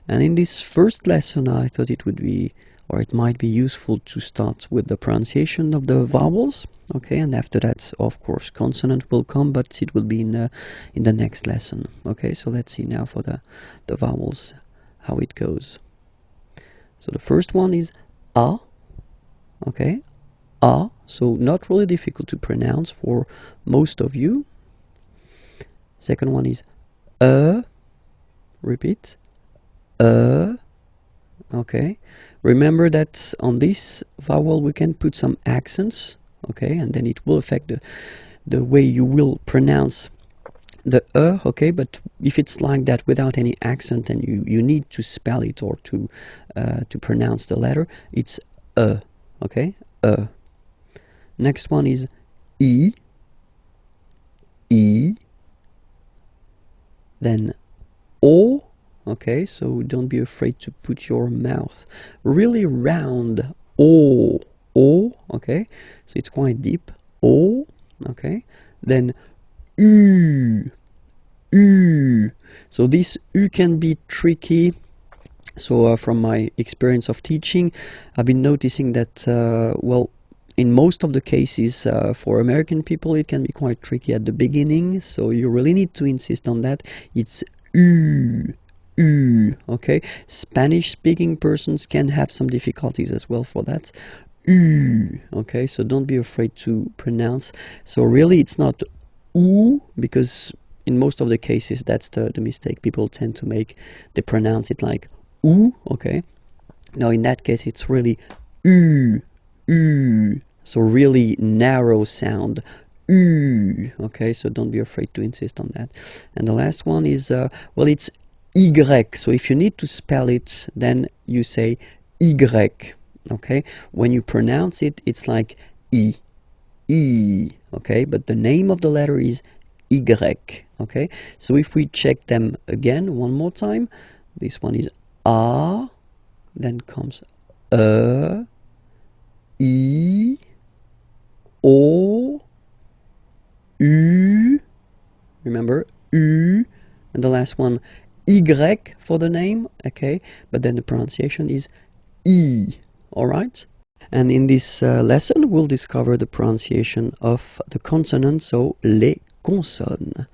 And in this first lesson, I thought it would be, or it might be useful to start with the pronunciation of the vowels. Okay, and after that, of course, consonant will come, but it will be in the next lesson. Okay, so let's see now for the vowels, how it goes. So the first one is A. Okay, A. So not really difficult to pronounce for most of you. Second one is repeat, okay. Remember that on this vowel we can put some accents, okay, and then it will affect the way you will pronounce the okay. But if it's like that without any accent and you need to spell it or to pronounce the letter, it's okay, Next one is E, then O, okay, so don't be afraid to put your mouth really round, O, okay, so it's quite deep, O, okay, then U, so this U can be tricky. So from my experience of teaching, I've been noticing that, well, in most of the cases, for American people, it can be quite tricky at the beginning, so you really need to insist on that. It's U, okay? Spanish-speaking persons can have some difficulties as well for that. U, okay? So don't be afraid to pronounce. So really, it's not U, because in most of the cases, that's the mistake people tend to make. They pronounce it like U, okay? Now, in that case, it's really U, so really narrow sound, okay, so don't be afraid to insist on that. And the last one is, well, it's Y, so if you need to spell it, then you say Y, okay? When you pronounce it, it's like E, okay? But the name of the letter is Y, okay? So if we check them again one more time, this one is A, then comes I, O, U, remember, U, and the last one, Y for the name, okay, but then the pronunciation is I, alright? And in this lesson, we'll discover the pronunciation of the consonants, so les consonnes.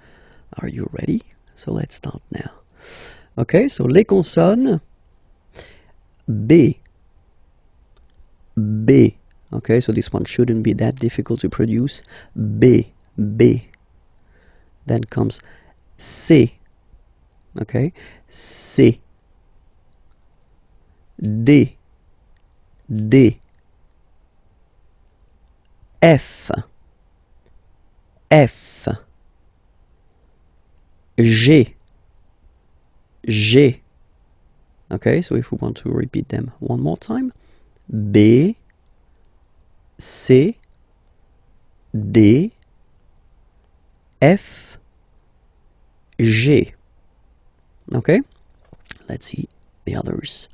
Are you ready? So let's start now. Okay, so les consonnes, B, okay, so this one shouldn't be that difficult to produce. B, then comes C, okay, C, D, F, G, okay, so if we want to repeat them one more time, B, C, D, F, G. Okay, let's see the others.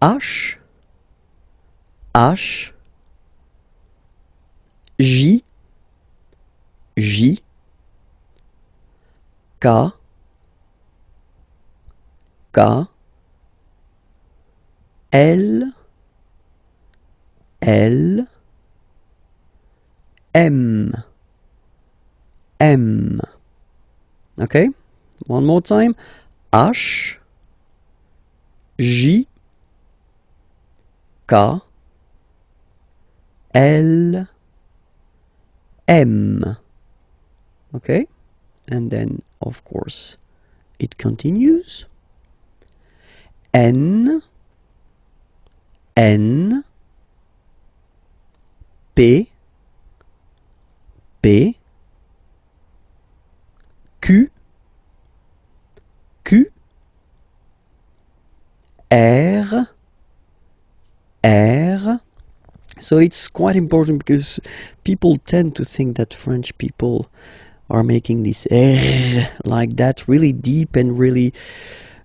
H, J, K, L, M. Okay, one more time. H, J, K, L, M. Okay, and then of course it continues. N, P, Q, R. So it's quite important because people tend to think that French people are making this R like that, really deep and really,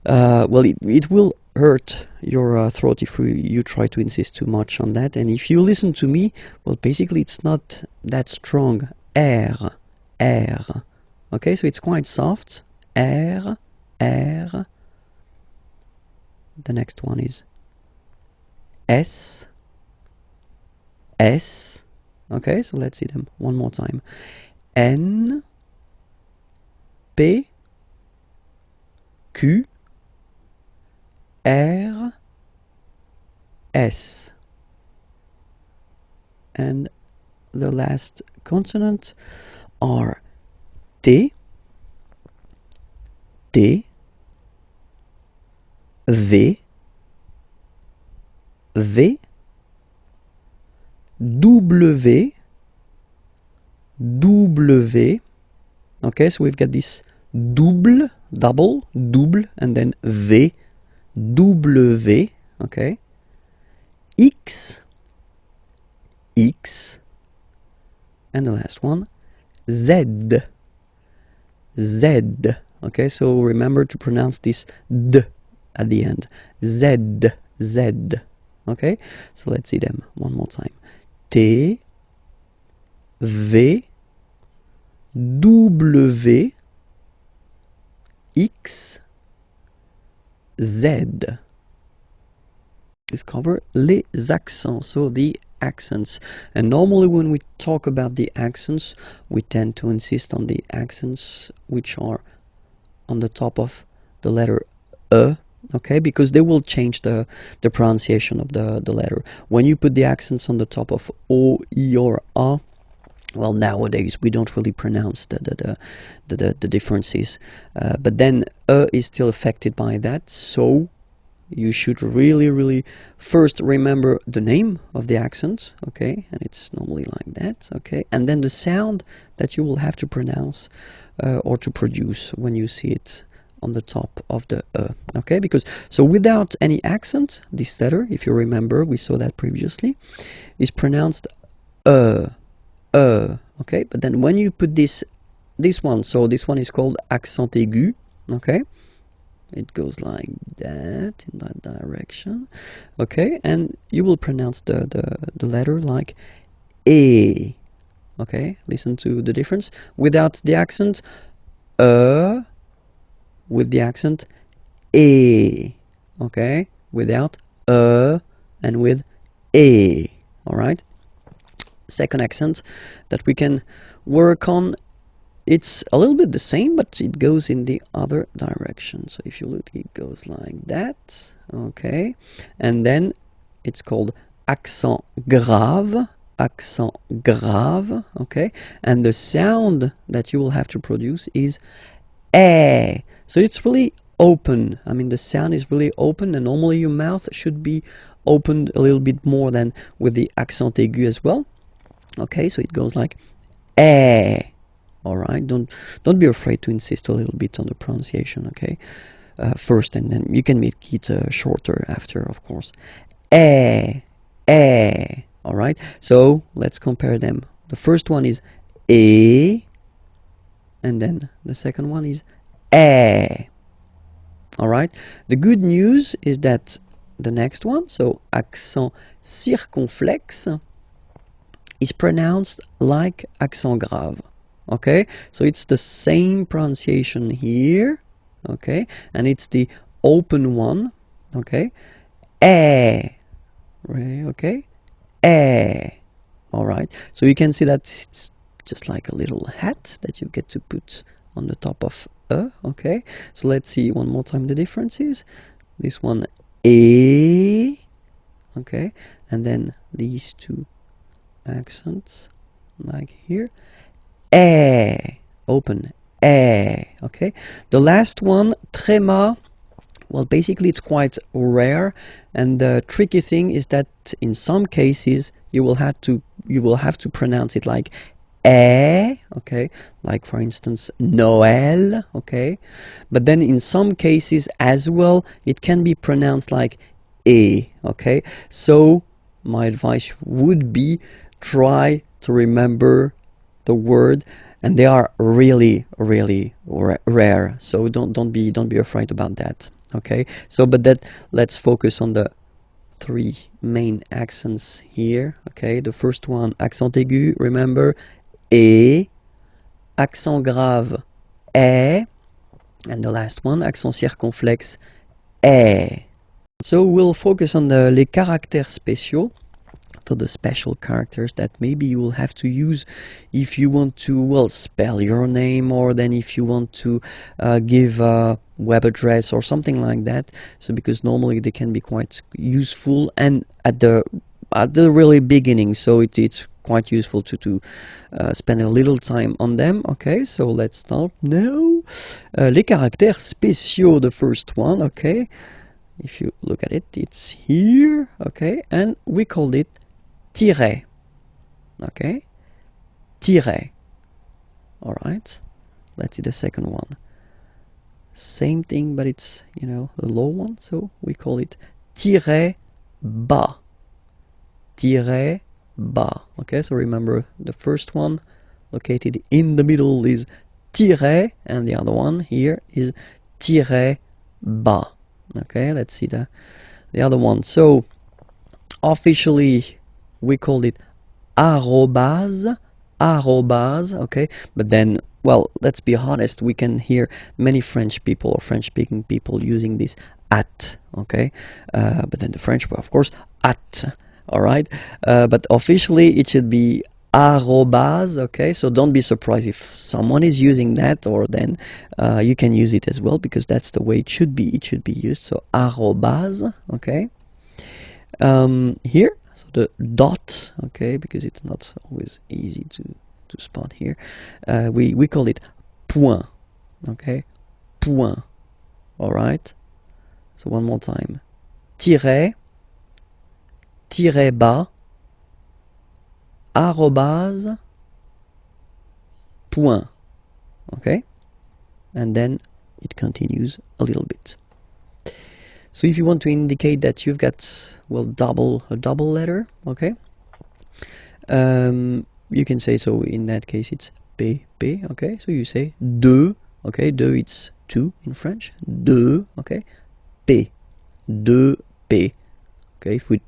well, it will hurt your throat if you try to insist too much on that. And if you listen to me, well, basically it's not that strong. R. Okay, so it's quite soft. R. the next one is S, S. Okay, so let's see them one more time. N, P, Q, R, S. And the last consonant are T, T, V, V, W, W. Okay, so we've got this double, and then V, W. Okay, X, X, and the last one, Z, Z. Okay, so remember to pronounce this D at the end. Z, Z. Okay, so let's see them one more time. T, V, W, X, Z. Discover les accents, so the accents. And normally when we talk about the accents, we tend to insist on the accents which are on the top of the letter E, okay, because they will change the pronunciation of the letter. When you put the accents on the top of O, I, or A, well, nowadays we don't really pronounce the differences, but then E is still affected by that, so you should really first remember the name of the accent, okay, and it's normally like that, okay, and then the sound that you will have to pronounce or to produce when you see it on the top of the okay, because so without any accent, this letter, if you remember, we saw that previously, is pronounced okay, but then when you put this one, so this one is called accent aigu, okay, it goes like that, in that direction, okay, and you will pronounce the letter like E, okay, listen to the difference, without the accent, with the accent, E, okay, without and with E, alright. Second accent that we can work on, it's a little bit the same, but it goes in the other direction. So if you look, it goes like that, okay, and then it's called accent grave, okay, and the sound that you will have to produce is eh. So it's really open. I mean, the sound is really open, and normally your mouth should be opened a little bit more than with the accent aigu as well. Okay, so it goes like eh. All right, don't be afraid to insist a little bit on the pronunciation. Okay, first, and then you can make it shorter after, of course. Eh. All right, so let's compare them. The first one is e, and then the second one is eh. All right, the good news is that the next one, so accent circonflexe, is pronounced like accent grave. Okay, so it's the same pronunciation here, okay, and it's the open one, okay, eh, okay, eh. All right, so you can see that it's just like a little hat that you get to put on the top of okay. So let's see one more time the differences. This one e, okay, and then these two accents like here, eh, open, eh, okay. The last one, tréma, well, basically it's quite rare, and the tricky thing is that in some cases you will have to pronounce it like eh, okay, like for instance Noël, okay, but then in some cases as well it can be pronounced like e, okay. So my advice would be try to remember the word, and they are really rare, so don't be afraid about that, okay. So but that, let's focus on the three main accents here, okay. The first one, accent aigu, remember, e, accent grave, eh, and the last one, accent circonflexe, eh. So we'll focus on les caractères spéciaux, so the special characters that maybe you will have to use if you want to, well, spell your name, or then if you want to give a web address or something like that. So because normally they can be quite useful, and at the really beginning, so it's quite useful to spend a little time on them. Okay, so let's start now. Les caractères spéciaux, the first one. Okay, if you look at it, it's here. Okay, and we called it tiret. Okay, tiret. All right, let's see the second one. Same thing, but it's, you know, the low one, so we call it tiret bas. Tiret bas. Okay, so remember the first one located in the middle is tiret, and the other one here is tiret bas. Okay, let's see the other one. So officially we called it arrobase, okay, but then, well, let's be honest, we can hear many French people or French-speaking people using this at, okay, but then the French were, of course, at, all right, but officially it should be arrobase, okay, so don't be surprised if someone is using that, or then you can use it as well, because that's the way it should be used. So arrobase, okay, here, so the dot, okay, because it's not always easy to spot here, we call it point, okay, point, all right, so one more time, tiret, tiret bas, arrobase, point, okay, and then it continues a little bit. So if you want to indicate that you've got, well, a double letter, okay, you can say, so in that case it's P, okay, so you say deux, okay, deux, it's two in French, deux, okay, P, deux, P, okay, if it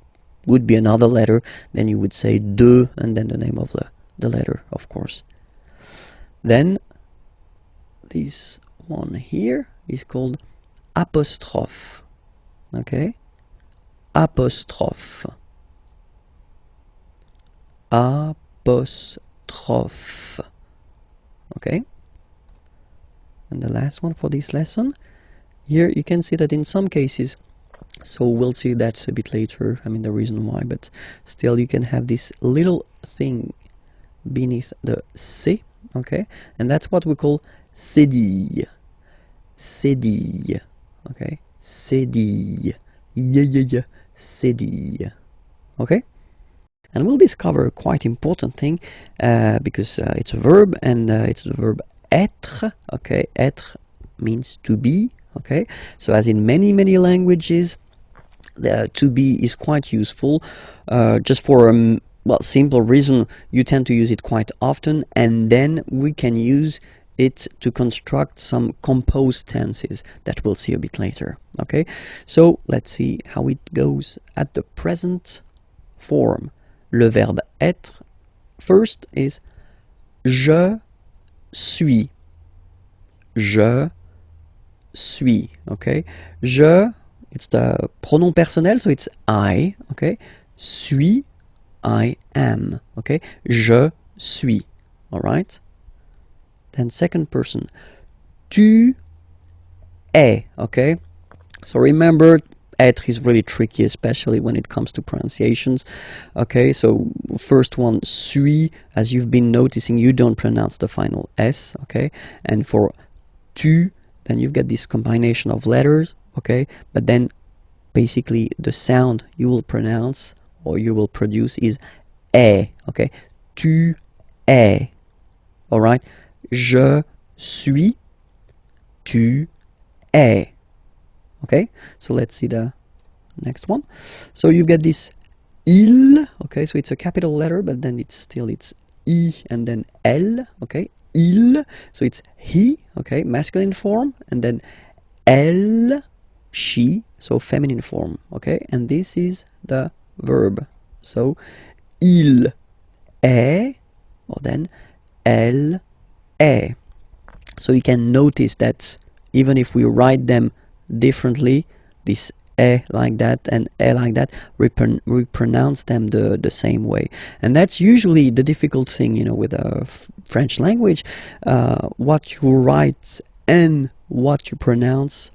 would be another letter, then you would say deux, and then the name of the letter, of course. Then this one here is called apostrophe. Okay, apostrophe, apostrophe, okay, and the last one for this lesson, here you can see that in some cases, so we'll see that a bit later, I mean the reason why, but still you can have this little thing beneath the C, okay, and that's what we call cédille, cédille, okay, cédille, cédille, okay, and we'll discover a quite important thing, because it's a verb, and it's the verb être, okay, être means to be, okay, so as in many languages, the to be is quite useful, just for well, simple reason, you tend to use it quite often, and then we can use it to construct some composed tenses that we'll see a bit later. Okay, so let's see how it goes at the present form. Le verbe être first is je suis. Je suis. Okay, je, it's the pronom personnel, so it's I. Okay, suis, I am. Okay, je suis. All right. Then second person, tu es, okay? So remember, être is really tricky, especially when it comes to pronunciations, okay? So first one, suis, as you've been noticing, you don't pronounce the final S, okay? And for tu, then you've got this combination of letters, okay? But then basically the sound you will pronounce or you will produce is est, okay? Tu es, all right? Je suis, tu es. Okay, so let's see the next one. So you get this il, okay, so it's a capital letter, but then it's I and then L, okay, il, so it's he, okay, masculine form, and then elle, she, so feminine form, okay, and this is the verb. So il est, or then elle est. So you can notice that even if we write them differently, this E like that and E like that, we pronounce them the same way. And that's usually the difficult thing, you know, with the French language. What you write and what you pronounce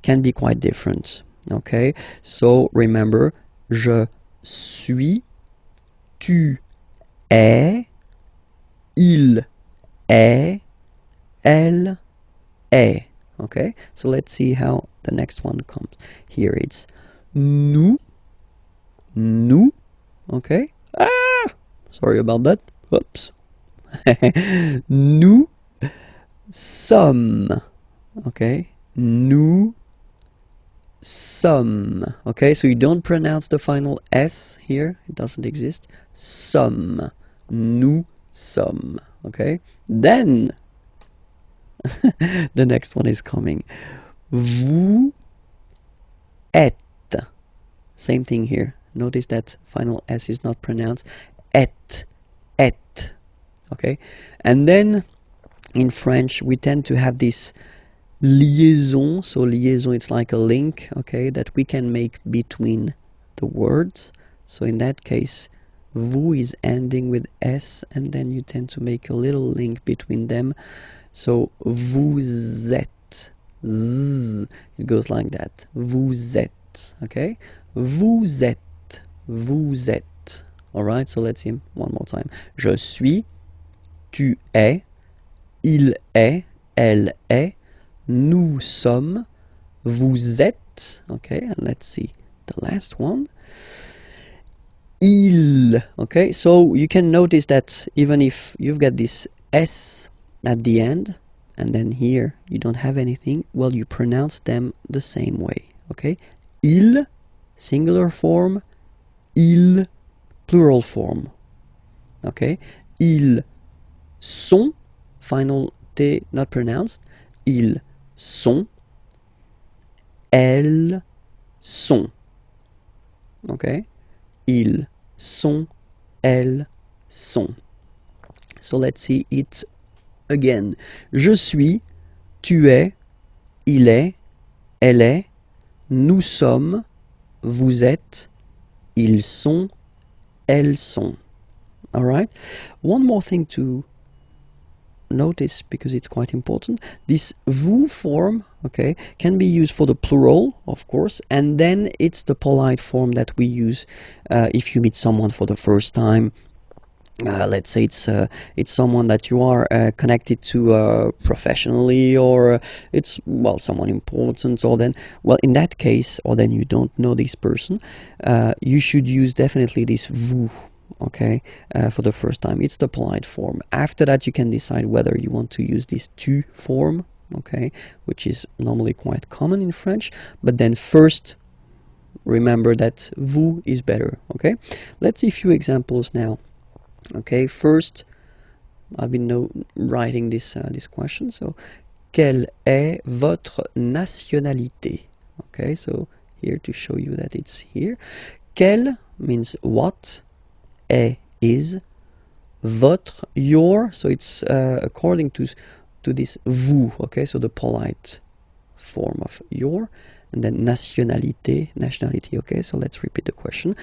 can be quite different. Okay, so remember, je suis, tu es, il est, elle est. Okay, so let's see how the next one comes. Here it's nous, nous. Okay, sorry about that. Whoops. Nous sommes. Okay, nous sommes. Okay, so you don't pronounce the final S here, it doesn't exist. Sommes. Nous sommes. Okay, then the next one is coming. Vous êtes. Same thing here. Notice that final S is not pronounced. Et. Okay, and then in French we tend to have this liaison. So liaison, it's like a link, okay, that we can make between the words. So in that case, vous is ending with S, and then you tend to make a little link between them. So vous êtes, z, it goes like that. Vous êtes, okay? Vous êtes, vous êtes. All right, so let's see one more time. Je suis, tu es, il est, elle est, nous sommes, vous êtes. Okay, and let's see the last one. Il. Okay, so you can notice that even if you've got this S at the end, and then here you don't have anything, well, you pronounce them the same way. Okay, il, singular form, il, plural form. Okay, ils sont, final T not pronounced, ils sont, elles sont. Okay, ils sont, elles sont. So let's see it again. Je suis, tu es, il est, elle est, nous sommes, vous êtes, ils sont, elles sont. All right. One more thing to notice, because it's quite important. This vous form, okay, can be used for the plural, of course, and then it's the polite form that we use if you meet someone for the first time. Let's say it's someone that you are connected to professionally, or it's, well, someone important, or then, well, in that case, or then you don't know this person, you should use definitely this vous. Okay, for the first time, it's the polite form. After that, you can decide whether you want to use this tu form, okay, which is normally quite common in French, but then first remember that vous is better. Okay, let's see a few examples now. Okay, first, I've been writing this question. So, quelle est votre nationalité? Okay, so here to show you that it's here. Quelle means what, est is, votre, your, so it's according to this vous. Okay, so the polite form of your, and then nationalité, nationality. Okay, so let's repeat the question.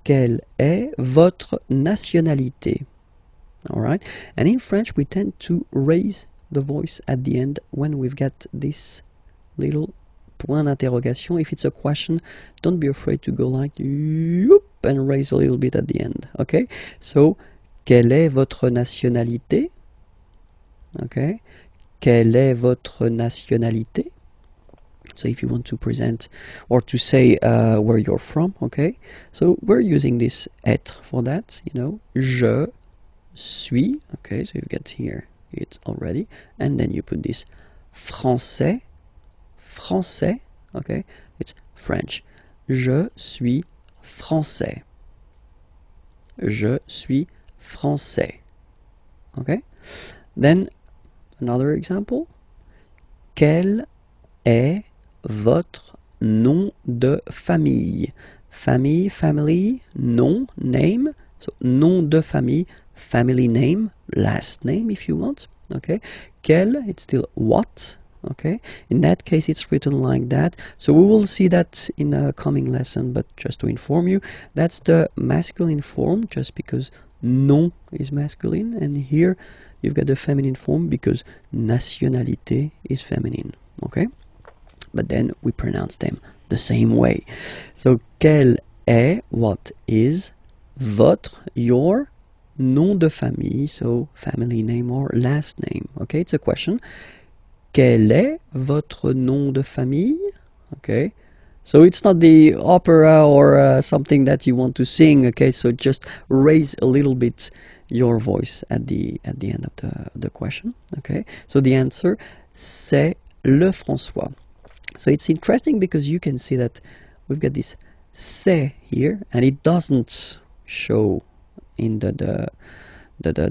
Quelle est votre nationalité? All right, and in French we tend to raise the voice at the end when we've got this little point d'interrogation. If it's a question, don't be afraid to go like yoop and raise a little bit at the end. Okay, so quelle est votre nationalité? Okay, quelle est votre nationalité? So if you want to present or to say where you're from, okay, so we're using this être for that, you know. Je suis, okay, so you get here it already, and then you put this français, français, okay, it's French. Je suis français. Je suis français. Okay, then another example. Quel est votre nom de famille? Famille, family, nom, name. So nom de famille, family name, last name if you want. Okay. Quel, it's still what. okay? In that case, it's written like that. So we will see that in a coming lesson, but just to inform you, that's the masculine form, just because nom is masculine, and here you've got the feminine form because nationalité is feminine, okay? But then we pronounce them the same way. So, quel est, what is, votre, your, nom de famille, so family name or last name, okay? It's a question. Quel est votre nom de famille? Okay, so it's not the opera or something that you want to sing, okay? So just raise a little bit your voice at the end of the question, okay? So the answer, c'est le François. So it's interesting because you can see that we've got this c'est here, and it doesn't show in the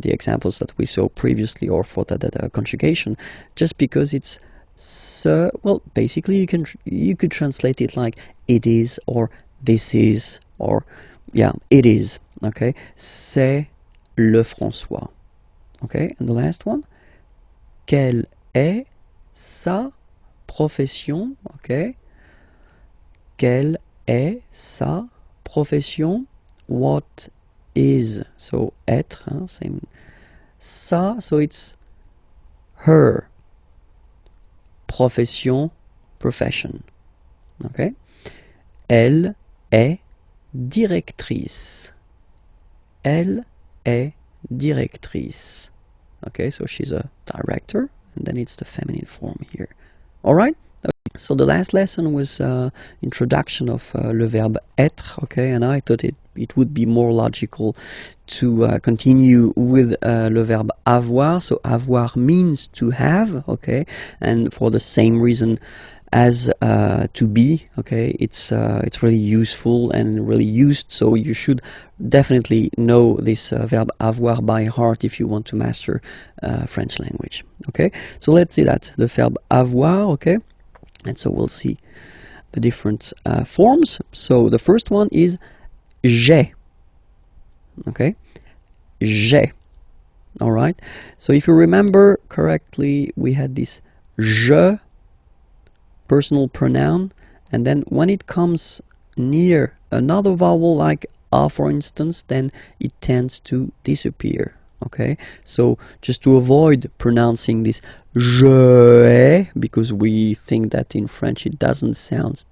examples that we saw previously, or for the conjugation, just because it's so, well, basically you could translate it like it is, or this is, or yeah, it is, okay? C'est le François, okay? And the last one, quelle est sa profession, okay? Quelle est sa profession? What is, so être, hein, same, ça, so it's her profession, profession, okay? Elle est directrice. Elle est directrice. Okay, so she's a director, and then it's the feminine form here. All right? So the last lesson was introduction of le verbe être, okay, and I thought it would be more logical to continue with le verbe avoir. So avoir means to have, okay, and for the same reason as to be, okay, it's really useful and really used, so you should definitely know this verb avoir by heart if you want to master French language, okay? So let's see that, the verb avoir, okay? And so we'll see the different forms. So the first one is j'ai, okay? J'ai, all right? So if you remember correctly, we had this je, personal pronoun, and then when it comes near another vowel like a, for instance, then it tends to disappear, okay? So just to avoid pronouncing this je ai, because we think that in French it doesn't sound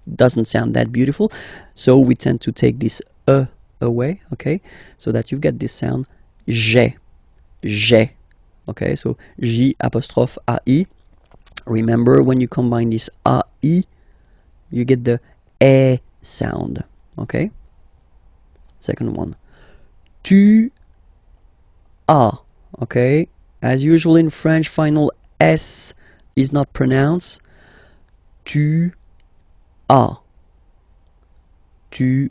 that beautiful, so we tend to take this e away, okay? So that you get this sound j'ai, okay? So j apostrophe ai. Remember, when you combine this ai, you get the e sound, okay? Second one, tu as, okay? As usual in French, final S is not pronounced. Tu as. Tu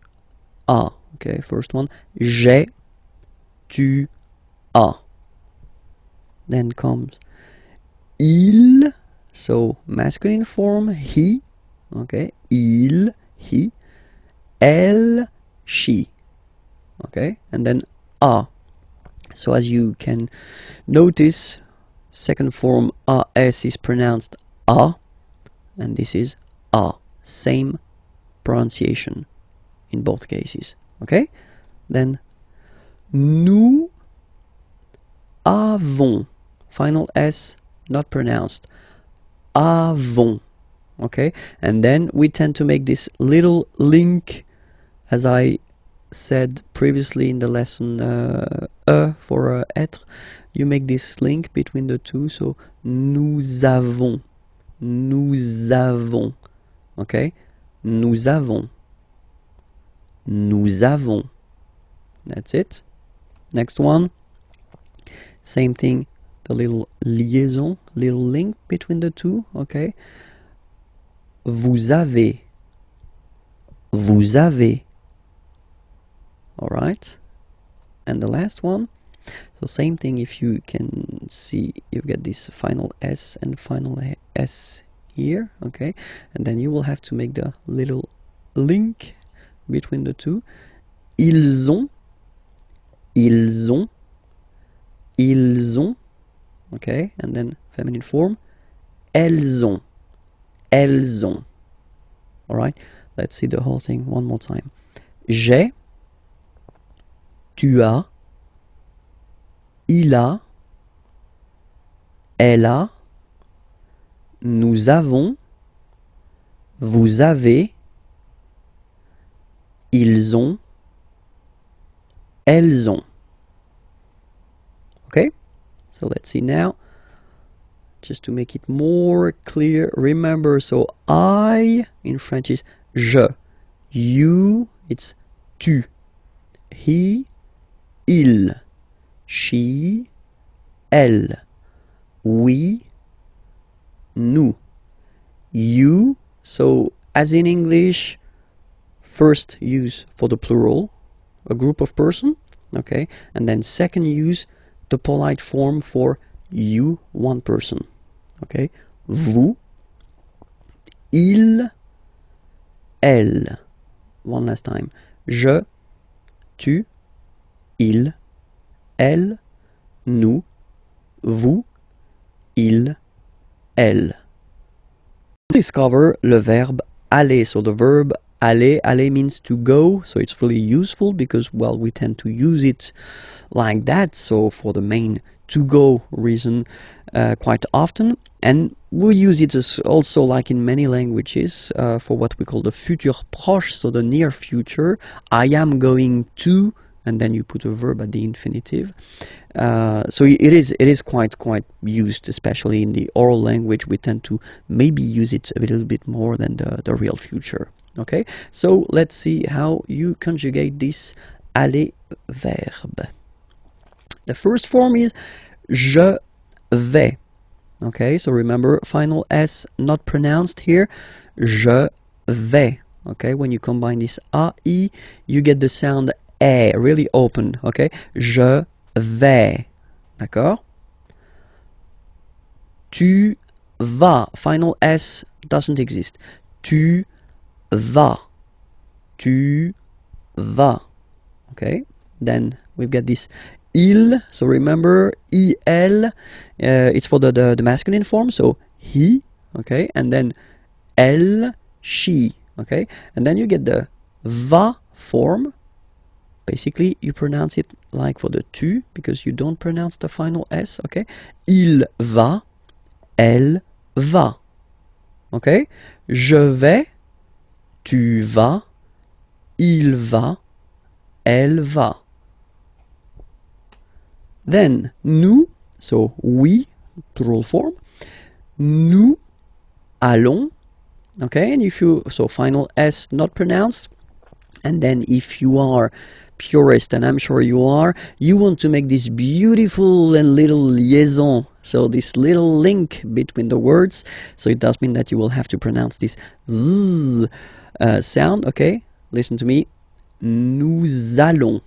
as. Okay, first one. J'ai. Tu as. Then comes il. So masculine form, he. Okay. Il, he. Elle, she. Okay. And then a. So as you can notice, second form as is pronounced a, and this is a. Same pronunciation in both cases. Okay? Then nous avons, final S not pronounced, avons. Okay? And then we tend to make this little link, as I said previously in the lesson for être, you make this link between the two, so nous avons, okay? Nous avons, that's it. Next one, same thing, the little liaison, little link between the two, okay? Vous avez, all right? And the last one, so same thing, if you can see, you get this final S and final S here, okay? And then you will have to make the little link between the two. Ils ont, okay? And then feminine form, elles ont, elles ont. All right, let's see the whole thing one more time. J'ai, tu as, il a, elle a, nous avons, vous avez, ils ont, elles ont. Okay, so let's see now, just to make it more clear. Remember, so I in French is je, you it's tu, he, il, she, elle, we, nous, you. So as in English, first use for the plural, a group of person, okay, and then second use the polite form for you, one person, okay. Vous, il, elle. One last time. Je, tu, il, elle, nous, vous, il, elle. Discover le verbe aller. So the verb aller, aller means to go, so it's really useful because, well, we tend to use it like that, so for the main to go reason quite often. And we use it as also, like in many languages, for what we call the futur proche, so the near future. I am going to, and then you put a verb at the infinitive. So it is quite used, especially in the oral language. We tend to maybe use it a little bit more than the real future. Okay, so let's see how you conjugate this aller verb. The first form is je vais. Okay, so remember, final S not pronounced here. Je vais. Okay, when you combine this A, I, you get the sound E, really open. Okay, je vais. D'accord? Tu vas. Final S doesn't exist. Tu vas. Tu vas. Okay, then we've got this il, so remember, il, it's for the masculine form, so he, okay, and then elle, she, okay, and then you get the va form. Basically, you pronounce it like for the tu, because you don't pronounce the final S, okay, il va, elle va, okay, je vais, tu vas, il va, elle va. Then nous, so we, plural form, nous allons, okay, and if you, so final S not pronounced, and then if you are purist, and I'm sure you are, you want to make this beautiful and little liaison, so this little link between the words, so it does mean that you will have to pronounce this z sound, okay, listen to me, nous allons,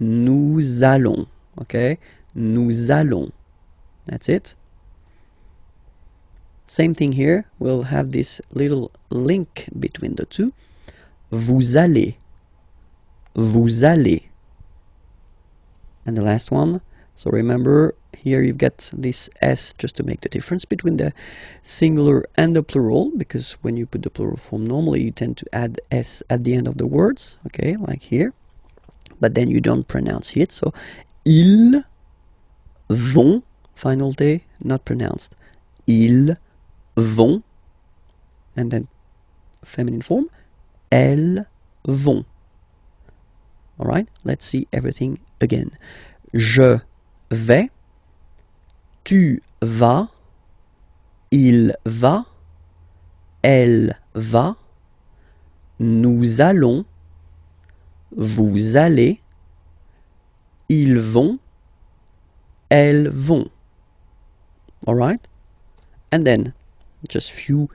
nous allons. Okay, nous allons. That's it. Same thing here. We'll have this little link between the two. Vous allez. Vous allez. And the last one. So remember, here you've got this S just to make the difference between the singular and the plural, because when you put the plural form, normally you tend to add S at the end of the words. Okay, like here. But then you don't pronounce it. So ils vont, final T not pronounced, ils vont, and then feminine form, elles vont. Alright, let's see everything again. Je vais, tu vas, il va, elle va, nous allons, vous allez, ils vont, elles vont. All right? And then just few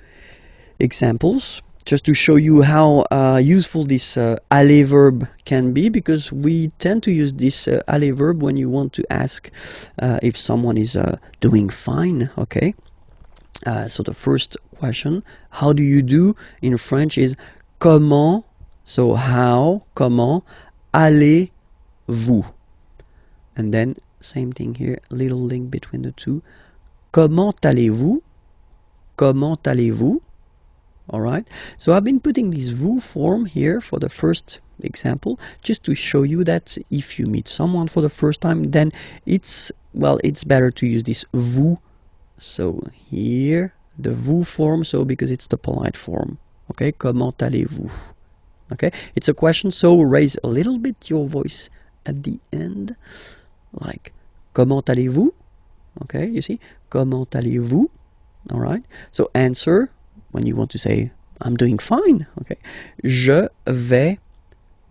examples just to show you how useful this aller verb can be, because we tend to use this aller verb when you want to ask if someone is doing fine, okay? So the first question, how do you do in French is comment, so how, comment, allez-vous? And then, same thing here, little link between the two. Comment allez-vous? comment allez-vous? All right. So I've been putting this vous form here for the first example, just to show you that if you meet someone for the first time, then it's better to use this vous. So here the vous form, so because it's the polite form. Okay, comment allez-vous? Okay, it's a question, so raise a little bit your voice at the end, like comment allez-vous? Okay, you see, comment allez-vous? All right, so answer when you want to say I'm doing fine. Okay, je vais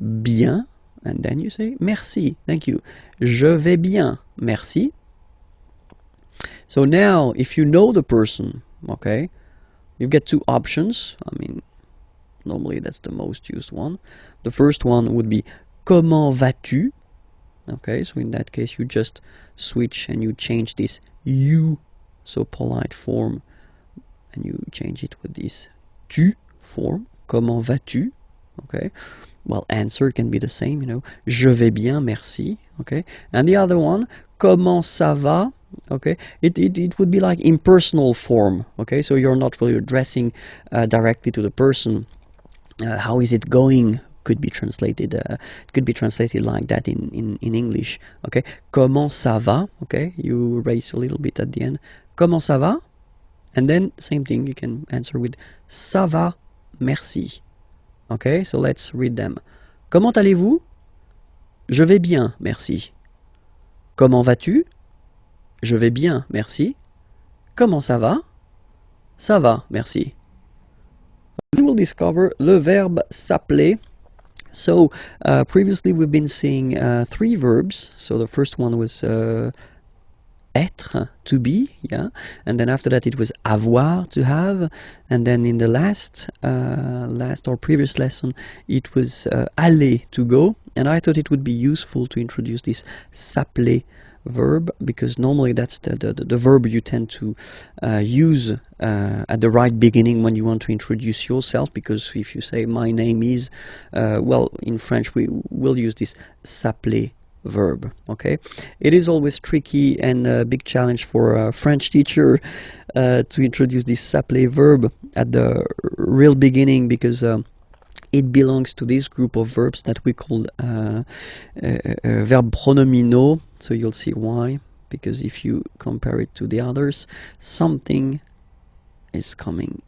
bien, and then you say merci, thank you. Je vais bien, merci. So now, if you know the person, okay, you get two options. I mean, normally that's the most used one. The first one would be comment vas-tu? Okay, so in that case you just switch and you change this you, so polite form, and you change it with this tu form. Comment vas-tu? Okay, well, answer can be the same, you know, je vais bien, merci. Okay, and the other one, comment ça va? Okay, it would be like impersonal form. Okay, so you're not really addressing directly to the person. How is it going? Could be translated. It could be translated like that in English. Okay, comment ça va? Okay, you raise a little bit at the end. Comment ça va? And then same thing. You can answer with ça va, merci. Okay, so let's read them. Comment allez-vous? Je vais bien, merci. Comment vas-tu? Je vais bien, merci. Comment ça va? Ça va, merci. We will discover le verbe s'appeler. So previously we've been seeing three verbs. So the first one was être, to be, yeah, and then after that it was avoir, to have, and then in the last or previous lesson it was aller, to go. And I thought it would be useful to introduce this s'appeler verb, because normally that's the verb you tend to use at the right beginning when you want to introduce yourself, because if you say my name is, well, in French we will use this s'appeler verb. Okay, it is always tricky and a big challenge for a French teacher to introduce this s'appeler verb at the real beginning, because it belongs to this group of verbs that we call verb pronominaux. So you'll see why, because if you compare it to the others, something is coming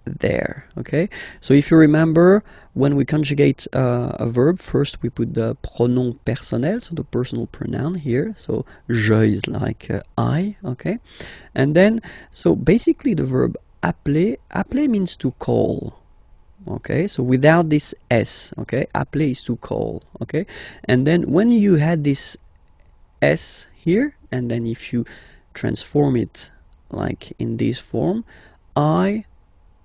there. Okay, so if you remember, when we conjugate a verb, first we put the pronom personnel, so the personal pronoun here. So je is like I. Okay, and then so basically the verb appeler means to call. Okay, so without this s, okay, appeler is to call. Okay, and then when you had this s here, and then if you transform it like in this form, I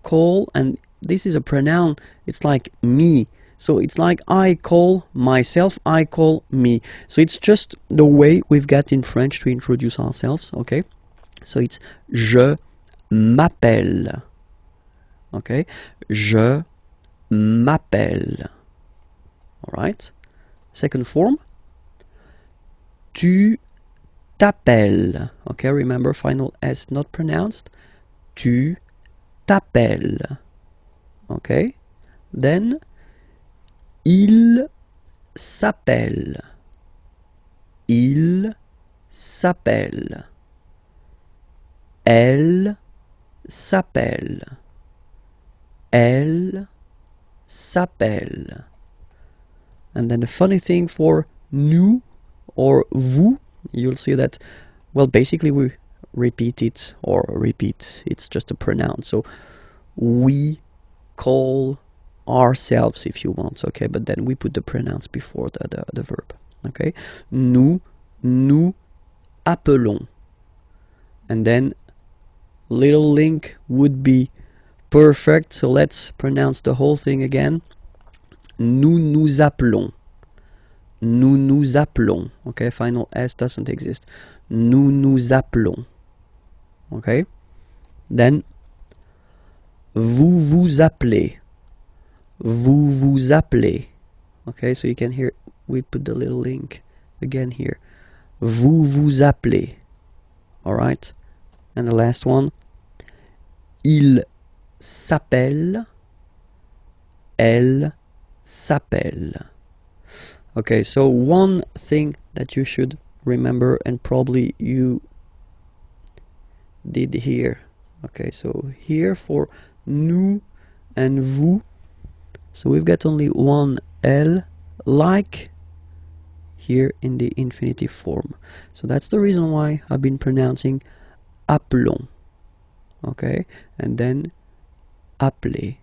call, and this is a pronoun, it's like me, so it's like I call myself, I call me. So it's just the way we've got in French to introduce ourselves. Okay, so it's je m'appelle. Okay, je m'appelle. All right, second form, tu t'appelles. Okay, remember, final s not pronounced. Tu t'appelles. Okay, then il s'appelle. Il s'appelle. Elle s'appelle. Elle s'appelle. And then the funny thing for nous or vous, you'll see that, well, basically we repeat it, it's just a pronoun. So we call ourselves if you want, okay, but then we put the pronouns before the verb. Okay, nous appelons, and then little link would be perfect. So let's pronounce the whole thing again. Nous nous appelons. Nous nous appelons. Okay, final s doesn't exist. Nous nous appelons. Okay, then vous vous appelez. Vous vous appelez. Okay, so you can hear we put the little link again here. Vous vous appelez. All right, and the last one, il s'appelle, elle s'appelle. Okay, so one thing that you should remember, and probably you did here. Okay, so here for nous and vous, so we've got only one L, like here in the infinitive form. So that's the reason why I've been pronouncing appelons. Okay, and then appeler.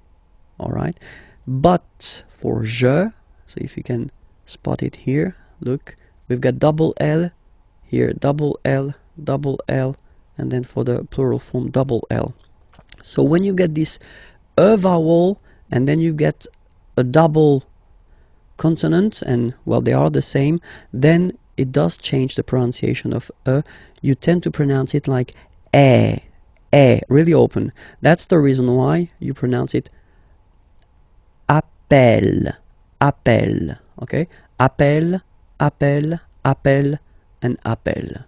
Alright, but for je, so if you can spot it here, look, we've got double L here, double L, and then for the plural form double L. So when you get this e vowel and then you get a double consonant, and well, they are the same, then it does change the pronunciation of e. You tend to pronounce it like really open. That's the reason why you pronounce it appel, okay? Appel, and appel.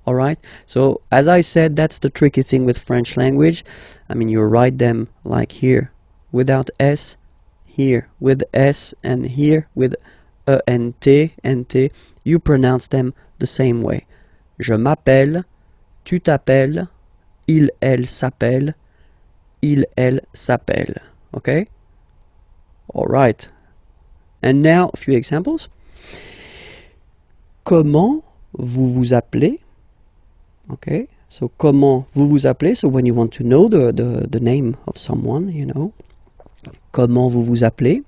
Alright, so as I said, that's the tricky thing with French language. I mean, you write them like here without S, here with S, and here with E and T, you pronounce them the same way. Je m'appelle, tu t'appelles, il, elle s'appelle, il, elle s'appelle. Okay? Alright. And now a few examples. Comment vous vous appelez? Okay, so comment vous vous appelez? So when you want to know the name of someone, you know. Comment vous vous appelez?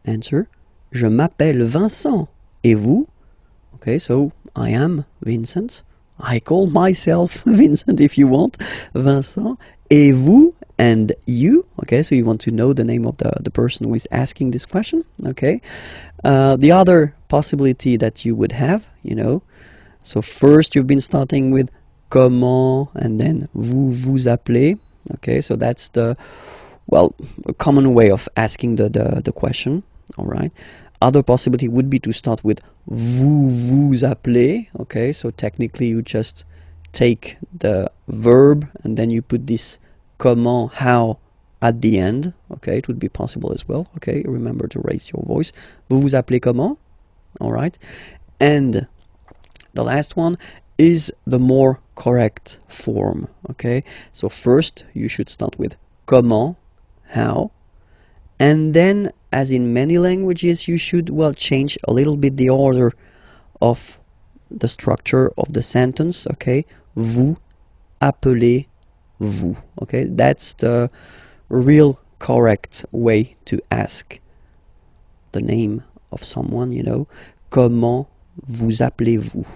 Answer. Je m'appelle Vincent. Et vous? Okay, so I am Vincent. I call myself Vincent if you want. Vincent. Et vous? And you? Okay, so you want to know the name of the person who is asking this question. Okay. The other possibility that you would have, you know. So first you've been starting with comment and then vous vous appelez. Okay, so that's the, well, a common way of asking the question. All right. Other possibility would be to start with vous vous appelez. Okay, so technically you just take the verb and then you put this comment, how, at the end. Okay, it would be possible as well. Okay, remember to raise your voice. Vous vous appelez comment? All right. And the last one is the more correct form. Okay, so first you should start with comment, how, and then, as in many languages, you should, well, change a little bit the order of the structure of the sentence. Okay, vous appelez-vous. Okay, that's the real correct way to ask the name of someone, you know. Comment vous appelez-vous?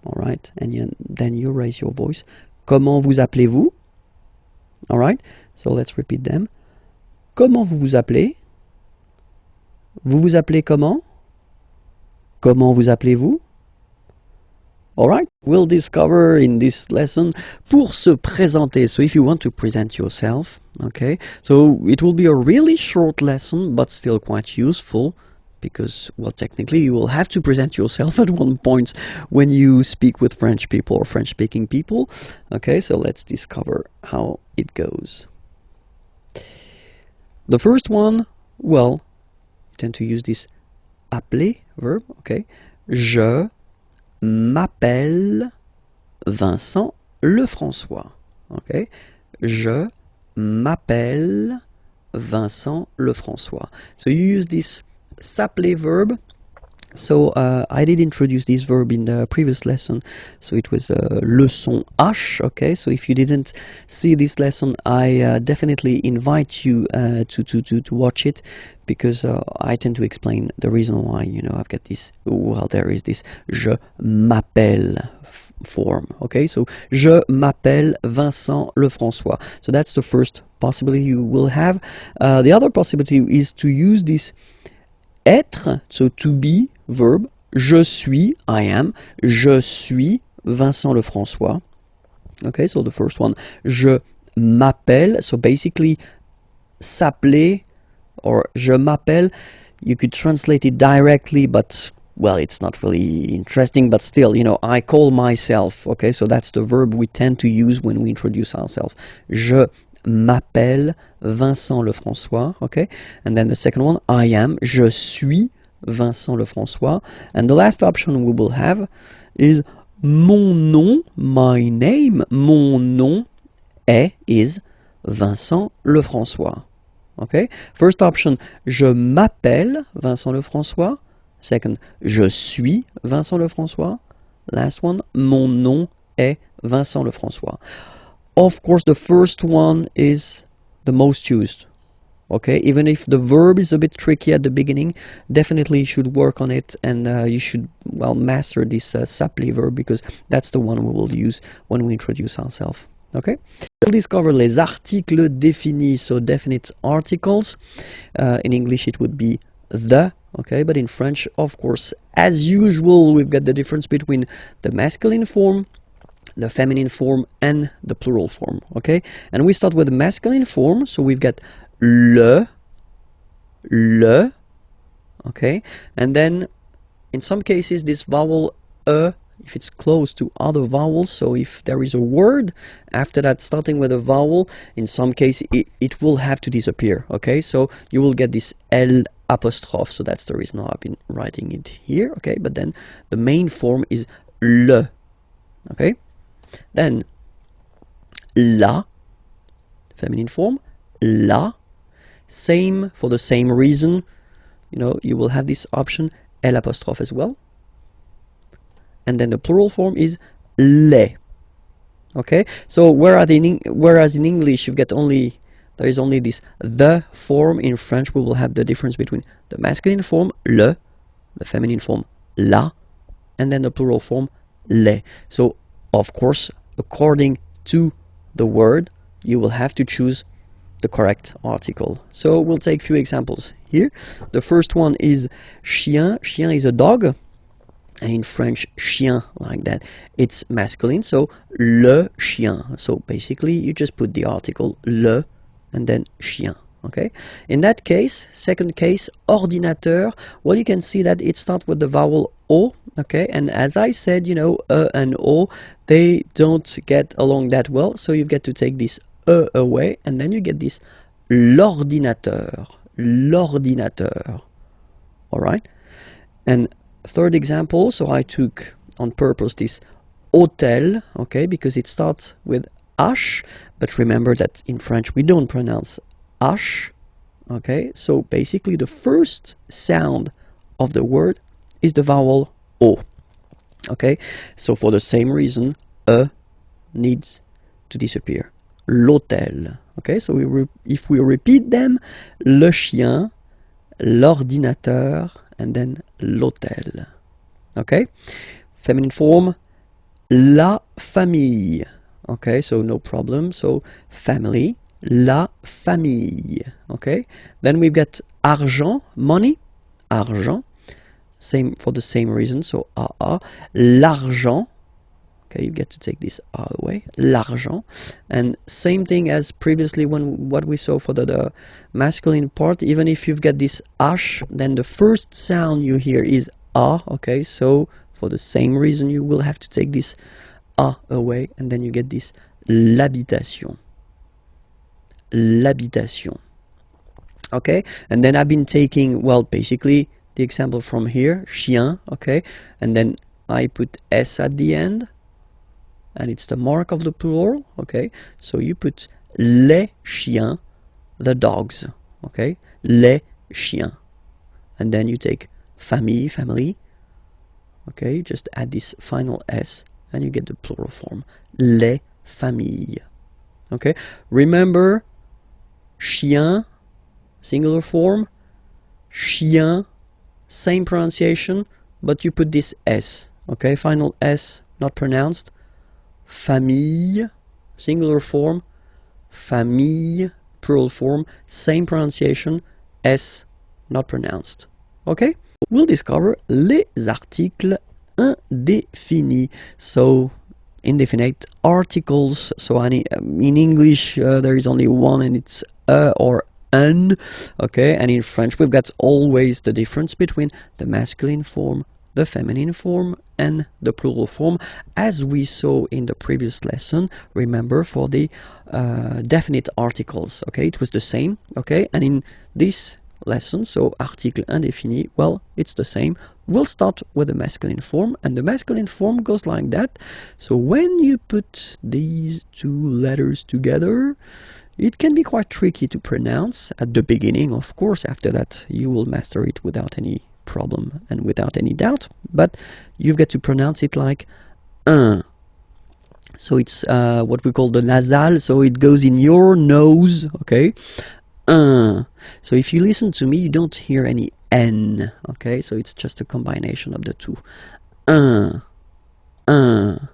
All right, and then you raise your voice. Comment vous appelez-vous? All right, so let's repeat them. Comment vous vous appelez? Vous vous appelez comment? Comment vous appelez-vous? All right, we'll discover in this lesson pour se présenter. So if you want to present yourself, okay, so it will be a really short lesson, but still quite useful. Because, well, technically you will have to present yourself at one point when you speak with French people or French-speaking people. Okay, so let's discover how it goes. The first one, well, you tend to use this appeler verb, okay. Je m'appelle Vincent Lefrançois. Okay, je m'appelle Vincent Lefrançois. So you use this s'appeler verb. So I did introduce this verb in the previous lesson, so it was leçon H. Okay, so if you didn't see this lesson, I definitely invite you to watch it, because I tend to explain the reason why, you know, I've got this, well, there is this je m'appelle form. Okay, so je m'appelle Vincent Lefrançois. So that's the first possibility you will have. The other possibility is to use this être, so to be verb. Je suis, I am, je suis Vincent Lefrançois. Okay, so the first one, je m'appelle, so basically s'appeler or je m'appelle, you could translate it directly, but well, it's not really interesting, but still, you know, I call myself, okay, so that's the verb we tend to use when we introduce ourselves. Je m'appelle Vincent Lefrançois, okay, and then the second one, I am, je suis Vincent Lefrançois, and the last option we will have is mon nom, my name, mon nom is Vincent Lefrançois, okay. First option, je m'appelle Vincent Lefrançois. Second, je suis Vincent Lefrançois. Last one, mon nom est Vincent Lefrançois. Of course, the first one is the most used. Okay, even if the verb is a bit tricky at the beginning, definitely you should work on it, and you should, well, master this s'appeler verb, because that's the one we will use when we introduce ourselves. Okay, we'll discover les articles définis, so definite articles. In English it would be the. Okay, but in French, of course, as usual, we've got the difference between the masculine form, the feminine form, and the plural form. Okay, and we start with the masculine form, so we've got le, okay, and then in some cases this vowel if it's close to other vowels, so if there is a word after that starting with a vowel, in some cases it will have to disappear. Okay, so you will get this L apostrophe, so that's the reason why I've been writing it here. Okay, but then the main form is le. Okay, then la, feminine form, la, same for the same reason, you know, you will have this option L apostrophe as well. And then the plural form is les. Okay, so whereas in English you get only, there is only this the form, in French we will have the difference between the masculine form le, the feminine form la, and then the plural form les. So of course, according to the word, you will have to choose the correct article. So we'll take a few examples here. The first one is chien. Chien is a dog, and in French, chien, like that, it's masculine, so le chien. So basically you just put the article le and then chien. Okay, in that case, second case, ordinateur, well, you can see that it starts with the vowel o. Okay, and as I said, you know, and o, they don't get along that well, so you get to take this away, and then you get this l'ordinateur, l'ordinateur. All right, and third example, so I took on purpose this hôtel, okay, because it starts with H, but remember that in French we don't pronounce H, okay, so basically the first sound of the word is the vowel O, okay, so for the same reason, needs to disappear. L'hôtel, okay, so if we repeat them, le chien, l'ordinateur, and then l'hôtel. Okay, feminine form, la famille. Okay, so no problem, so family, la famille. Okay, then we've got argent, money, argent, same for the same reason, so l'argent. Okay, you get to take this R away, l'argent, and same thing as previously when what we saw for the masculine part. Even if you've got this H, then the first sound you hear is A. Okay, so for the same reason you will have to take this A away, and then you get this l'habitation, l'habitation. Okay, and then I've been taking, well, basically the example from here, chien. Okay, and then I put S at the end, and it's the mark of the plural. Okay, so you put les chiens, the dogs. Okay, les chiens, and then you take famille, family. Okay, you just add this final S and you get the plural form, les familles. Okay, remember, chien, singular form, chien, same pronunciation, but you put this S. Okay, final S not pronounced. Famille, singular form, famille, plural form, same pronunciation, S not pronounced. Okay, we'll discover les articles indéfinis. So indefinite articles. So in English there is only one, and it's or un. Okay, and in French we've got always the difference between the masculine form the feminine form and the plural form, as we saw in the previous lesson. Remember, for the definite articles, okay, it was the same, okay, and in this lesson, so article indéfini, well, it's the same. We'll start with the masculine form, and the masculine form goes like that. So when you put these two letters together, it can be quite tricky to pronounce at the beginning. Of course, after that you will master it without any problem and without any doubt, but you've got to pronounce it like un. So it's what we call the nasal, so it goes in your nose, okay? Un. So if you listen to me, you don't hear any N, okay? So it's just a combination of the two. Un, un,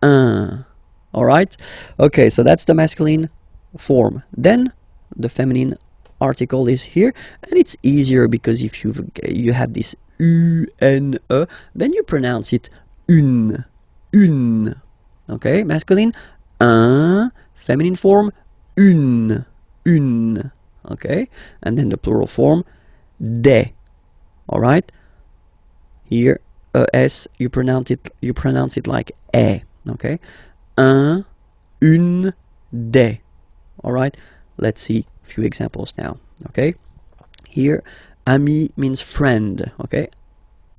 un. Alright? Okay, so that's the masculine form. Then the feminine article is here, and it's easier because if you have this U-N-E, then you pronounce it une, une. Okay, masculine, un, feminine form, une, une. Okay, and then the plural form, des. All right, here s you pronounce it like e. Okay, un, une, des. All right, let's see a few examples now. Okay, here ami means friend. Okay,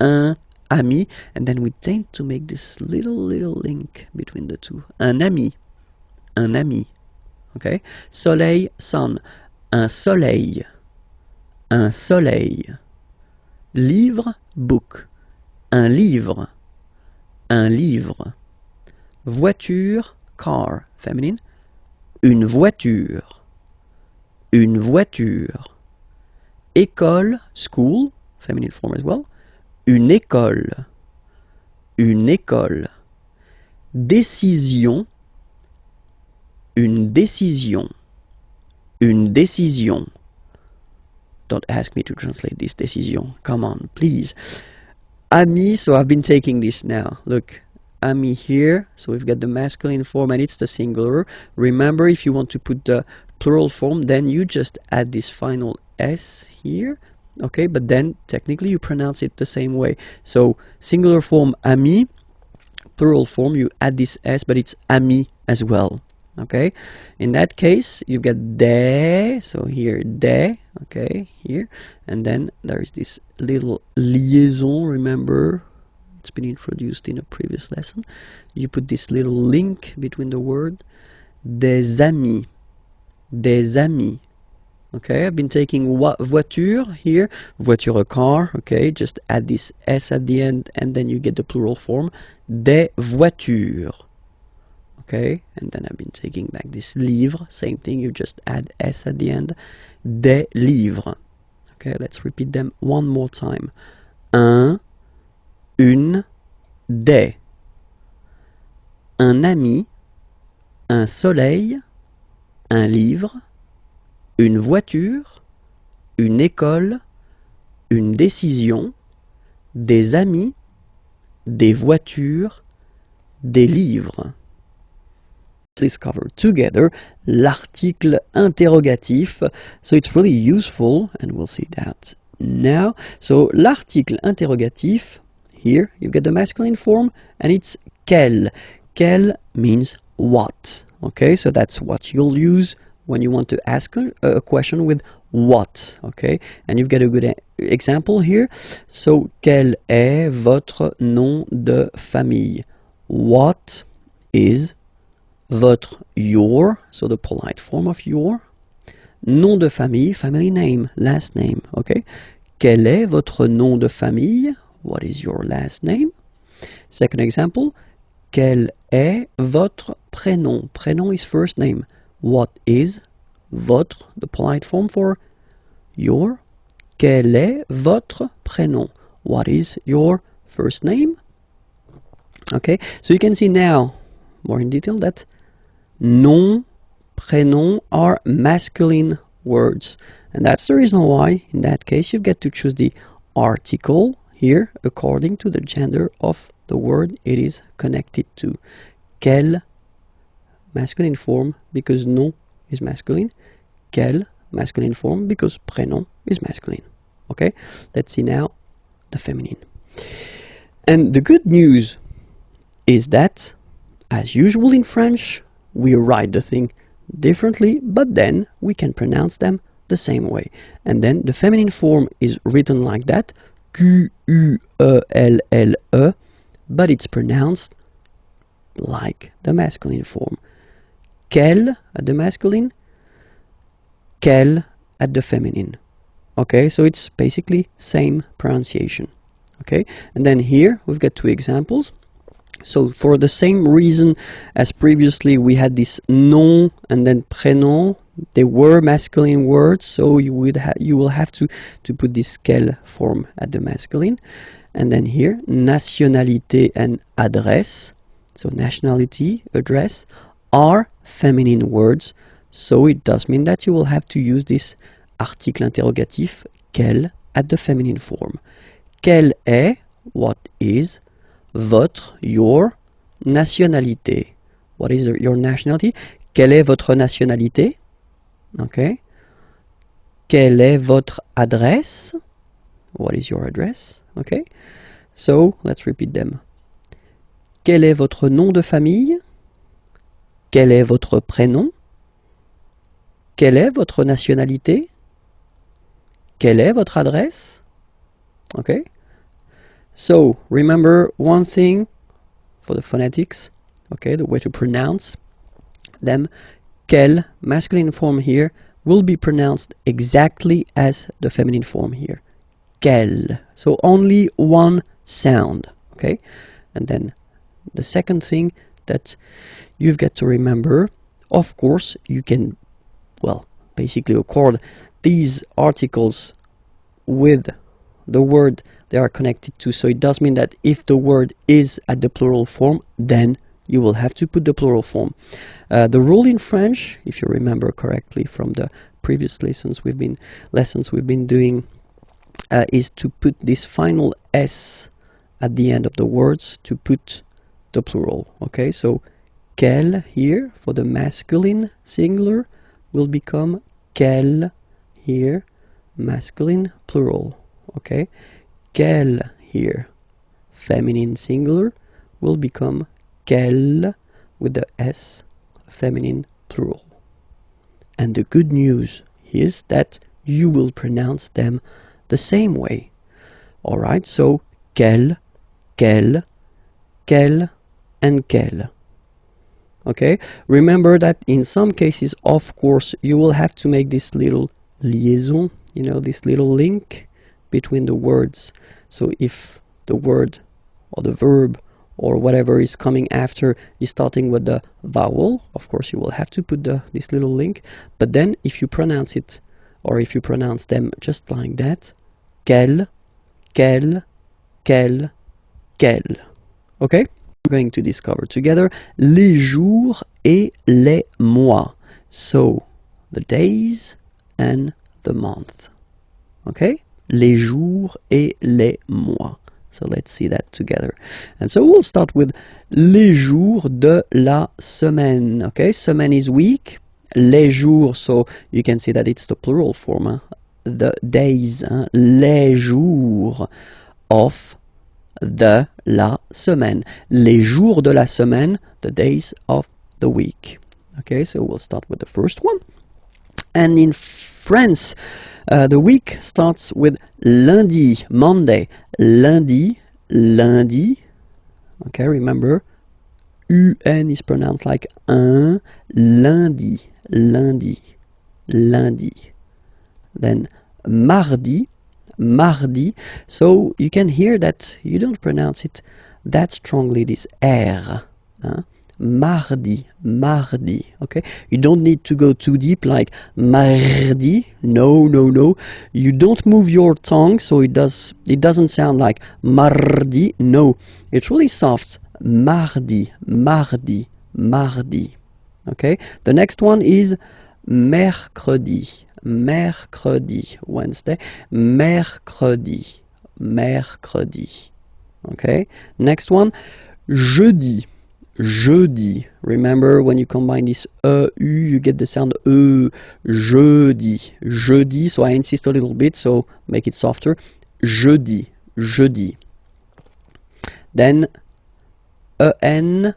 un ami, and then we tend to make this little link between the two. Un ami, un ami. Okay, soleil, sun. Un soleil, un soleil. Livre, book. Un livre, un livre. Voiture, car, feminine. Une voiture, une voiture. École, school, feminine form as well. Une école, une école. Décision, une décision. Une décision. Don't ask me to translate this décision. Come on, please. Ami, so I've been taking this now. Look, ami here. So we've got the masculine form and it's the singular. Remember, if you want to put the plural form, then you just add this final S here. Okay, but then technically you pronounce it the same way. So singular form ami, plural form you add this S, but it's ami as well. Okay, in that case you get des, so here des, okay, here, and then there is this little liaison. Remember, it's been introduced in a previous lesson. You put this little link between the word. Des amis, des amis. Okay, I've been taking voiture here, voiture, a car. Okay, just add this S at the end and then you get the plural form, des voitures. Okay, and then I've been taking back this livre, same thing, you just add S at the end, des livres. Okay, let's repeat them one more time. Un, une, des. Un ami, un soleil, un livre, une voiture, une école, une décision, des amis, des voitures, des livres. Let's cover together l'article interrogatif. So it's really useful, and we'll see that now. So l'article interrogatif, here you get the masculine form, and it's quel. Quel means what. Okay, so that's what you'll use when you want to ask a question with what. Okay, and you've got a good example here. So quel est votre nom de famille? What is votre, your, so the polite form of your. Nom de famille, family name, last name, okay? Quel est votre nom de famille? What is your last name? Second example, quel est votre prénom? Prénom is first name. What is votre, the polite form for your? Quel est votre prénom? What is your first name? Okay, so you can see now, more in detail, that nom, prénom are masculine words. And that's the reason why, in that case, you get to choose the article here according to the gender of the word it is connected to. Quel, masculine form, because nom is masculine. Quel, masculine form, because prénom is masculine. Okay, let's see now the feminine. And the good news is that, as usual in French, we write the thing differently, but then we can pronounce them the same way. And then the feminine form is written like that, Q-U-E-L-L-E, but it's pronounced like the masculine form. Quelle at the masculine, quelle at the feminine. Okay, so it's basically same pronunciation. Okay, and then here we've got two examples. So for the same reason as previously, we had this nom and then prénom. They were masculine words, so you will have to put this quelle form at the masculine. And then here, nationalité and adresse, so nationality, address, are feminine words. So it does mean that you will have to use this article interrogatif, quelle, at the feminine form. Quelle est, what is, votre, your, nationalité. What is your nationality? Quelle est votre nationalité? Okay. Quelle est votre adresse? What is your address? Okay. So, let's repeat them. Quel est votre nom de famille? Quel est votre prénom? Quelle est votre nationalité? Quelle est votre adresse? Okay. So, remember one thing for the phonetics, okay, the way to pronounce them. Quelle, masculine form here, will be pronounced exactly as the feminine form here. Quelle. So only one sound, okay? And then the second thing that you've got to remember, of course, you can, well, basically accord these articles with the word they are connected to. So it does mean that if the word is at the plural form, then you will have to put the plural form. The rule in French, if you remember correctly from the previous lessons we've been doing, is to put this final S at the end of the words to put the plural. Okay, so quelle here for the masculine singular will become quelle here, masculine plural. Okay, quelle here, feminine singular, will become quelle with the S, feminine plural. And the good news is that you will pronounce them the same way. Alright, so quelle, quelle, quelle, and quelle. Okay, remember that in some cases, of course, you will have to make this little liaison, you know, this little link between the words. So if the word or the verb or whatever is coming after is starting with the vowel, of course you will have to put this little link. But then if you pronounce it, or if you pronounce them just like that, quelle, quelle, quelle, quelle. Okay? We're going to discover together les jours et les mois. So, the days and the month. Okay? Les jours et les mois. So let's see that together. And so we'll start with les jours de la semaine. Okay, semaine is week. Les jours, so you can see that it's the plural form. Huh? The days. Huh? Les jours of de la semaine. Les jours de la semaine, the days of the week. Okay, so we'll start with the first one. And in France, the week starts with lundi, Monday, lundi, lundi. Okay, remember, UN is pronounced like un, lundi, lundi, lundi. Then mardi, mardi. So you can hear that you don't pronounce it that strongly, this R. Huh? Mardi, mardi, okay? You don't need to go too deep like mardi. No, no, no. You don't move your tongue, so it doesn't sound like mardi. No, it's really soft. Mardi, mardi, mardi. Okay? The next one is mercredi, mercredi, Wednesday, mercredi, mercredi. Okay? Next one, jeudi. Jeudi. Remember, when you combine this u, you get the sound jeudi. Jeudi. So I insist a little bit, so make it softer. Jeudi. Jeudi. Then en,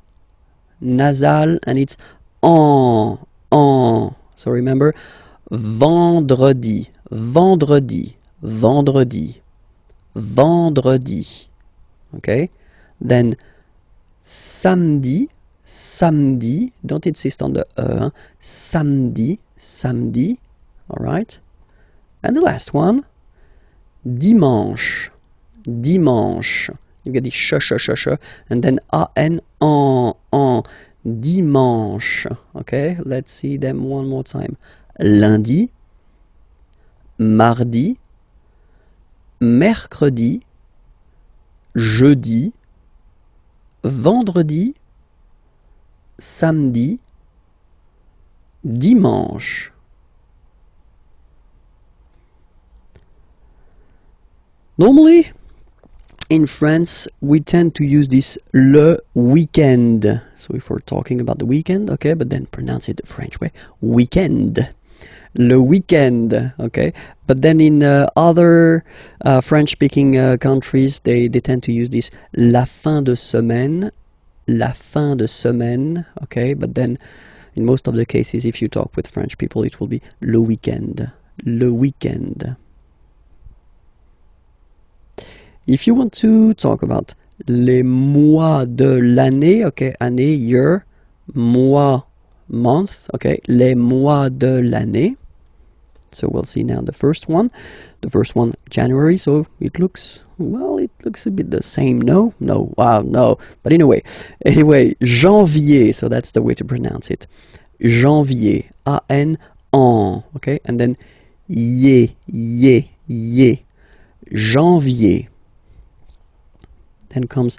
nasal, and it's en. So remember, vendredi, vendredi, vendredi, vendredi. Okay? Then samedi, samedi, don't insist on the samedi, samedi, all right? And the last one, dimanche, dimanche. You get the sh, and then en, dimanche. Okay, let's see them one more time. Lundi, mardi, mercredi, jeudi, vendredi, samedi, dimanche. Normally, in France, we tend to use this le weekend. So if we're talking about the weekend, okay, but then pronounce it the French way, weekend. Le weekend, okay. But then in other French-speaking countries, they tend to use this la fin de semaine, okay. But then in most of the cases, if you talk with French people, it will be le weekend, le weekend. If you want to talk about les mois de l'année, okay, année, year, mois, month, okay, les mois de l'année. So we'll see now the first one. The first one, January, so it looks, well, it looks a bit the same, no? No, wow, no. But anyway, janvier, so that's the way to pronounce it. Janvier, A-N, en, okay, and then ye, janvier. Then comes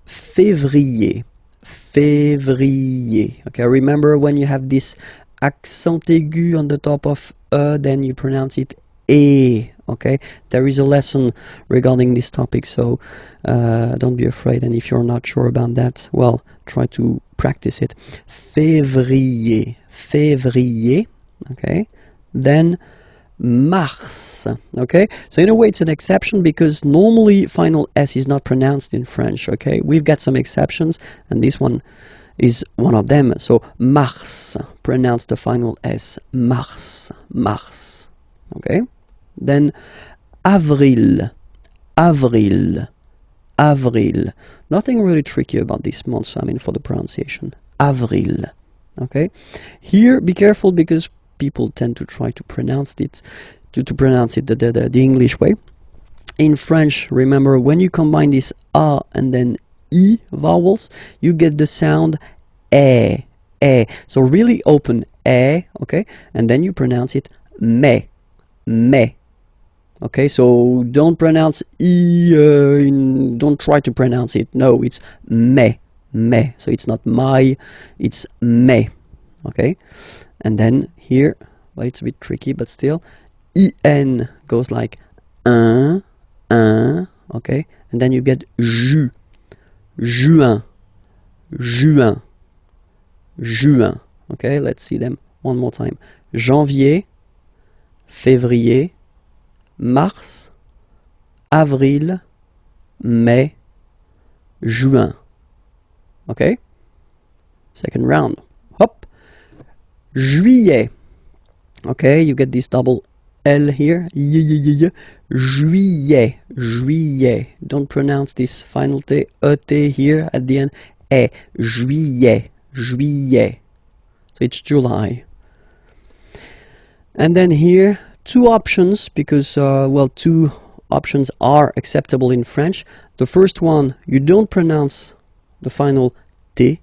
février, février. Okay, remember when you have this accent aigu on the top of then you pronounce it e. Okay, there is a lesson regarding this topic, so don't be afraid. And if you're not sure about that, well, try to practice it. Février, février. Okay, then mars. Okay, so in a way it's an exception because normally final S is not pronounced in French. Okay, we've got some exceptions and this one is one of them. So mars, pronounce the final S, mars, mars. Okay, then avril, avril, avril. Nothing really tricky about this month, I mean, for the pronunciation. Avril. Okay, here be careful because people tend to try to pronounce it the English way. In French, remember when you combine this a and then I vowels, you get the sound e. So really open e, okay, and then you pronounce it me. Okay, so don't pronounce I, don't try to pronounce it. No, it's me. So it's not my, it's me. Okay, and then here, well, it's a bit tricky, but still, in goes like un, okay, and then you get juin, okay, let's see them one more time. Janvier, février, mars, avril, mai, juin. Okay, second round. Hop. Juillet. Okay, you get this double L here. Juillet. Juillet. Don't pronounce this final T, E-T here at the end. E. Juillet. Juillet. So it's July. And then here, two options because, well, two options are acceptable in French. The first one, you don't pronounce the final T.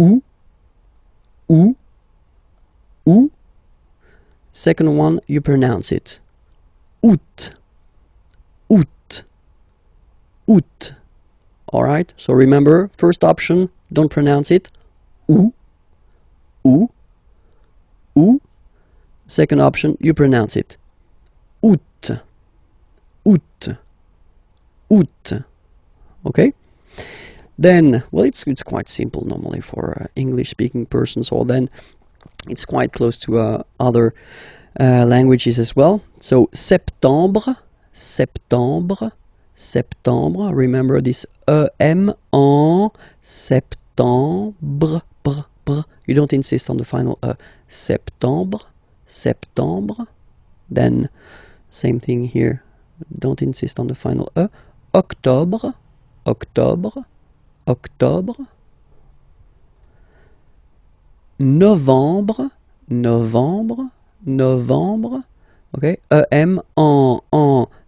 Ou. Second one, you pronounce it août. All right, so remember, first option, don't pronounce it ou. Second option, you pronounce it août. Okay, then, well, it's quite simple normally for English-speaking persons, or then it's quite close to other languages as well. So septembre, septembre. Remember this EM en septembre. You don't insist on the final E. Septembre, septembre. Then same thing here. Don't insist on the final E. Octobre, octobre, octobre. Novembre, novembre, novembre. Okay, EM en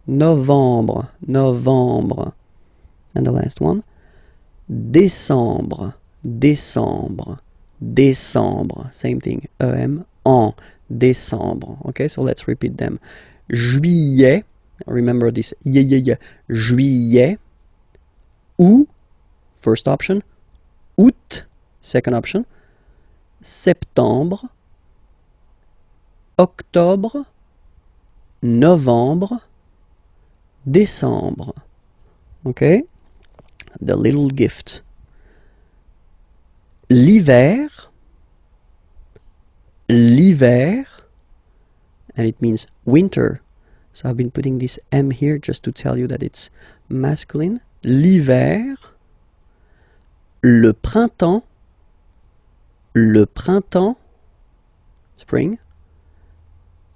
novembre, novembre. And the last one. Décembre, décembre, décembre. Same thing. EM en décembre. Okay, so let's repeat them. Juillet. Remember this. Juillet. Août. First option. Août. Second option. Septembre. Octobre. Novembre. Décembre. Okay. The little gift. L'hiver. L'hiver. And it means winter. So I've been putting this M here just to tell you that it's masculine. L'hiver. Le printemps. Le printemps. Spring.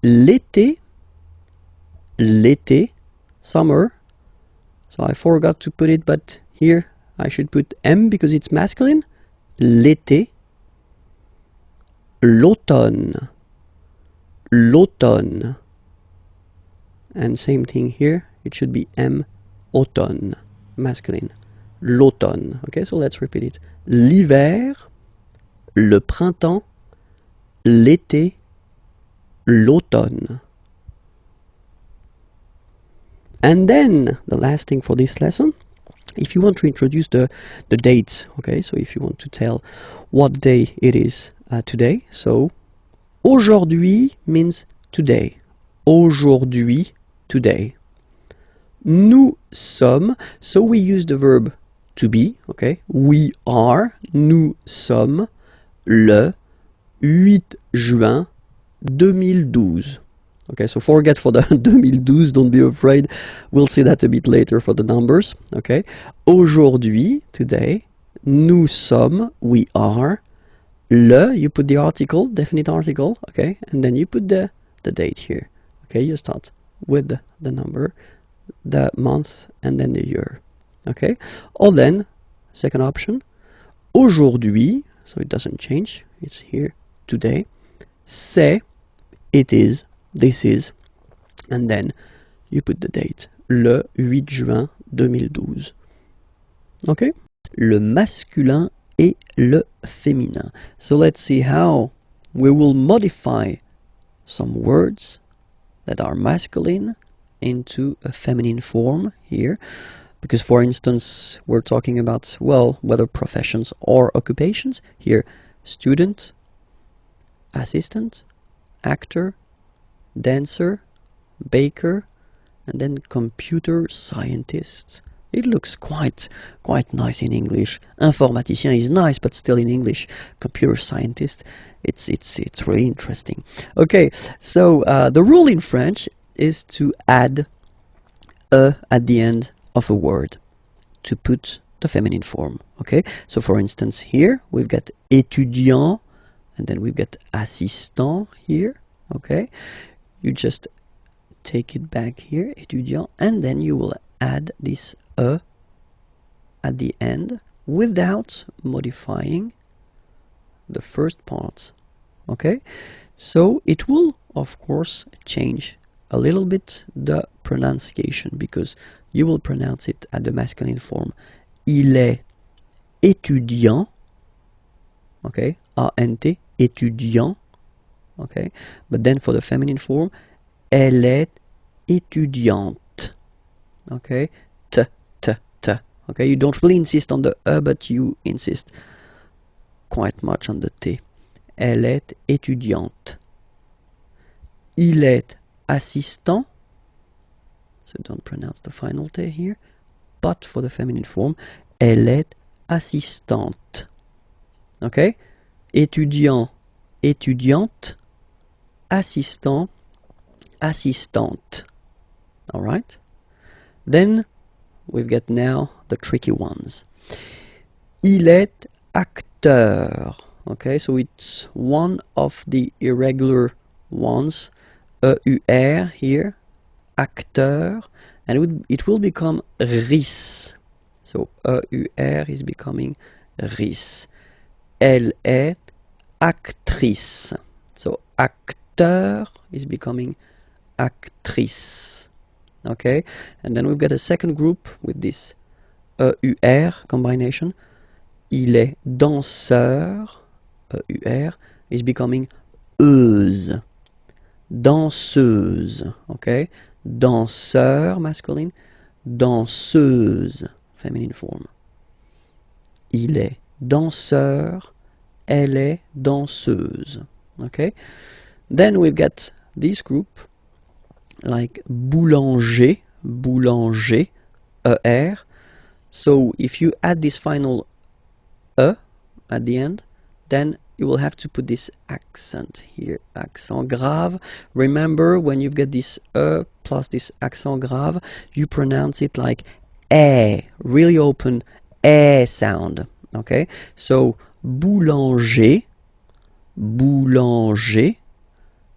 L'été. L'été. Summer. So I forgot to put it, but here I should put M because it's masculine. L'été. L'automne. L'automne. And same thing here, it should be M, automne, masculine. L'automne. Okay, so let's repeat it. L'hiver, le printemps, l'été, l'automne. And then, the last thing for this lesson, if you want to introduce the dates, okay, so if you want to tell what day it is today, so aujourd'hui means today. Aujourd'hui, today. Nous sommes, so we use the verb to be, okay, we are, nous sommes, le 8 juin 2012. Okay, so forget for the 2012, don't be afraid. We'll see that a bit later for the numbers. Okay, aujourd'hui, today, nous sommes, we are, le, you put the article, definite article, okay, and then you put the date here. Okay, you start with the number, the month, and then the year. Okay, or then, second option, aujourd'hui, so it doesn't change, it's here, today, c'est, it is, this is, and then you put the date, le 8 juin 2012. Okay? Le masculin et le féminin. So let's see how we will modify some words that are masculine into a feminine form here. Because, for instance, we're talking about, well, whether professions or occupations. Here, student, assistant, actor, dancer, baker, and then computer scientist. It looks quite nice in English. Informaticien is nice, but still in English. Computer scientist, it's really interesting. Okay, so the rule in French is to add a at the end of a word to put the feminine form. Okay, so for instance here we've got étudiant, and then we've got assistant here. Okay, you just take it back here, étudiant, and then you will add this e at the end without modifying the first part. Okay, so it will of course change a little bit the pronunciation, because you will pronounce it at the masculine form. Il est étudiant. Okay, A-N-T, étudiant. Okay, but then for the feminine form, elle est étudiante. Okay, t. Okay, you don't really insist on the e, but you insist quite much on the t. Elle est étudiante. Il est assistant. So don't pronounce the final t here. But for the feminine form, elle est assistante. Okay, étudiant, étudiante. Assistant, assistante. All right. Then we've got now the tricky ones. Il est acteur. Okay, so it's one of the irregular ones. EUR here, acteur, and it will become RIS. So EUR is becoming RIS. Elle est actrice. So acteur is becoming actrice. Okay, and then we've got a second group with this EUR combination. Il est danseur. EUR is becoming euse. Danseuse. Okay, danseur masculine, danseuse feminine form. Il est danseur, elle est danseuse. Okay, then we've got this group like boulanger, boulanger, ER. So if you add this final E at the end, then you will have to put this accent here, accent grave. Remember, when you've got this E plus this accent grave, you pronounce it like E, really open E sound. Okay, so boulanger, boulanger,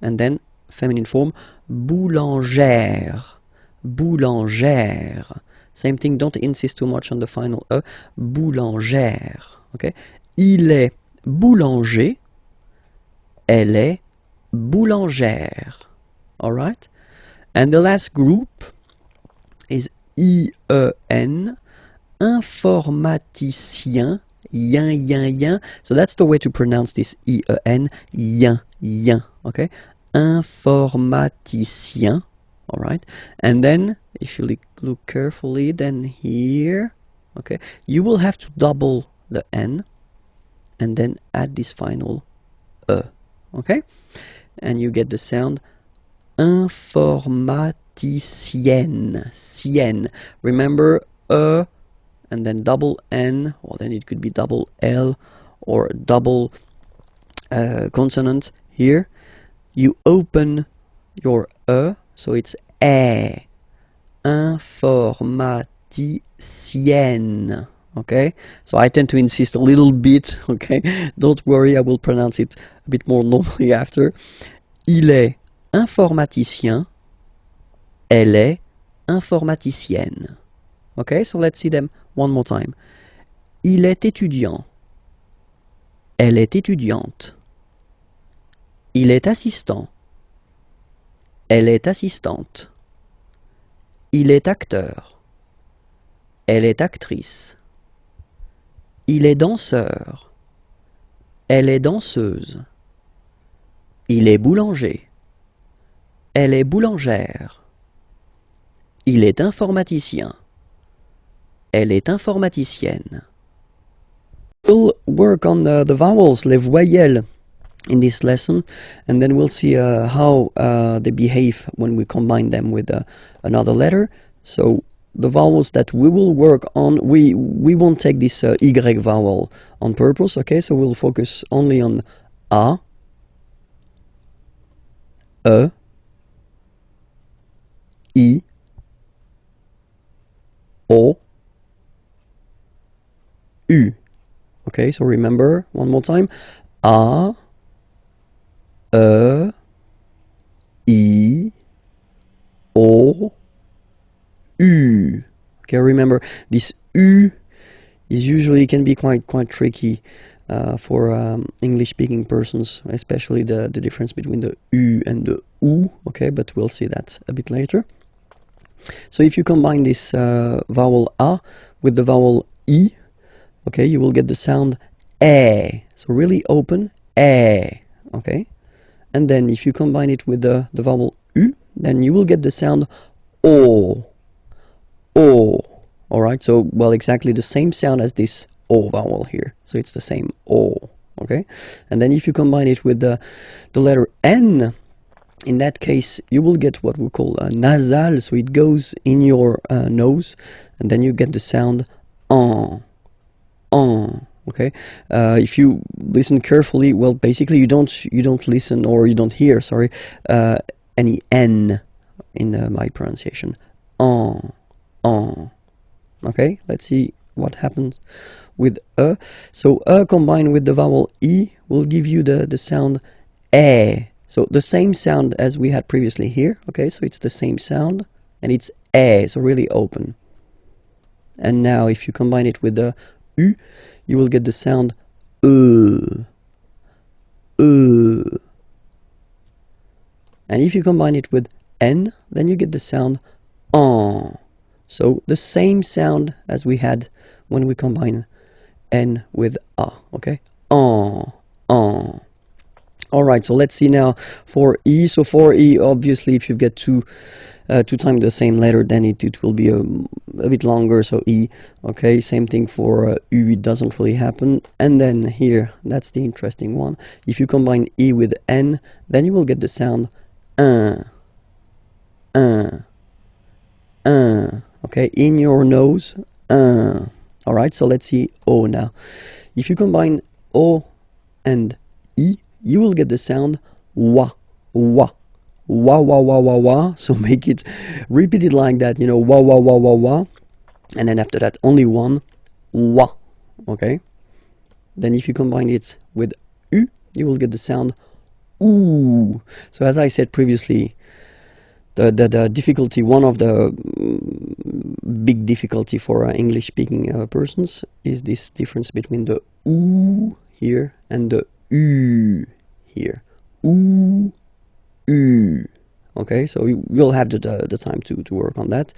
and then feminine form, boulangère, boulangère. Same thing, don't insist too much on the final E, boulangère. Okay, il est boulanger, elle est boulangère. Alright? And the last group is IEN, informaticien, yin, yin, yin. So that's the way to pronounce this IEN, yin, yin. Okay? Informaticien. Alright? And then, if you look carefully, then here, okay, you will have to double the N and then add this final E, okay? And you get the sound informaticienne, sienne. Remember, E and then double N, or then it could be double L or double consonant here. You open your E, so it's E, informaticienne. Okay, so I tend to insist a little bit. Okay, don't worry, I will pronounce it a bit more normally after. Il est informaticien, elle est informaticienne. Okay, so let's see them one more time. Il est étudiant, elle est étudiante. Il est assistant, elle est assistante. Il est acteur, elle est actrice. Il est danseur, elle est danseuse. Il est boulanger, elle est boulangère. Il est informaticien, elle est informaticienne. We'll work on the vowels, les voyelles, in this lesson, and then we'll see how they behave when we combine them with another letter. So the vowels that we will work on, we won't take this Y vowel on purpose, okay? So we'll focus only on A, E, I, O, U. Okay, so remember, one more time. A, E, I, O, U. Okay, remember this U is usually can be quite tricky for English-speaking persons, especially the difference between the U and the OU. Okay, but we'll see that a bit later. So if you combine this vowel A with the vowel I, okay, you will get the sound E. So really open E. Okay, and then if you combine it with the vowel U, then you will get the sound O. O. Alright, so, well, exactly the same sound as this O vowel here. So it's the same O. Okay, and then if you combine it with the letter N, in that case, you will get what we call nasal, so it goes in your nose, and then you get the sound on. Okay, if you listen carefully, well, basically you don't listen, or you don't hear, sorry, any N in my pronunciation. On. Okay, let's see what happens with e. So e combined with the vowel e will give you the sound e. So the same sound as we had previously here. Okay, so it's the same sound and it's e, so really open. And now if you combine it with the u, you will get the sound e. And if you combine it with n, then you get the sound en. So the same sound as we had when we combine n with a, okay? En. Alright, so let's see now for e. So for e, obviously, if you get two times the same letter, then it will be a bit longer, so e. Okay, same thing for u, it doesn't really happen. And then here, that's the interesting one. If you combine e with n, then you will get the sound un. Okay, in your nose, Alright, so let's see o now. If you combine o and e, you will get the sound wa. So make it, repeat it like that, you know, wa. And then after that, only one, wa. Okay? Then if you combine it with u, you will get the sound oo. So as I said previously, the difficulty, one of the big difficulty for English speaking persons is this difference between the oo here and the u here. Ooh, u. Okay, so you'll have the time to work on that,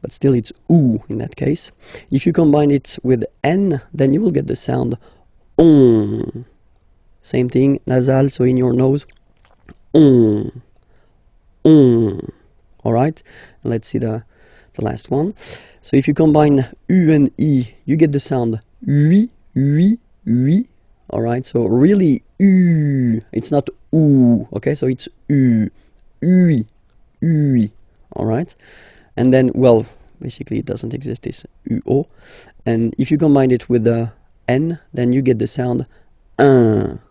but still it's oo in that case. If you combine it with n, then you will get the sound on. Same thing, nasal, so in your nose, on. Alright, let's see the last one. So if you combine u and e, you get the sound oui. Alright, so really u, it's not oo, okay, so it's u, oui. Alright, and then, well, basically it doesn't exist, this uo. And if you combine it with the n, then you get the sound un.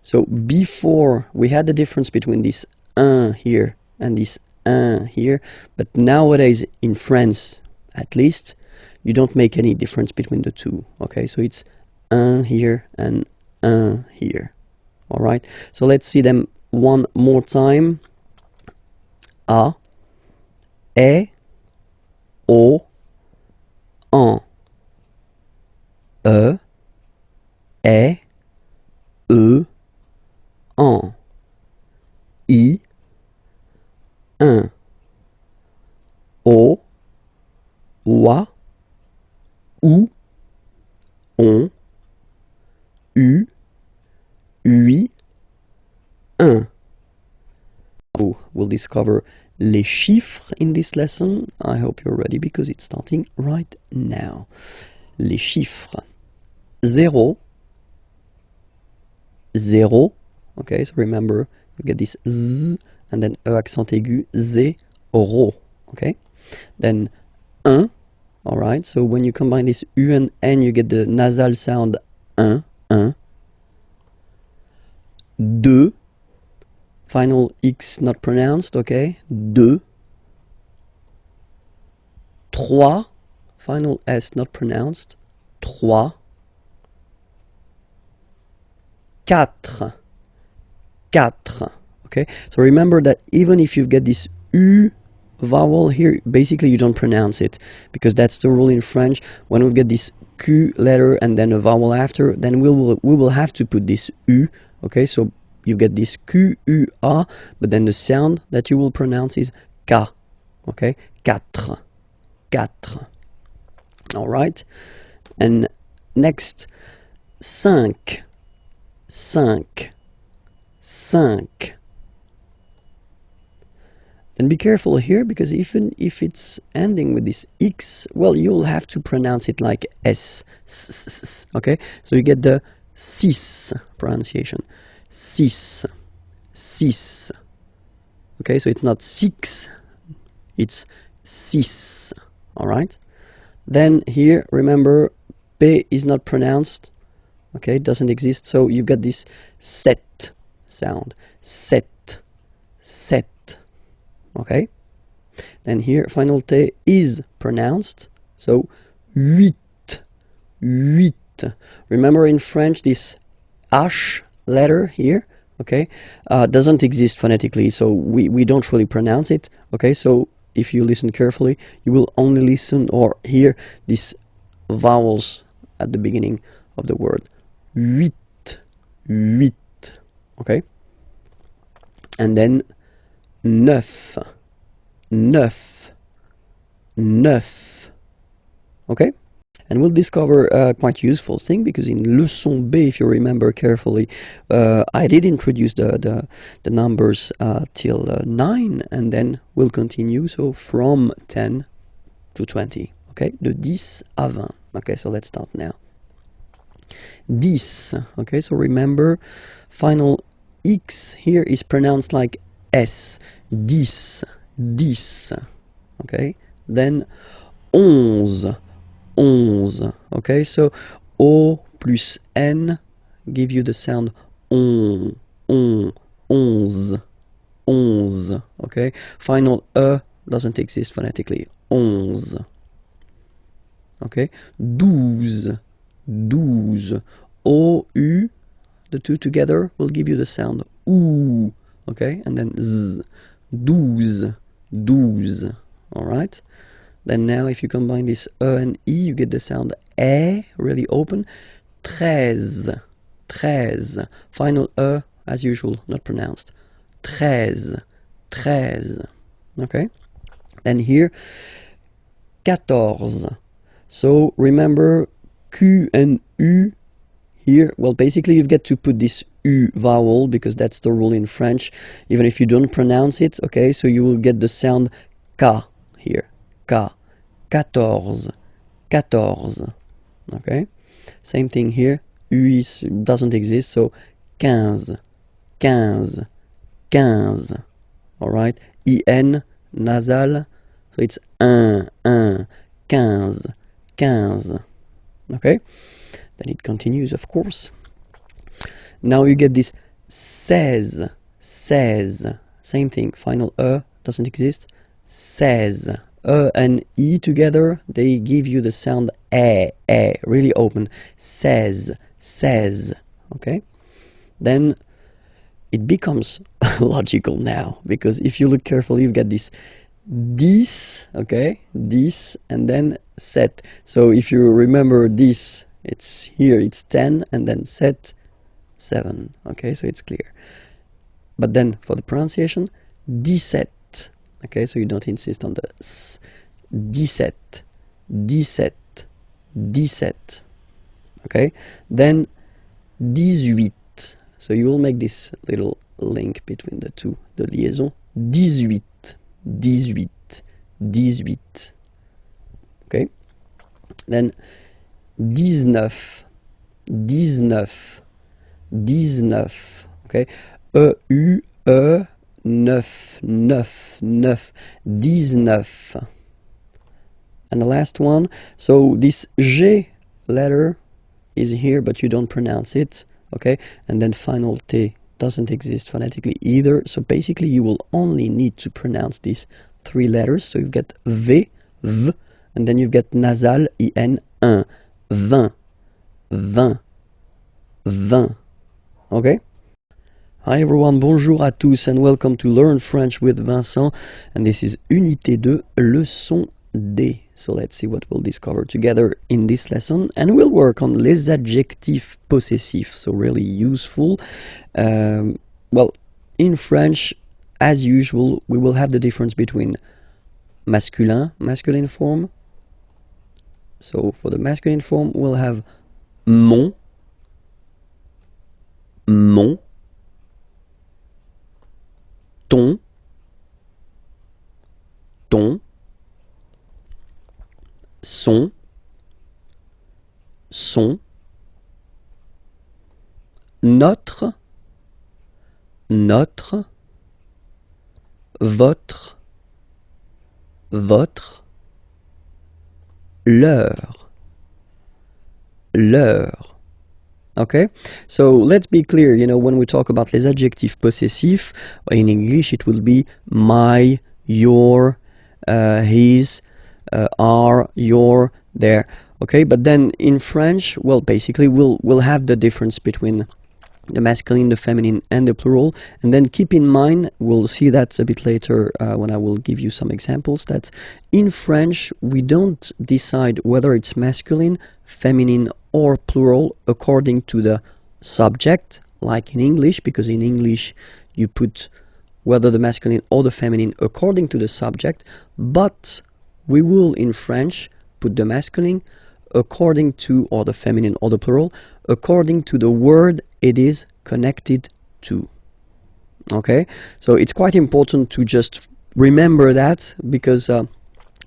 So before we had the difference between this un here and this un here, but nowadays in France, at least, you don't make any difference between the two. Okay, so it's un here and un here. All right, so let's see them one more time. A, e, o, en. E, e, en. I, un. O, wa, ou, on, u, ui, un. We'll discover les chiffres in this lesson. I hope you're ready because it's starting right now. Les chiffres. 0, 0. Okay, so remember, you get this z and then e accent aigu, zéro. Okay, then 1. All right, so when you combine this u and n, you get the nasal sound 1. 2. Final X not pronounced, okay? 2. 3. Final S not pronounced. 3. 4. 4. Okay? So remember that even if you get this U vowel here, basically you don't pronounce it, because that's the rule in French. When we get this Q letter and then a vowel after, then we will have to put this U. Okay? So you get this Q-U-A, but then the sound that you will pronounce is K. Okay? 4. 4. All right? And next, 5. 5. 5. Then be careful here, because even if it's ending with this X, well, you'll have to pronounce it like S. Okay? So you get the 6 pronunciation. 6. 6. Okay, so it's not 6, it's 6. Alright? Then here, remember, P is not pronounced. Okay, it doesn't exist, so you got this set sound. Set. Set. Okay? Then here, final T is pronounced, so huit, huit. Remember in French this H letter here, okay, doesn't exist phonetically, so we don't really pronounce it, okay, so if you listen carefully, you will only listen or hear these vowels at the beginning of the word. Huit, huit, okay, and then neuf, neuf, neuf, okay. And we'll discover a quite useful thing, because in leçon B, if you remember carefully, I did introduce the numbers till 9, and then we'll continue, so from 10 to 20, okay? De 10 à 20. Okay, so let's start now. 10, okay, so remember, final X here is pronounced like S. 10, 10, okay? Then 11. 11, okay, so O plus N give you the sound on, onze, onze, okay, final E doesn't exist phonetically, onze, okay, douze, douze, O, U, the two together will give you the sound OU, okay, and then Z, douze, douze, alright. Then now if you combine this E and E, you get the sound E, really open. 13, 13. Final E, as usual, not pronounced. 13, 13. Okay? Then here, 14. So remember Q and U here. Well, basically you get to put this U vowel, because that's the rule in French, even if you don't pronounce it, okay? So you will get the sound K here. K, 14, 14, okay? Same thing here, U doesn't exist, so 15, 15, 15, alright? IN, nasal, so it's 1, 1, 15, 15, okay? Then it continues, of course. Now you get this 16, 16, same thing, final E doesn't exist, 16. E and E together, they give you the sound E, really open. 16, 16, okay? Then it becomes logical now, because if you look carefully, you get this 10, okay? 10, and then 7. So if you remember this, it's here, it's 10, and then 7, 7, okay? So it's clear. But then for the pronunciation, 17. Okay, so you don't insist on the S. 17, 17, 17. Okay, then 18. So you will make this little link between the two, the liaison. 18, 18, 18. Okay, then 19, 19, 19. Okay, E-U-E. 9, 9, 9, 19. And the last one, so this G letter is here, but you don't pronounce it, okay? And then final T doesn't exist phonetically either, so basically you will only need to pronounce these 3 letters. So you get V, V, and then you get nasal, IN, 1, 20, 20, 20, okay? Hi everyone, bonjour à tous and welcome to Learn French with Vincent, and this is Unité 2, leçon D. So let's see what we'll discover together in this lesson, and we'll work on les adjectifs possessifs, so really useful. Well, in French, as usual, we will have the difference between masculine form. So for the masculine form, we'll have mon, mon, ton, ton, son, son, notre, notre, votre, votre, leur, leur. Okay, so let's be clear, you know, when we talk about les adjectifs possessifs, in English it will be my, your, his, our, your, their. Okay, but then in French, well, basically we'll have the difference between the masculine, the feminine, and the plural. And then keep in mind, we'll see that a bit later when I will give you some examples, that in French we don't decide whether it's masculine, feminine, or plural according to the subject, like in English, because in English you put whether the masculine or the feminine according to the subject, but we will in French put the masculine according to, or the feminine or the plural, according to the word it is connected to. Okay, so it's quite important to just remember that, because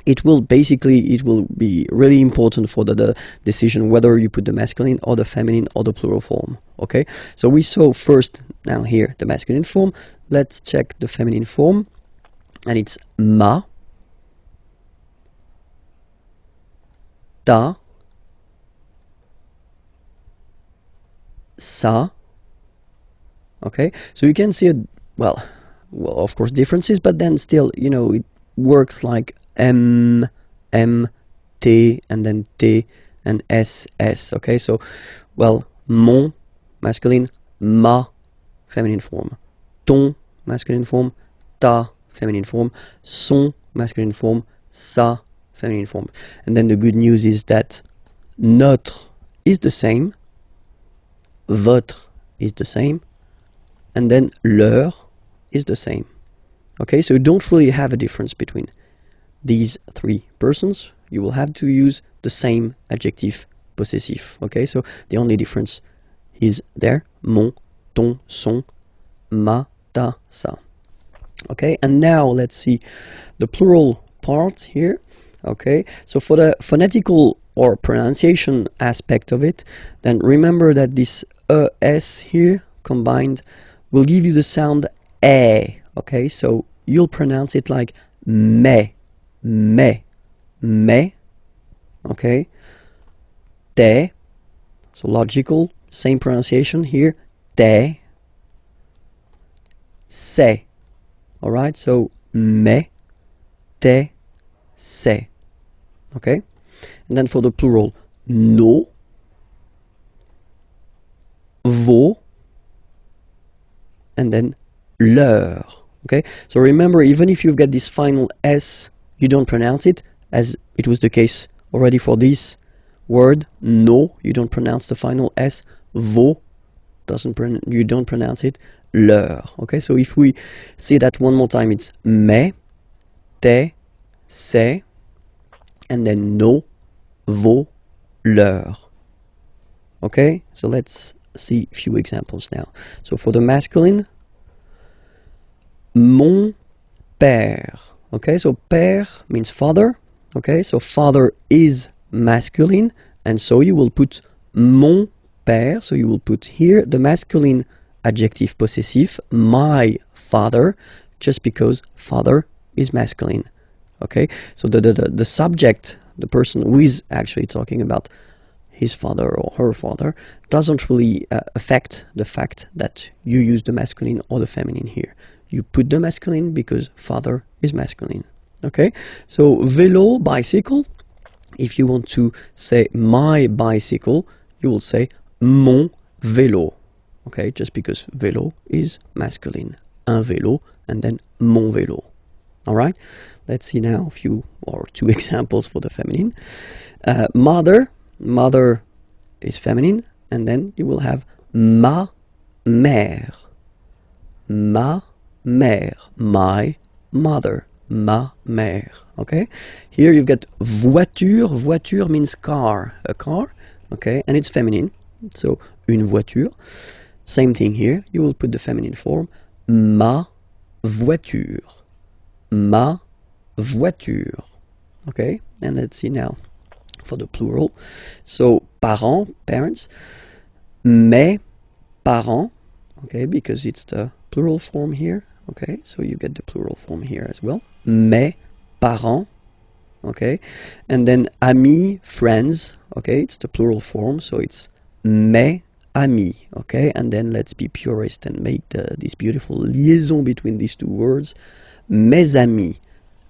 it will be really important for the decision whether you put the masculine or the feminine or the plural form. Okay, so we saw first now here the masculine form. Let's check the feminine form, and it's ma, ta, sa. Okay, so you can see well, of course differences, but then still, you know, it works like M, T, and then T, and S. Okay, so, well, mon, masculine, ma, feminine form, ton, masculine form, ta, feminine form, son, masculine form, sa, feminine form. And then the good news is that notre is the same, votre is the same, and then leur is the same. Okay, so you don't really have a difference between these three persons. You will have to use the same adjective possessive. Okay, so the only difference is there: mon, ton, son, ma, ta, sa. Okay, and now let's see the plural part here. Okay, so for the phonetical or pronunciation aspect of it, then remember that this es here combined will give you the sound e. Okay, so you'll pronounce it like me, me, me. Okay, te. So logical, same pronunciation here. Te, se. All right, so me, te, se. Okay, and then for the plural, nos, vos, and then leur. Okay, so remember, even if you've got this final S, you don't pronounce it, as it was the case already for this word, no, you don't pronounce the final S, vos, you don't pronounce it, leur. Okay, so if we see that one more time, it's me, te, se, and then nos, vos, leur. Okay, so let's see a few examples now. So for the masculine, mon père. Okay, so père means father. Okay, so father is masculine, and so you will put mon père. So you will put here the masculine adjective possessive, my father, just because father is masculine. Okay, so the subject, the person who is actually talking about his father or her father, doesn't really affect the fact that you use the masculine or the feminine here. You put the masculine because father is masculine. Okay, so vélo, bicycle. If you want to say my bicycle, you will say mon vélo. Okay, just because vélo is masculine. Un vélo, and then mon vélo. All right, let's see now a few or two examples for the feminine. Mother. Mother is feminine, and then you will have ma mère. Ma mère, my mother, ma mère. Okay, here you've got voiture. Voiture means car, a car. Okay, and it's feminine, so une voiture. Same thing here, you will put the feminine form, ma voiture. Ma voiture. Okay, and let's see now for the plural. So parents, parents, mes parents. Okay, because it's the plural form here. Okay, so you get the plural form here as well. Mes parents. Okay, and then amis, friends. Okay, it's the plural form, so it's mes amis. Okay, and then let's be purist and make this beautiful liaison between these two words. Mes amis,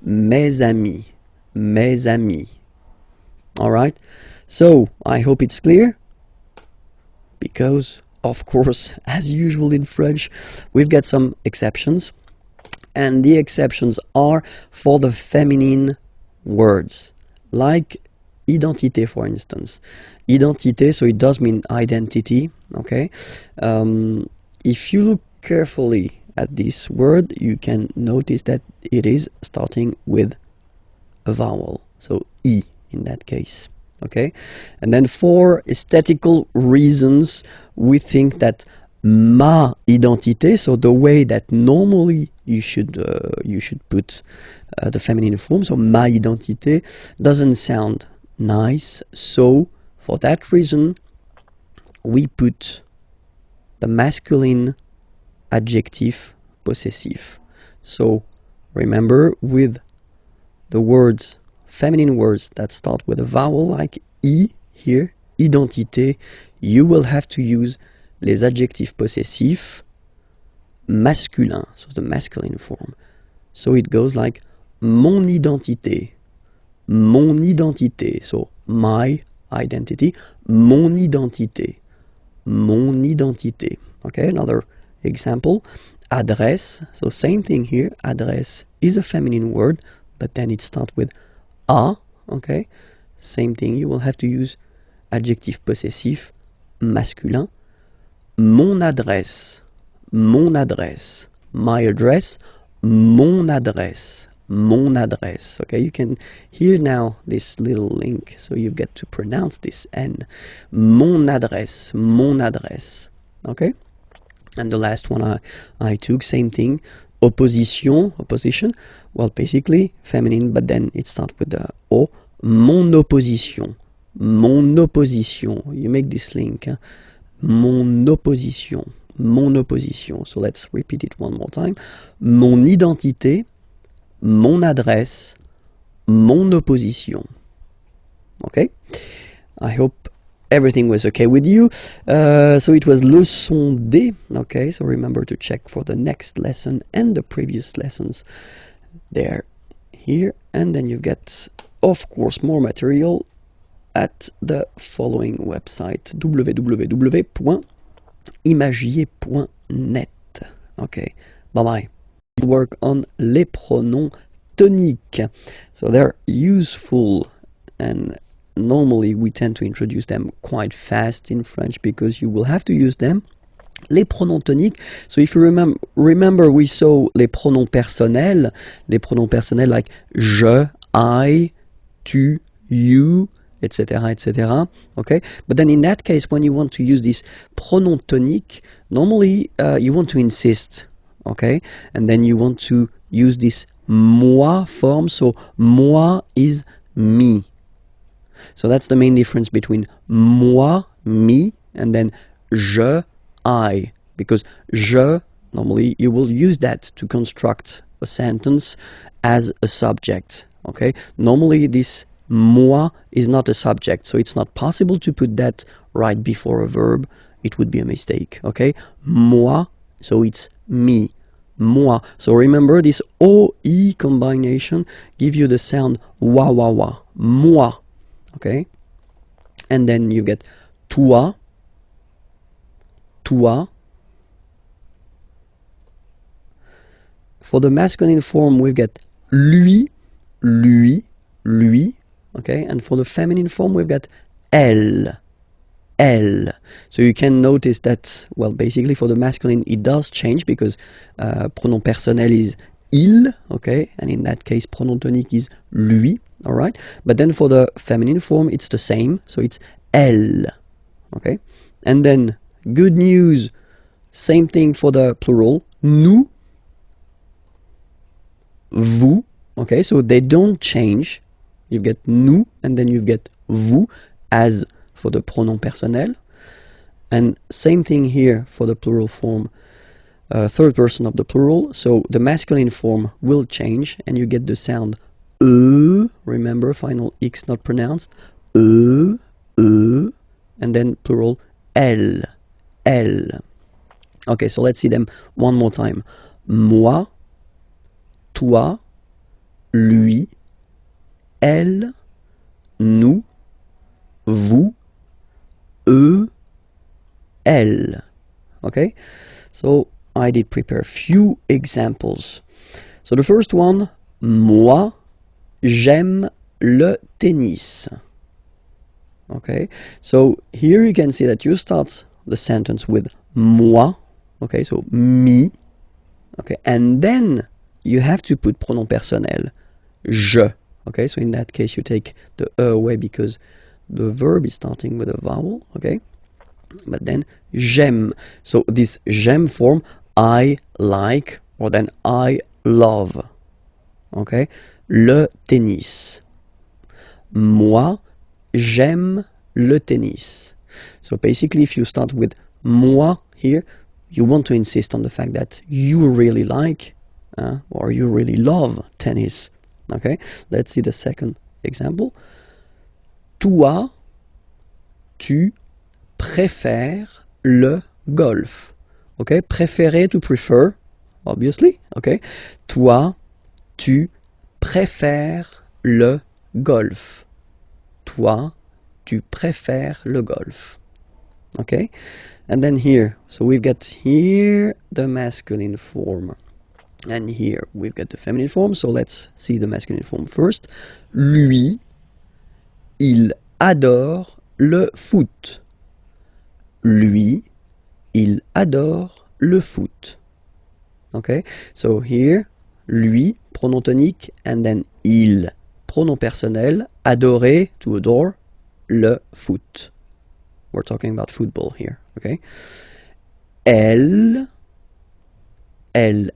mes amis, mes amis. All right, So I hope it's clear, because of course, as usual in French, we've got some exceptions, and the exceptions are for the feminine words, like identité, for instance. Identité, so it does mean identity, okay? If you look carefully at this word, you can notice that it is starting with a vowel, so I in that case, okay? And then for aesthetical reasons, we think that ma identité, so the way that normally you should put the feminine form, so ma identité, doesn't sound nice, so for that reason we put the masculine adjective possessive. So remember, with the words, feminine words that start with a vowel like I here, identité, you will have to use les adjectifs possessifs masculin, so the masculine form. So it goes like mon identité, so my identity, mon identité, mon identité. Okay, another example, adresse, so same thing here, adresse is a feminine word, but then it starts with a, okay, same thing, you will have to use adjectif possessif masculin, mon adresse, my address, mon adresse, okay, you can hear now this little link, so you've got to pronounce this N, mon adresse, okay. And the last one I took, same thing, opposition, well, basically feminine, but then it starts with the O, mon opposition, you make this link, huh? Mon opposition, so let's repeat it one more time, mon identité, mon adresse, mon opposition. Okay, I hope everything was okay with you. So it was leçon D. Okay, so remember to check for the next lesson and the previous lessons there, here, and then you get, of course, more material at the following website, www.imagier.net. Okay, bye bye. Work on les pronoms toniques. So they're useful, and normally we tend to introduce them quite fast in French because you will have to use them. Les pronoms toniques, so if you remember we saw les pronoms personnels like je, I, tu, you, etc., etc. Okay, but then in that case, when you want to use this pronom tonique, normally you want to insist, okay, and then you want to use this moi form, so moi is me. So that's the main difference between moi, me, and then je, I, because je, normally you will use that to construct a sentence as a subject, okay. Normally this moi is not a subject, so it's not possible to put that right before a verb. It would be a mistake, okay. Moi, so it's me, moi. So remember this OI combination give you the sound wa wa wa, moi, okay. And then you get toi, toi. For the masculine form we get lui, lui, okay, and for the feminine form we've got elle, elle. So you can notice that, well, basically for the masculine it does change because pronom personnel is il, okay, and in that case pronom tonique is lui, all right. But then for the feminine form it's the same, so it's elle, okay. And then good news, same thing for the plural, nous, vous, okay, so they don't change. You get nous and then you get vous as for the pronom personnel, and same thing here for the plural form, third person of the plural. So the masculine form will change and you get the sound remember, final X not pronounced, and then plural elle, elle. Okay, so let's see them one more time. Moi, toi, lui, elle, nous, vous, eux, elles. Okay, so I did prepare a few examples. So the first one, moi, j'aime le tennis. Okay, so here you can see that you start the sentence with moi, okay, so me, okay, and then you have to put pronom personnel, je, okay, so in that case you take the e away because the verb is starting with a vowel, okay, but then j'aime, so this j'aime form, I like, or then I love, okay, le tennis. Moi, j'aime le tennis. So basically, if you start with moi here, you want to insist on the fact that you really like or you really love tennis. Okay, let's see the second example. Toi, tu préfères le golf. Okay, préférer, to prefer, obviously. Okay, toi, tu préfères le golf. Toi, tu préfères le golf. Okay, and then here, so we've got here the masculine form, and here we've got the feminine form. So let's see the masculine form first. Lui, il adore le foot. Lui, il adore le foot. Okay, so here, lui, pronom tonique, and then il, pronom personnel, adorer, to adore, le foot. We're talking about football here, okay? Elle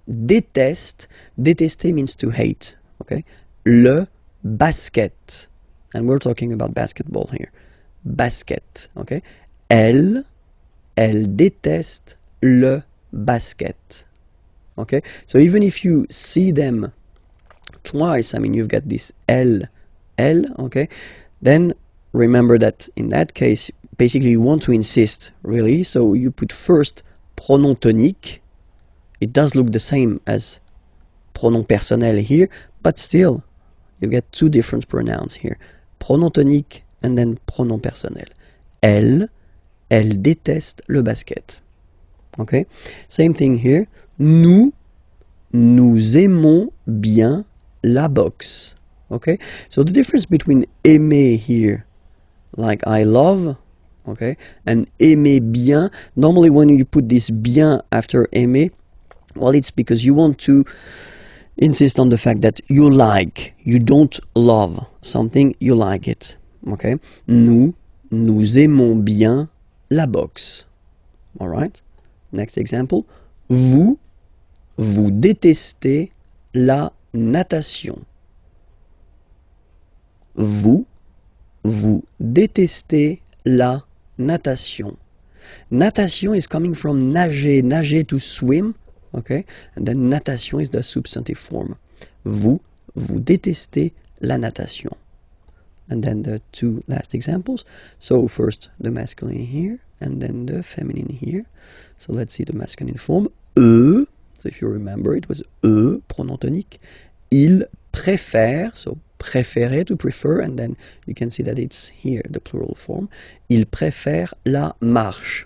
déteste, détester means to hate, okay? Le basket, and we're talking about basketball here. Basket, okay? Elle déteste le basket, okay? So even if you see them twice, I mean, you've got this elle, okay? Then remember that in that case, basically you want to insist, really. So you put first pronom tonique. It does look the same as pronom personnel here, but still, you get two different pronouns here. Pronom tonique and then pronom personnel. Elle déteste le basket. Okay? Same thing here. Nous aimons bien la boxe. Okay? So the difference between aimer here, like I love, okay, and aimer bien, normally when you put this bien after aimer, well, it's because you want to insist on the fact that you like, you don't love something, you like it, okay. Nous aimons bien la boxe. All right. Next example. Vous détestez la natation. Vous détestez la natation. Natation is coming from nager to swim, okay? And then natation is the substantive form. Vous détestez la natation. And then the two last examples. So first the masculine here, and then the feminine here. So let's see the masculine form. Eux, so if you remember, it was eux, pronom tonique. Ils préfèrent, so préférer, to prefer, and then you can see that it's here, the plural form. Ils préfèrent la marche.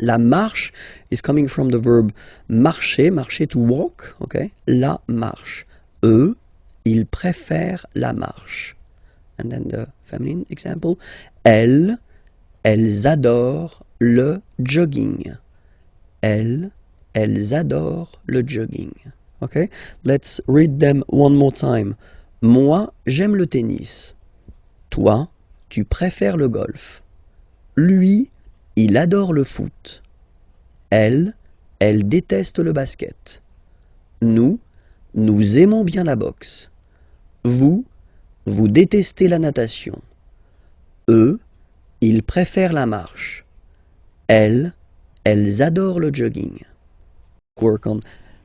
La marche is coming from the verb marcher, marcher to walk, okay? La marche. Eux, ils préfèrent la marche. And then the feminine example. Elles adorent le jogging. Elles adorent le jogging. Okay? Let's read them one more time. Moi, j'aime le tennis. Toi, tu préfères le golf. Lui, il adore le foot. Elle déteste le basket. Nous aimons bien la boxe. Vous détestez la natation. Eux, ils préfèrent la marche. Elles adorent le jogging. Work on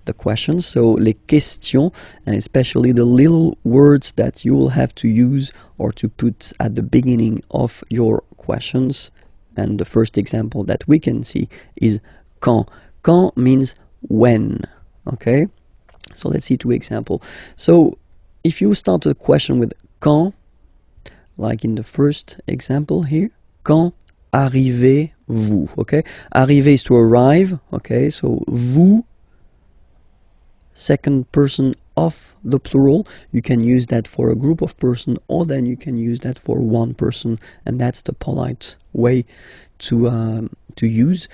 the questions, so les questions, and especially the little words that you will have to use or to put at the beginning of your questions. And the first example that we can see is quand. Quand means when, okay? So let's see two examples. So if you start a question with quand, like in the first example here. Quand arrivez-vous? Okay, arriver is to arrive. Okay, so vous, second person of the plural. You can use that for a group of person, or then you can use that for one person, and that's the polite way to use.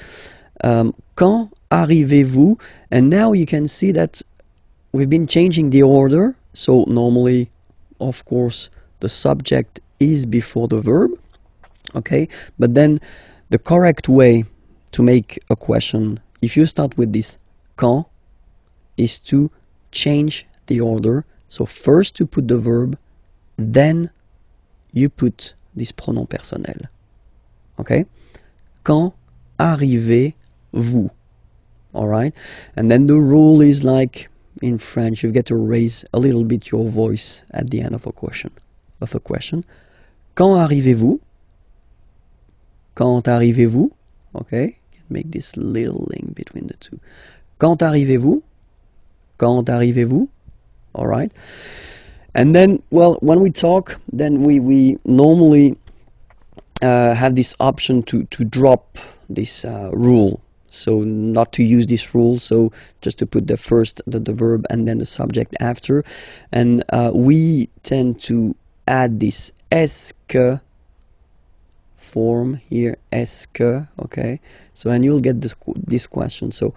Quand arrivez-vous? And now you can see that we've been changing the order. So normally, of course, the subject is before the verb. Okay, but then the correct way to make a question, if you start with this quand, is to change the order. So first you put the verb, then you put this pronom personnel. Okay? Quand arrivez-vous? Alright? And then the rule is like in French, you get to raise a little bit your voice at the end of a question. Quand arrivez-vous? Quand arrivez-vous? Okay? You can make this little link between the two. Quand arrivez-vous? Quand arrivez-vous? All right. And then, well, when we talk, then we normally have this option to drop this rule. So not to use this rule, so just to put the first, the verb, and then the subject after. And we tend to add this est-ce que form here, est-ce que, okay? So, and you'll get this question. So,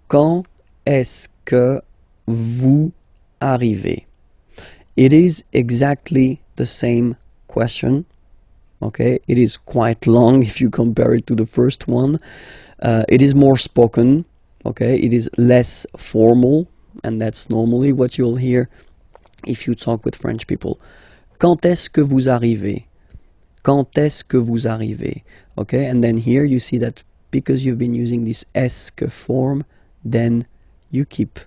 quand est-ce que vous arrivez? It is exactly the same question. Okay, it is quite long if you compare it to the first one. It is more spoken. Okay, it is less formal, and that's normally what you'll hear if you talk with French people. Quand est-ce que vous arrivez? Quand est-ce que vous arrivez? Okay, and then here you see that because you've been using this est-ce que form, then you keep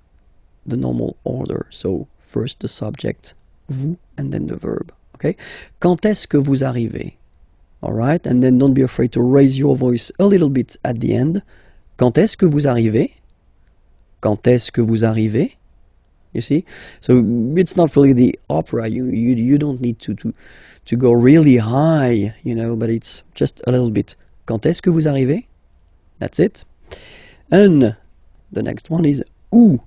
the normal order. So first the subject, vous, and then the verb. Okay? Quand est-ce que vous arrivez? All right? And then don't be afraid to raise your voice a little bit at the end. Quand est-ce que vous arrivez? Quand est-ce que vous arrivez? You see? So it's not really the opera. You don't need to go really high, you know, but it's just a little bit. Quand est-ce que vous arrivez? That's it. And the next one is où.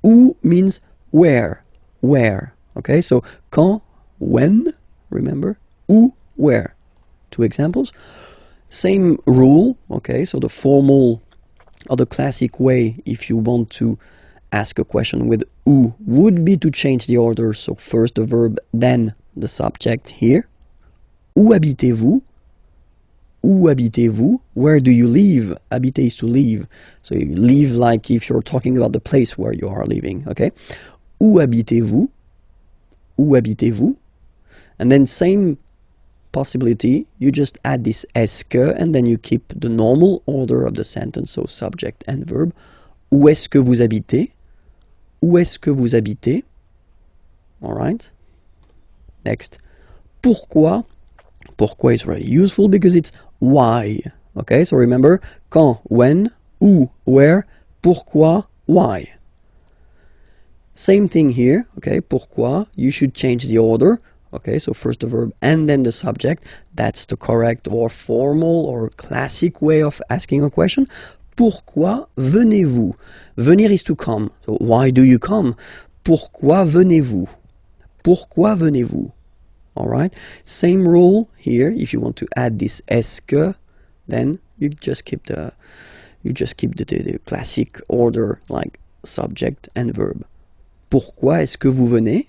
Où means where. Where. Okay, so quand, when, remember? Où, where. Two examples. Same rule, okay, so the formal or the classic way, if you want to ask a question with où, would be to change the order. So first the verb, then the subject here. Où habitez-vous? Où habitez-vous? Where do you live? Habiter is to live. So you live like if you're talking about the place where you are living, okay? Où habitez-vous? Où habitez-vous? And then same possibility, you just add this est-ce que, and then you keep the normal order of the sentence, so subject and verb. Où est-ce que vous habitez? Où est-ce que vous habitez? All right. Next. Pourquoi? Pourquoi is very useful because it's why. Okay, so remember, quand, when, où, where, pourquoi, why. Same thing here, okay, pourquoi, you should change the order. Okay, so first the verb and then the subject. That's the correct or formal or classic way of asking a question. Pourquoi venez-vous? Venir is to come. So why do you come? Pourquoi venez-vous? Pourquoi venez-vous? All right. Same rule here. If you want to add this est-ce que, then you just keep the classic order like subject and verb. Pourquoi est-ce que vous venez?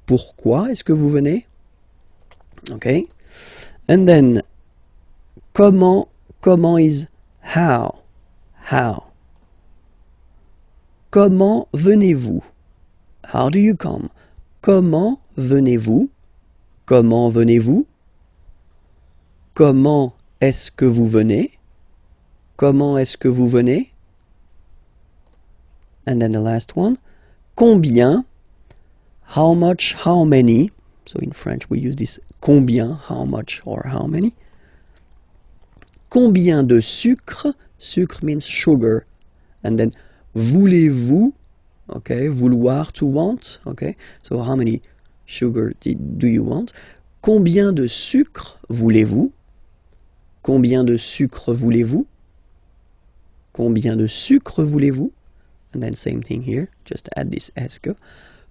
Pourquoi est-ce que vous venez? Okay. And then comment is how. How. Comment venez-vous? How do you come? Comment venez-vous? Comment venez-vous? Comment est-ce que vous venez? Comment est-ce que vous venez? And then the last one. Combien? How much, how many? So in French we use this combien, how much or how many. Combien de sucre? Sucre means sugar. And then voulez-vous? Okay, vouloir, to want. Okay, so how many sugar do you want? Combien de sucre voulez-vous? Combien de sucre voulez-vous? Combien de sucre voulez-vous? And then same thing here, just add this est-ce.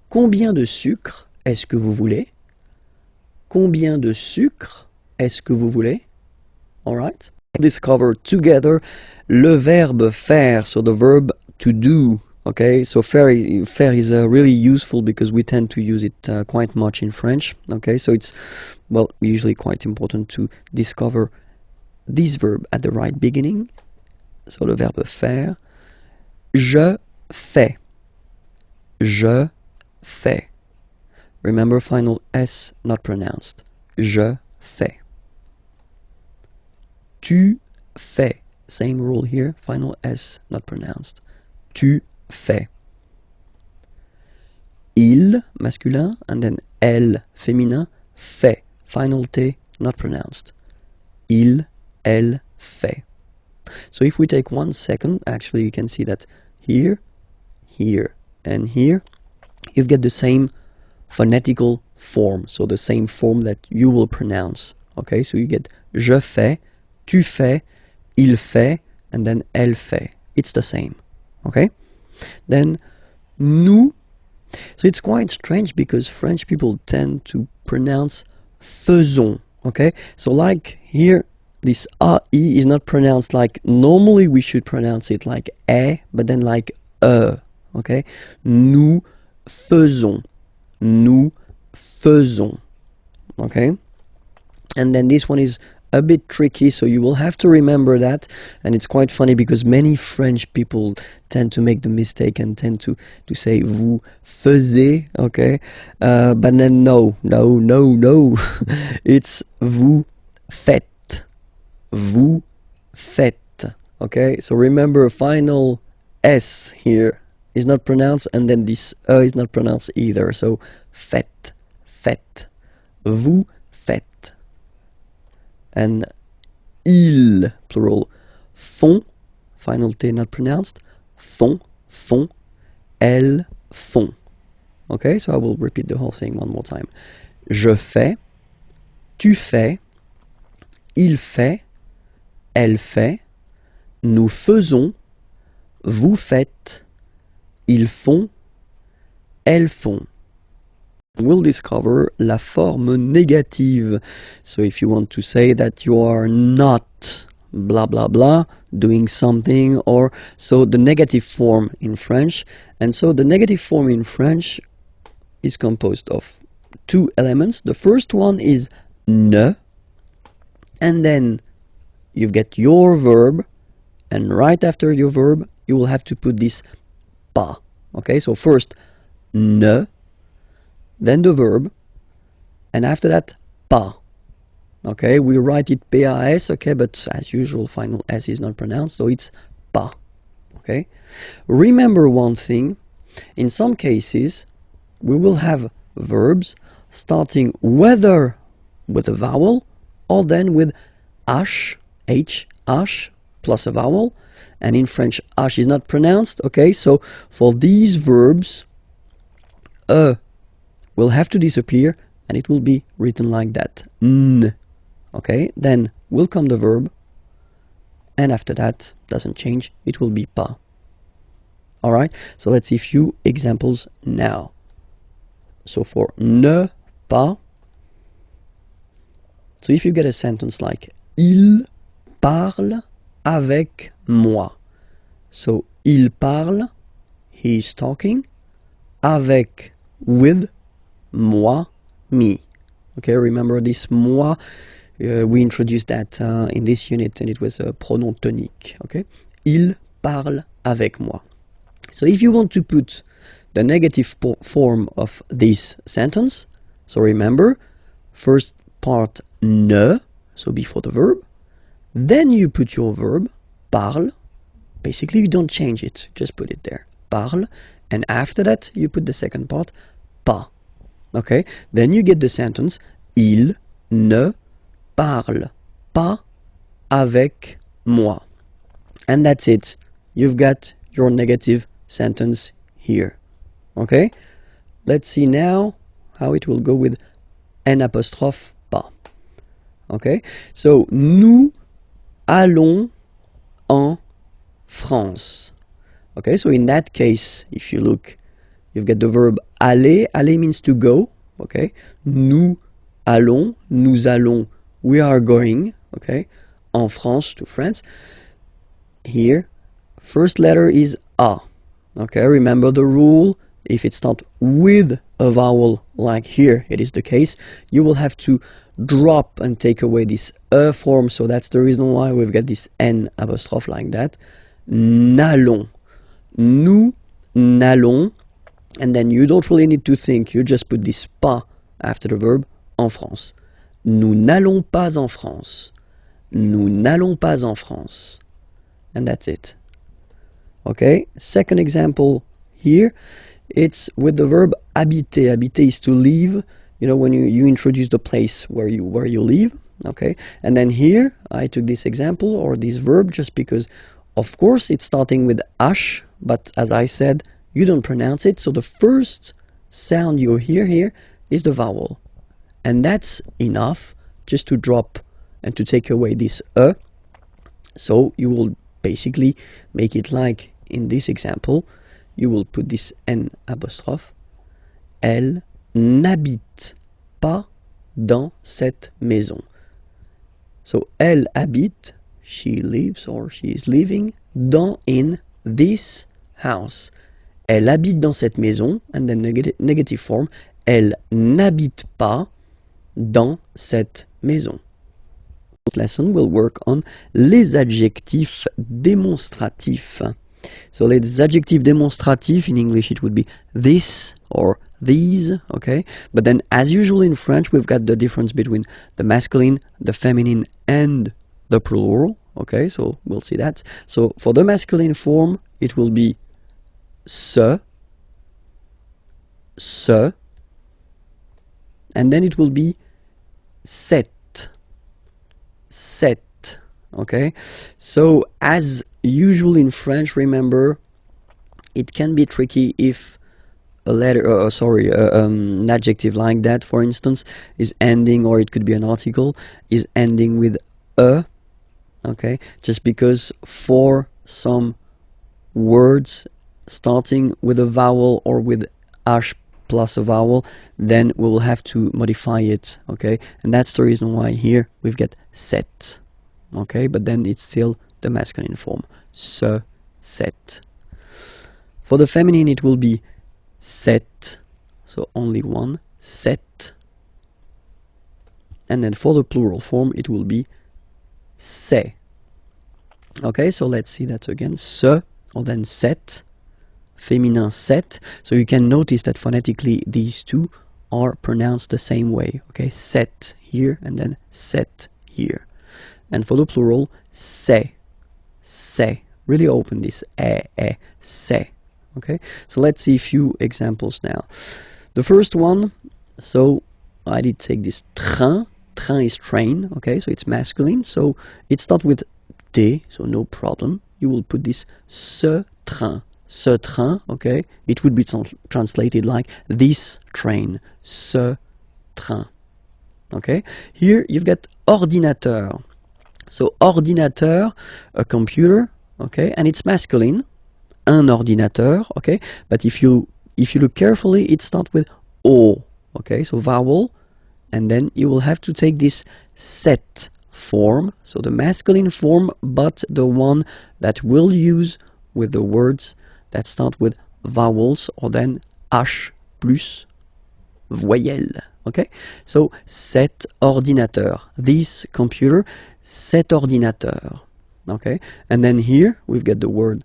Combien de sucre est-ce que vous voulez? Combien de sucre est-ce que vous voulez? Alright? Discover together le verbe faire, so the verb to do. Okay, so faire is really useful because we tend to use it quite much in French. Okay, so it's, well, usually quite important to discover this verb at the right beginning. So le verbe faire. Je fais. Je fais. Remember, final S not pronounced. Je fais. Tu fais. Same rule here, final S not pronounced. Tu fais. Il, masculin, and then elle, féminin, fait. Final T not pronounced. Il, elle, fait. So if we take 1 second, actually you can see that here, here, and here, you've got the same phonetical form, so the same form that you will pronounce. Okay, so you get je fais, tu fais, il fait, and then elle fait. It's the same. Okay? Then nous. So it's quite strange because French people tend to pronounce faisons. Okay? So like here, this AE is not pronounced like normally we should pronounce it like E, but then like E. Okay? Nous faisons. Nous faisons. Okay? And then this one is a bit tricky, so you will have to remember that. And it's quite funny because many French people tend to make the mistake and tend to say vous faisiez, okay? But then no. It's vous faites. Vous faites. Okay? So remember, final S here is not pronounced, and then this is not pronounced either. So faites, faites. Vous faites. And ils, plural, font, final T not pronounced, font, elles font. Okay, so I will repeat the whole thing one more time. Je fais, tu fais, il fait, elle fait, nous faisons, vous faites, ils font, elles font. We'll discover la forme négative. So if you want to say that you are not blah blah blah doing something, or so the negative form in French. And so the negative form in French is composed of 2 elements. The first one is ne, and then you get your verb, and right after your verb you will have to put this pas. Okay, so first ne, then the verb, and after that, pas. Okay, we write it PAS, okay, but as usual, final S is not pronounced, so it's pas. Okay, remember one thing, in some cases, we will have verbs starting whether with a vowel or then with H, plus a vowel, and in French, H is not pronounced, okay, so for these verbs, will have to disappear, and it will be written like that. N. Okay, then will come the verb, and after that, doesn't change, it will be pas. Alright, so let's see a few examples now. So for ne pas, so if you get a sentence like il parle avec moi. So il parle, he is talking, avec, with, moi, me. Okay, remember this moi, we introduced that in this unit, and it was a pronom tonique. Okay, il parle avec moi. So if you want to put the negative form of this sentence, so remember, first part ne, so before the verb, then you put your verb, parle, basically you don't change it, just put it there, parle, and after that you put the second part, pas. Okay, then you get the sentence, il ne parle pas avec moi. And that's it. You've got your negative sentence here. Okay, let's see now how it will go with an apostrophe Okay, so nous allons en France. Okay, so in that case, if you look, you've got the verb aller. Aller means to go. Okay, nous allons, we are going. Okay, en France, to France. Here, first letter is A. Okay, remember the rule. If it's not with a vowel, like here it is the case, you will have to drop and take away this E form. So that's the reason why we've got this N apostrophe like that. N'allons. Nous n'allons. And then you don't really need to think. You just put this pas after the verb, en France. Nous n'allons pas en France. Nous n'allons pas en France. And that's it. Okay, second example here, it's with the verb habiter. Habiter is to live, you know, when you introduce the place where you live. Okay, and then here I took this example or this verb just because, of course, it's starting with H, but as I said, you don't pronounce it, so the first sound you hear here is the vowel. And that's enough just to drop and to take away this E. So you will basically make it like in this example. You will put this N apostrophe. Elle n'habite pas dans cette maison. So elle habite, she lives or she is living, in this house. Elle habite dans cette maison, and then negative form. Elle n'habite pas dans cette maison. This lesson will work on les adjectifs démonstratifs. So les adjectifs démonstratifs, in English it would be this or these, okay? But then as usual in French, we've got the difference between the masculine, the feminine, and the plural, okay? So we'll see that. So for the masculine form, it will be ce, and then it will be cette, okay? So as usual in French, remember, it can be tricky if a letter, an adjective like that, for instance, is ending, or it could be an article, is ending with a, okay? Just because for some words starting with a vowel or with H plus a vowel, then we will have to modify it, okay? And that's the reason why here we've got cette, okay? But then it's still the masculine form, ce, cette. For the feminine it will be cette, so only one, cette. And then for the plural form it will be c'est. Okay, so let's see that again, ce, or then cette, féminin cette. So you can notice that phonetically these two are pronounced the same way, okay? Cette here and then cette here. And for the plural, c'est. Really open this c'est. Okay, so let's see a few examples now. The first one, so I did take this train. Train is train, okay, so it's masculine. So it starts with T, so no problem. You will put this ce train. Ce train, okay, it would be translated like this train. Ce train. Okay, here you've got ordinateur. So ordinateur, a computer, okay, and it's masculine. Un ordinateur, okay, but if you look carefully, it starts with O, okay, so vowel, and then you will have to take this cette form, so the masculine form, but the one that we'll use with the words that start with vowels, or then H plus voyelle, okay, so cet ordinateur, this computer, cet ordinateur, okay, and then here we've got the word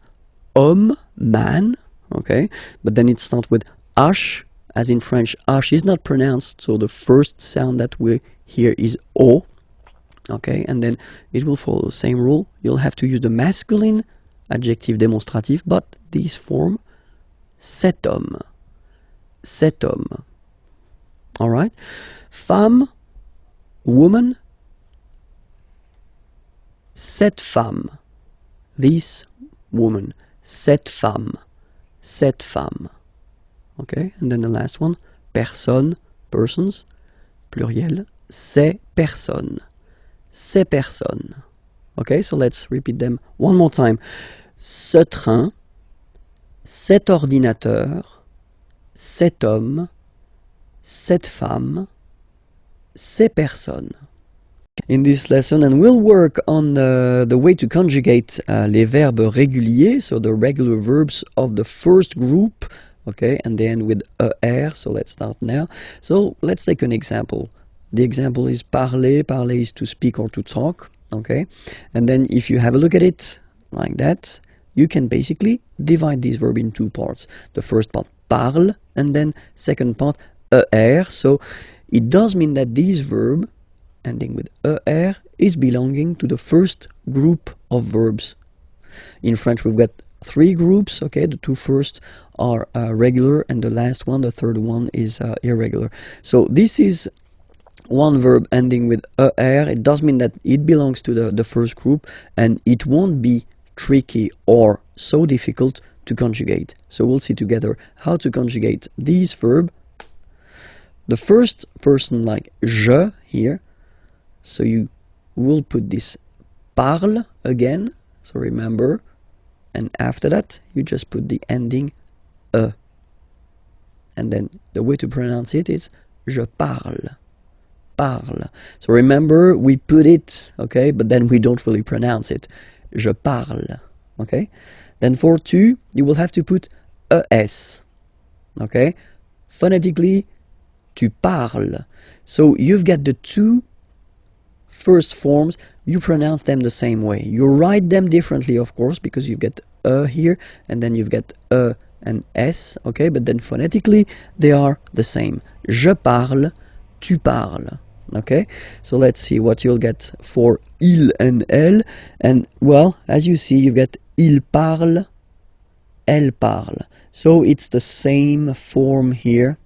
homme, man, okay, but then it starts with H, as in French, H is not pronounced, so the first sound that we hear is O, okay, and then it will follow the same rule. You'll have to use the masculine adjective démonstratif, but this form, cet homme, alright, femme, woman, cette femme, this woman, cette femme, okay, and then the last one, personne, persons, pluriel, ces personnes, ces personnes. Okay, so let's repeat them one more time. Ce train, cet ordinateur, cet homme, cette femme, ces personnes. In this lesson, and we'll work on the way to conjugate les verbes réguliers, so the regular verbs of the first group, okay, and then with er, so let's start now. So let's take an example. The example is parler. Parler is to speak or to talk, okay, and then if you have a look at it like that, you can basically divide this verb in two parts. The first part, parle, and then second part, er. So it does mean that this verb ending with er is belonging to the first group of verbs. In French we've got three groups, okay, the two first are regular and the last one, the third one, is irregular. So this is one verb ending with er. It does mean that it belongs to the first group and it won't be tricky or so difficult to conjugate. So we'll see together how to conjugate this verb. The first person, like je here, so you will put this parle again, so remember, and after that you just put the ending e. And then the way to pronounce it is je parle, parle. So remember, we put it, okay, but then we don't really pronounce it. Je parle, okay? Then for tu, you will have to put es, okay? Phonetically, tu parles. So you've got the two first forms, you pronounce them the same way. You write them differently, of course, because you've got here, and then you've got and s, okay? But then phonetically, they are the same. Je parle, tu parles. Okay, so let's see what you'll get for il and elle. And well, as you see, you've got il parle, elle parle. So it's the same form here.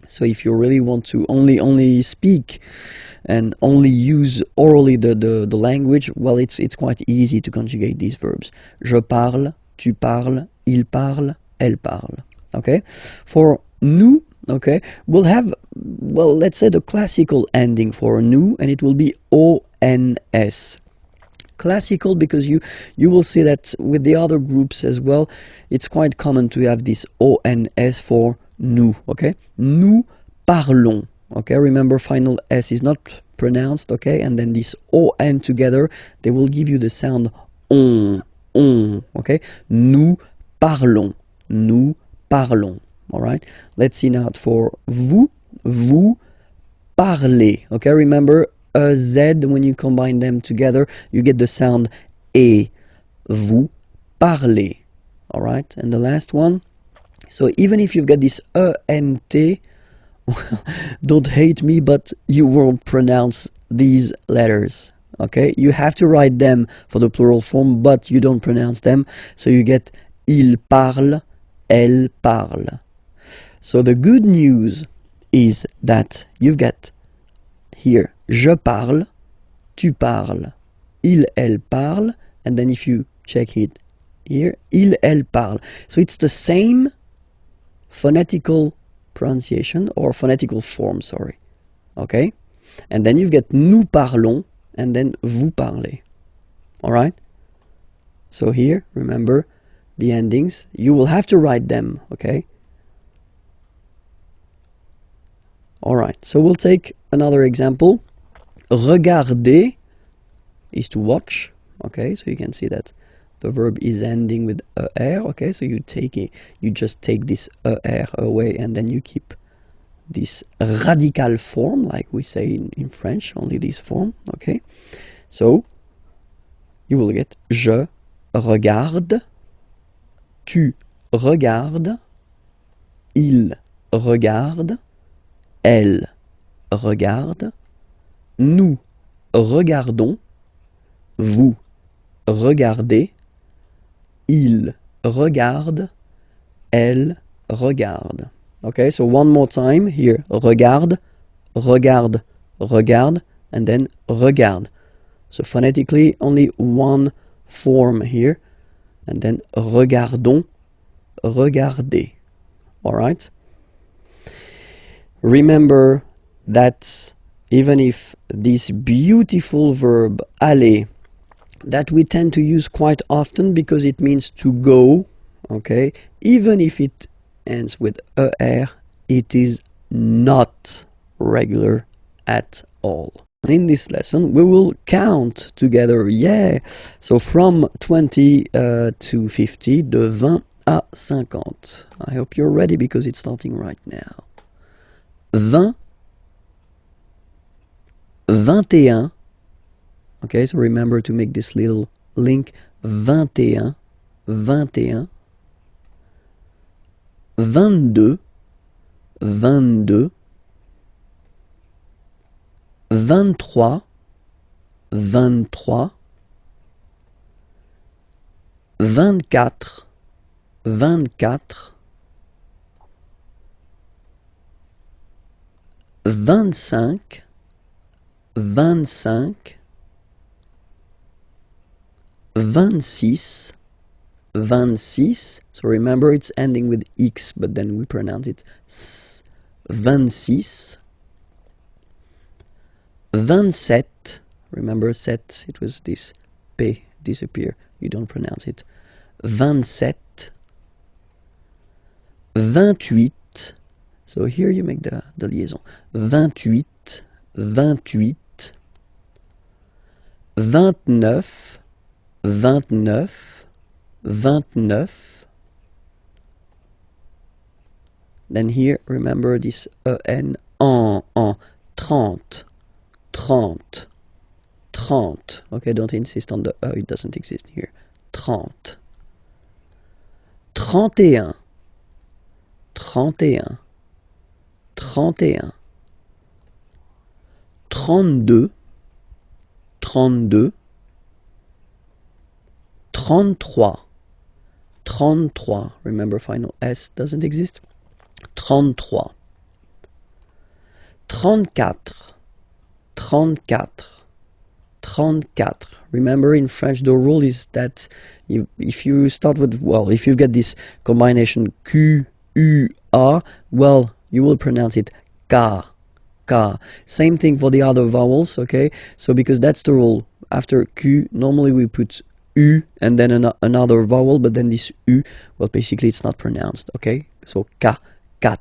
So if you really want to only speak and only use orally the language, well, it's quite easy to conjugate these verbs. Je parle, tu parles, il parle, elle parle. Okay, for nous, okay, we'll have, well, let's say the classical ending for nous, and it will be ons. Classical because you will see that with the other groups as well, it's quite common to have this ons for nous, okay? Nous parlons, okay? Remember, final s is not pronounced, okay? And then this on together, they will give you the sound on, okay? Nous parlons, nous parlons. All right, let's see now for vous, vous parlez. Okay, remember a Z, when you combine them together, you get the sound E. Vous parlez. All right, and the last one. So even if you've got this ENT, don't hate me, but you won't pronounce these letters. Okay, you have to write them for the plural form, but you don't pronounce them. So you get il parle, elle parle. So the good news is that you've got here je parle, tu parles, il, elle parle, and then if you check it here, il, elle parle. So it's the same phonetical pronunciation or phonetical form, sorry. Okay? And then you've got nous parlons and then vous parlez. All right? So here, remember the endings. You will have to write them, okay? Alright, so we'll take another example. Regarder is to watch, okay? So you can see that the verb is ending with er, okay? So you just take this er away and then you keep this radical form, like we say in French, only this form, okay? So you will get je regarde, tu regardes, il regarde, elle regarde, nous regardons, vous regardez, il regarde, elle regarde. Okay, so one more time here. Regarde, regarde, regarde, and then regarde. So phonetically, only one form here. And then regardons, regardez. All right? Remember that even if this beautiful verb aller, that we tend to use quite often because it means to go, okay, even if it ends with er, it is not regular at all. In this lesson we will count together, yeah, so from 20 to 50, de 20 à 50. I hope you're ready because it's starting right now. 20, 21, okay, so remember to make this little link, 21, 21, 22, 22, 23, 23, 24, 24, 25, 25, 26, 26, so remember it's ending with X, but then we pronounce it S, 26, 27, remember set, it was this P disappear, you don't pronounce it, 27, 28, so here you make the liaison, 28, 28, 29, 29, 29, then here remember this en, 30, 30, 30, okay, don't insist on the it doesn't exist here, 30, 31, 31, 31, 32, 32, 33, 33, remember final S doesn't exist, 33, 34, 34, 34. Remember in French the rule is that if you start with, well, if you get this combination Q, U, A, well, you will pronounce it K, K. Same thing for the other vowels, okay? So because that's the rule, after Q, normally we put U and then another vowel, but then this U, well, basically it's not pronounced, okay? So K, 4,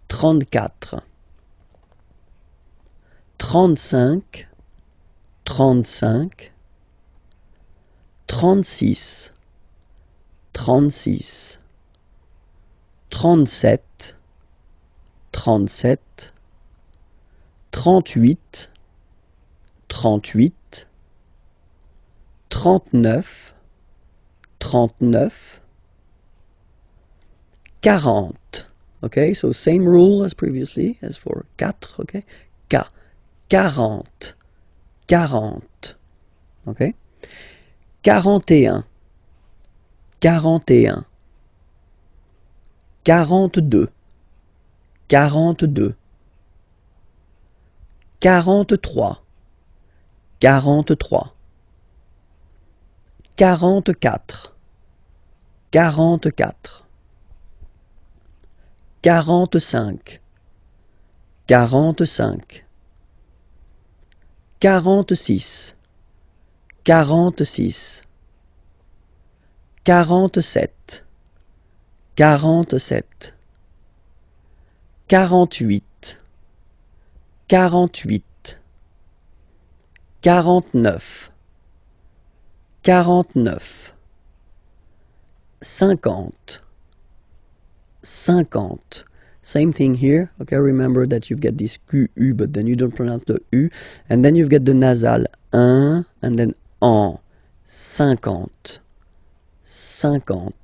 34, 35, 35, 36, 36, 37, 37, 38, 38, 39, 39, 40. Okay, so same rule as previously, as for 4, okay? 40, 40, okay? 41, 41, 42, 42, 43, 43, 44, 44, 45, 45, 46, 46, 47, 47, 48, 48, 49, 49, 50, 50. Same thing here, okay, remember that you get this QU, but then you don't pronounce the U, and then you get the nasal, un, and then en, 50, 50,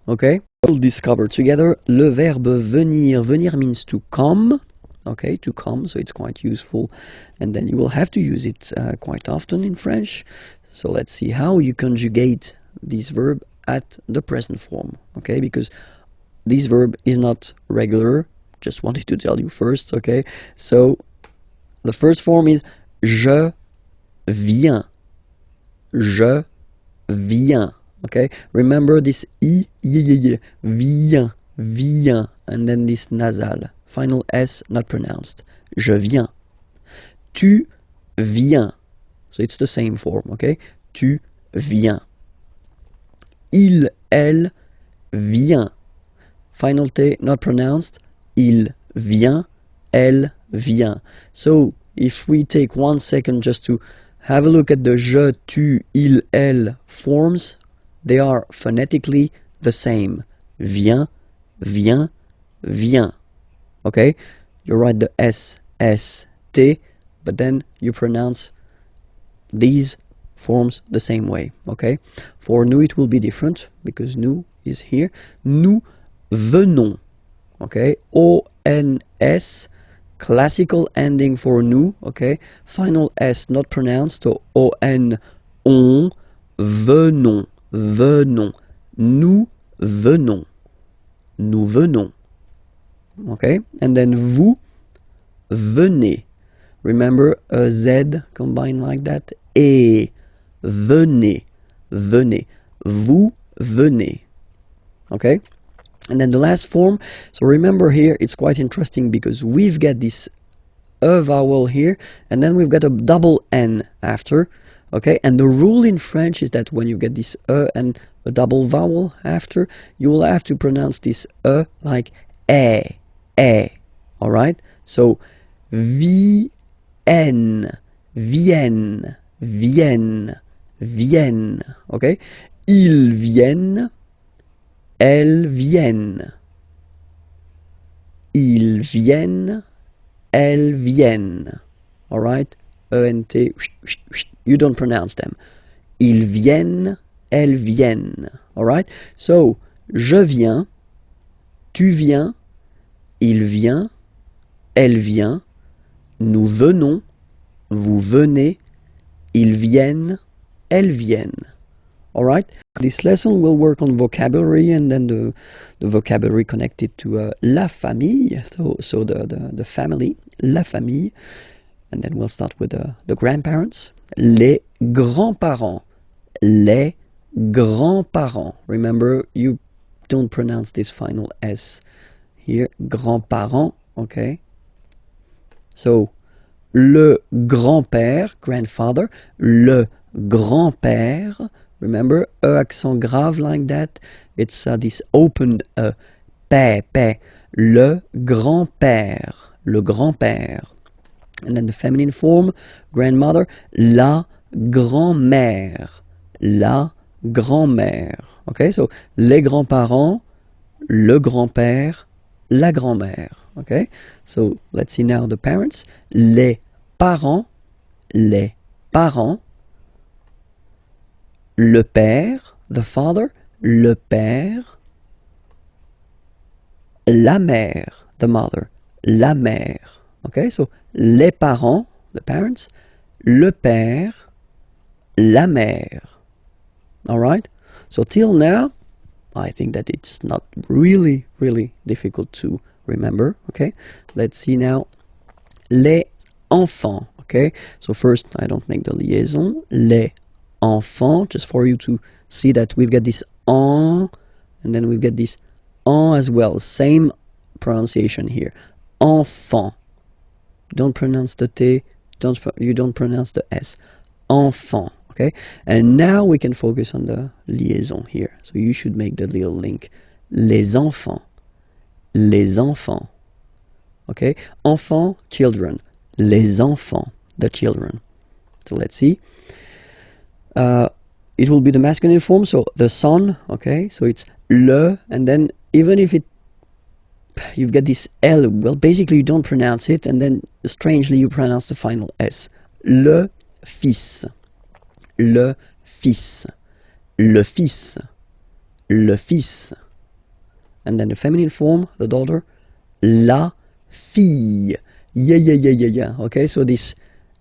okay? We'll discover together le verbe venir. Venir means to come, okay, to come, so it's quite useful, and then you will have to use it quite often in French. So let's see how you conjugate this verb at the present form, okay, because this verb is not regular, just wanted to tell you first, okay? So the first form is je viens, je viens, okay? Remember this I, viens, and then this nasal, final S not pronounced, je viens, tu viens. So it's the same form, okay? Tu viens. Il, elle, vient. Final T not pronounced. Il vient, elle vient. So if we take 1 second just to have a look at the je, tu, il, elle forms, they are phonetically the same. Vient, vient, vient. Okay? You write the S, S, T, but then you pronounce these forms the same way. Okay? For nous, it will be different because nous is here. Nous venons. Okay? O-N-S, classical ending for nous. Okay? Final S not pronounced. So O-N, on, venons, venons. Nous venons. Nous venons. Okay? And then vous venez. Remember a Z combined like that. Et venez, venez. Vous venez. Okay? And then the last form. So remember here, it's quite interesting because we've got this E vowel here, and then we've got a double N after. Okay? And the rule in French is that when you get this E and a double vowel after, you will have to pronounce this E like E. Alright? So, vienne, vienne, vienne, vienne. Okay? Ils viennent, elles viennent. Ils viennent, elles viennent. Alright? E-N-T, you don't pronounce them. Ils viennent, elles viennent. Alright? So, je viens, tu viens, il vient, elle vient, nous venons, vous venez, ils viennent, elles viennent. Alright? This lesson will work on vocabulary and then the vocabulary connected to la famille, so the family, la famille. And then we'll start with the grandparents. Les grands-parents. Les grands-parents. Remember, you don't pronounce this final S here. Grands-parents, okay? So, le grand-père, grandfather. Le grand-père. Remember, accent grave like that. It's this opened père. Le grand-père. Le grand-père. And then the feminine form, grandmother, la grand-mère. La grand-mère. Okay, so les grands-parents, le grand-père, la grand-mère. Okay, so let's see now the parents. Les parents, le père, the father, le père, la mère, the mother, la mère. Okay, so les parents, the parents, le père, la mère. Alright? So till now, I think that it's not really difficult to remember. Okay? Let's see now. Les enfants. Okay? So first, I don't make the liaison. Les enfants, just for you to see that we've got this en, and then we've got this en as well. Same pronunciation here. Enfant. Don't pronounce the T, you don't pronounce the S. Enfant, okay? And now we can focus on the liaison here. So you should make the little link. Les enfants. Les enfants. Okay? Enfants, children. Les enfants, the children. So let's see. It will be the masculine form, so the son, okay? So it's le, and then even if you've got this L, well, basically you don't pronounce it, and then strangely you pronounce the final S. Le fils. Le fils. Le fils. Le fils. And then the feminine form, the daughter, la fille. Yeah. Okay, so this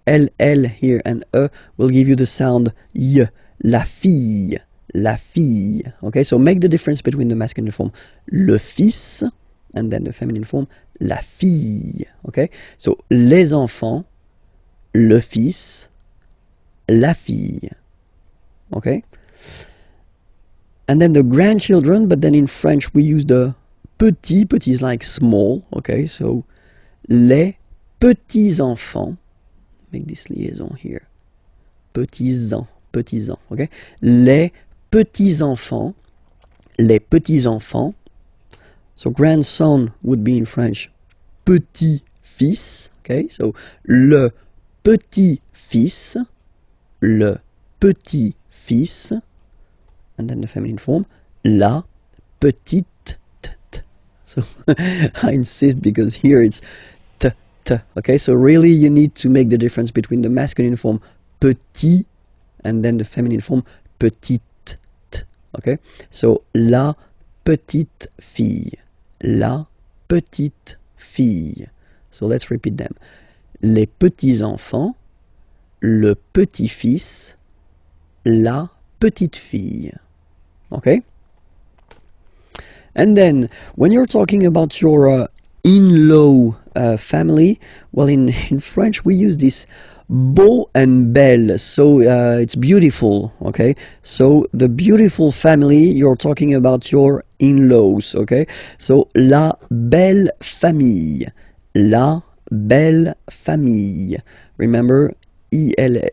L here and E will give you the sound Y. La fille. La fille. Okay, so make the difference between the masculine form, le fils, and then the feminine form, la fille. Okay, so les enfants, le fils, la fille. Okay, and then the grandchildren, but then in French we use the petit. Petit is like small. Okay, so les petits enfants, make this liaison here. Petits-enfants, petits-enfants, okay? Les petits-enfants, les petits-enfants. So grandson would be in French petit-fils, okay? So le petit-fils, le petit-fils, and then the feminine form, la petite. So I insist because here it's t. Okay, so really you need to make the difference between the masculine form petit and then the feminine form petite. Okay, so la petite fille, la petite fille. So let's repeat them. Les petits enfants, le petit-fils, la petite fille. Okay. And then, when you're talking about your in-law family, well, in French we use this beau and belle, so it's beautiful, okay? So, the beautiful family, you're talking about your in-laws, okay? So, la belle famille, la belle famille. Remember, I-L-L-E-I,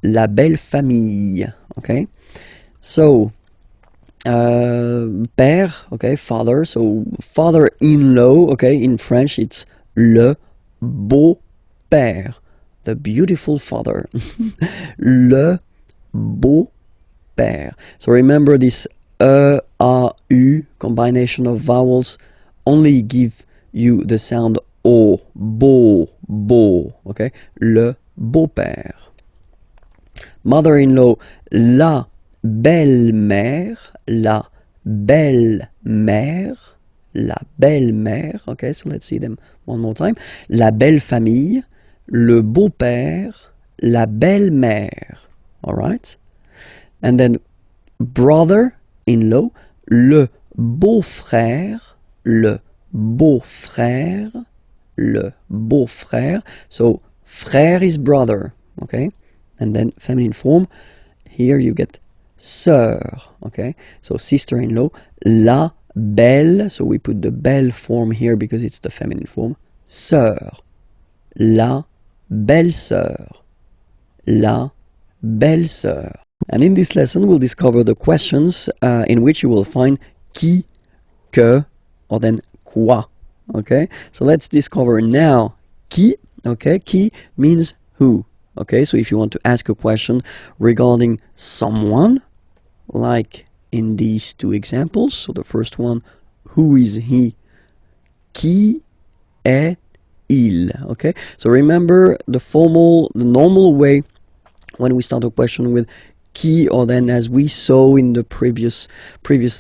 la belle famille, okay? So, père, okay, father, so father-in-law, okay, in French it's le beau-père, the beautiful father, le beau-père. So remember this E-A-U combination of vowels only give you the sound O, beau, okay, le beau-père. Mother-in-law, la belle-mère, la belle-mère, la belle-mère, okay, so let's see them one more time. La belle-famille, le beau-père, la belle-mère, all right? And then brother-in-law, le beau-frère, le beau-frère, le beau-frère. So frère is brother, okay? And then feminine form, here you get sœur, okay? So sister-in-law, la belle, so we put the belle form here because it's the feminine form, sœur, la belle-sœur, la belle-sœur. And in this lesson we'll discover the questions in which you will find qui, que, or then quoi, okay? So let's discover now qui, okay? Qui means who, okay? So if you want to ask a question regarding someone, like in these two examples, so the first one, who is he? Qui est-il? Okay, so remember the normal way when we start a question with qui, or then as we saw in the previous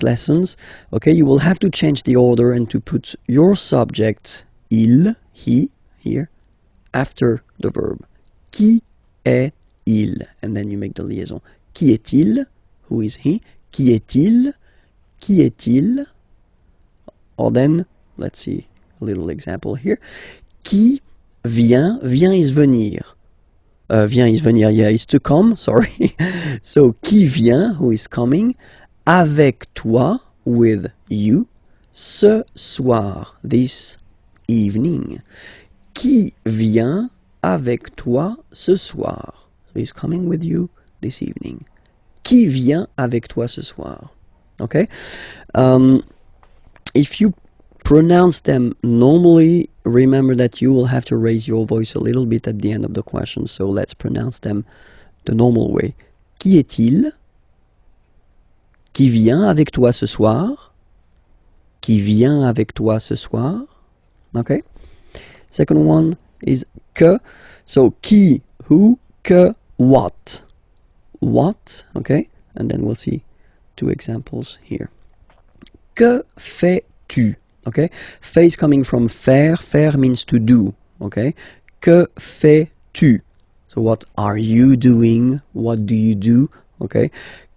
lessons, okay, you will have to change the order and to put your subject, il, he, here, after the verb. Qui est-il? And then you make the liaison. Qui est-il? Who is he? Qui est-il? Qui est-il? Or then, let's see a little example here. Qui vient? Vient is venir. Vient is venir, yeah, is to come, sorry. So, qui vient, who is coming, avec toi, with you, ce soir, this evening. Qui vient avec toi ce soir? So, he's coming with you this evening. Qui vient avec toi ce soir? Okay? If you pronounce them normally, remember that you will have to raise your voice a little bit at the end of the question. So let's pronounce them the normal way. Qui est-il? Qui vient avec toi ce soir? Qui vient avec toi ce soir? Okay? Second one is que. So qui, who, que, what? What, okay? And then we'll see two examples here. Que fais-tu? Okay? Fais is coming from faire. Faire means to do, okay? Que fais-tu? So what are you doing? What do you do? Okay?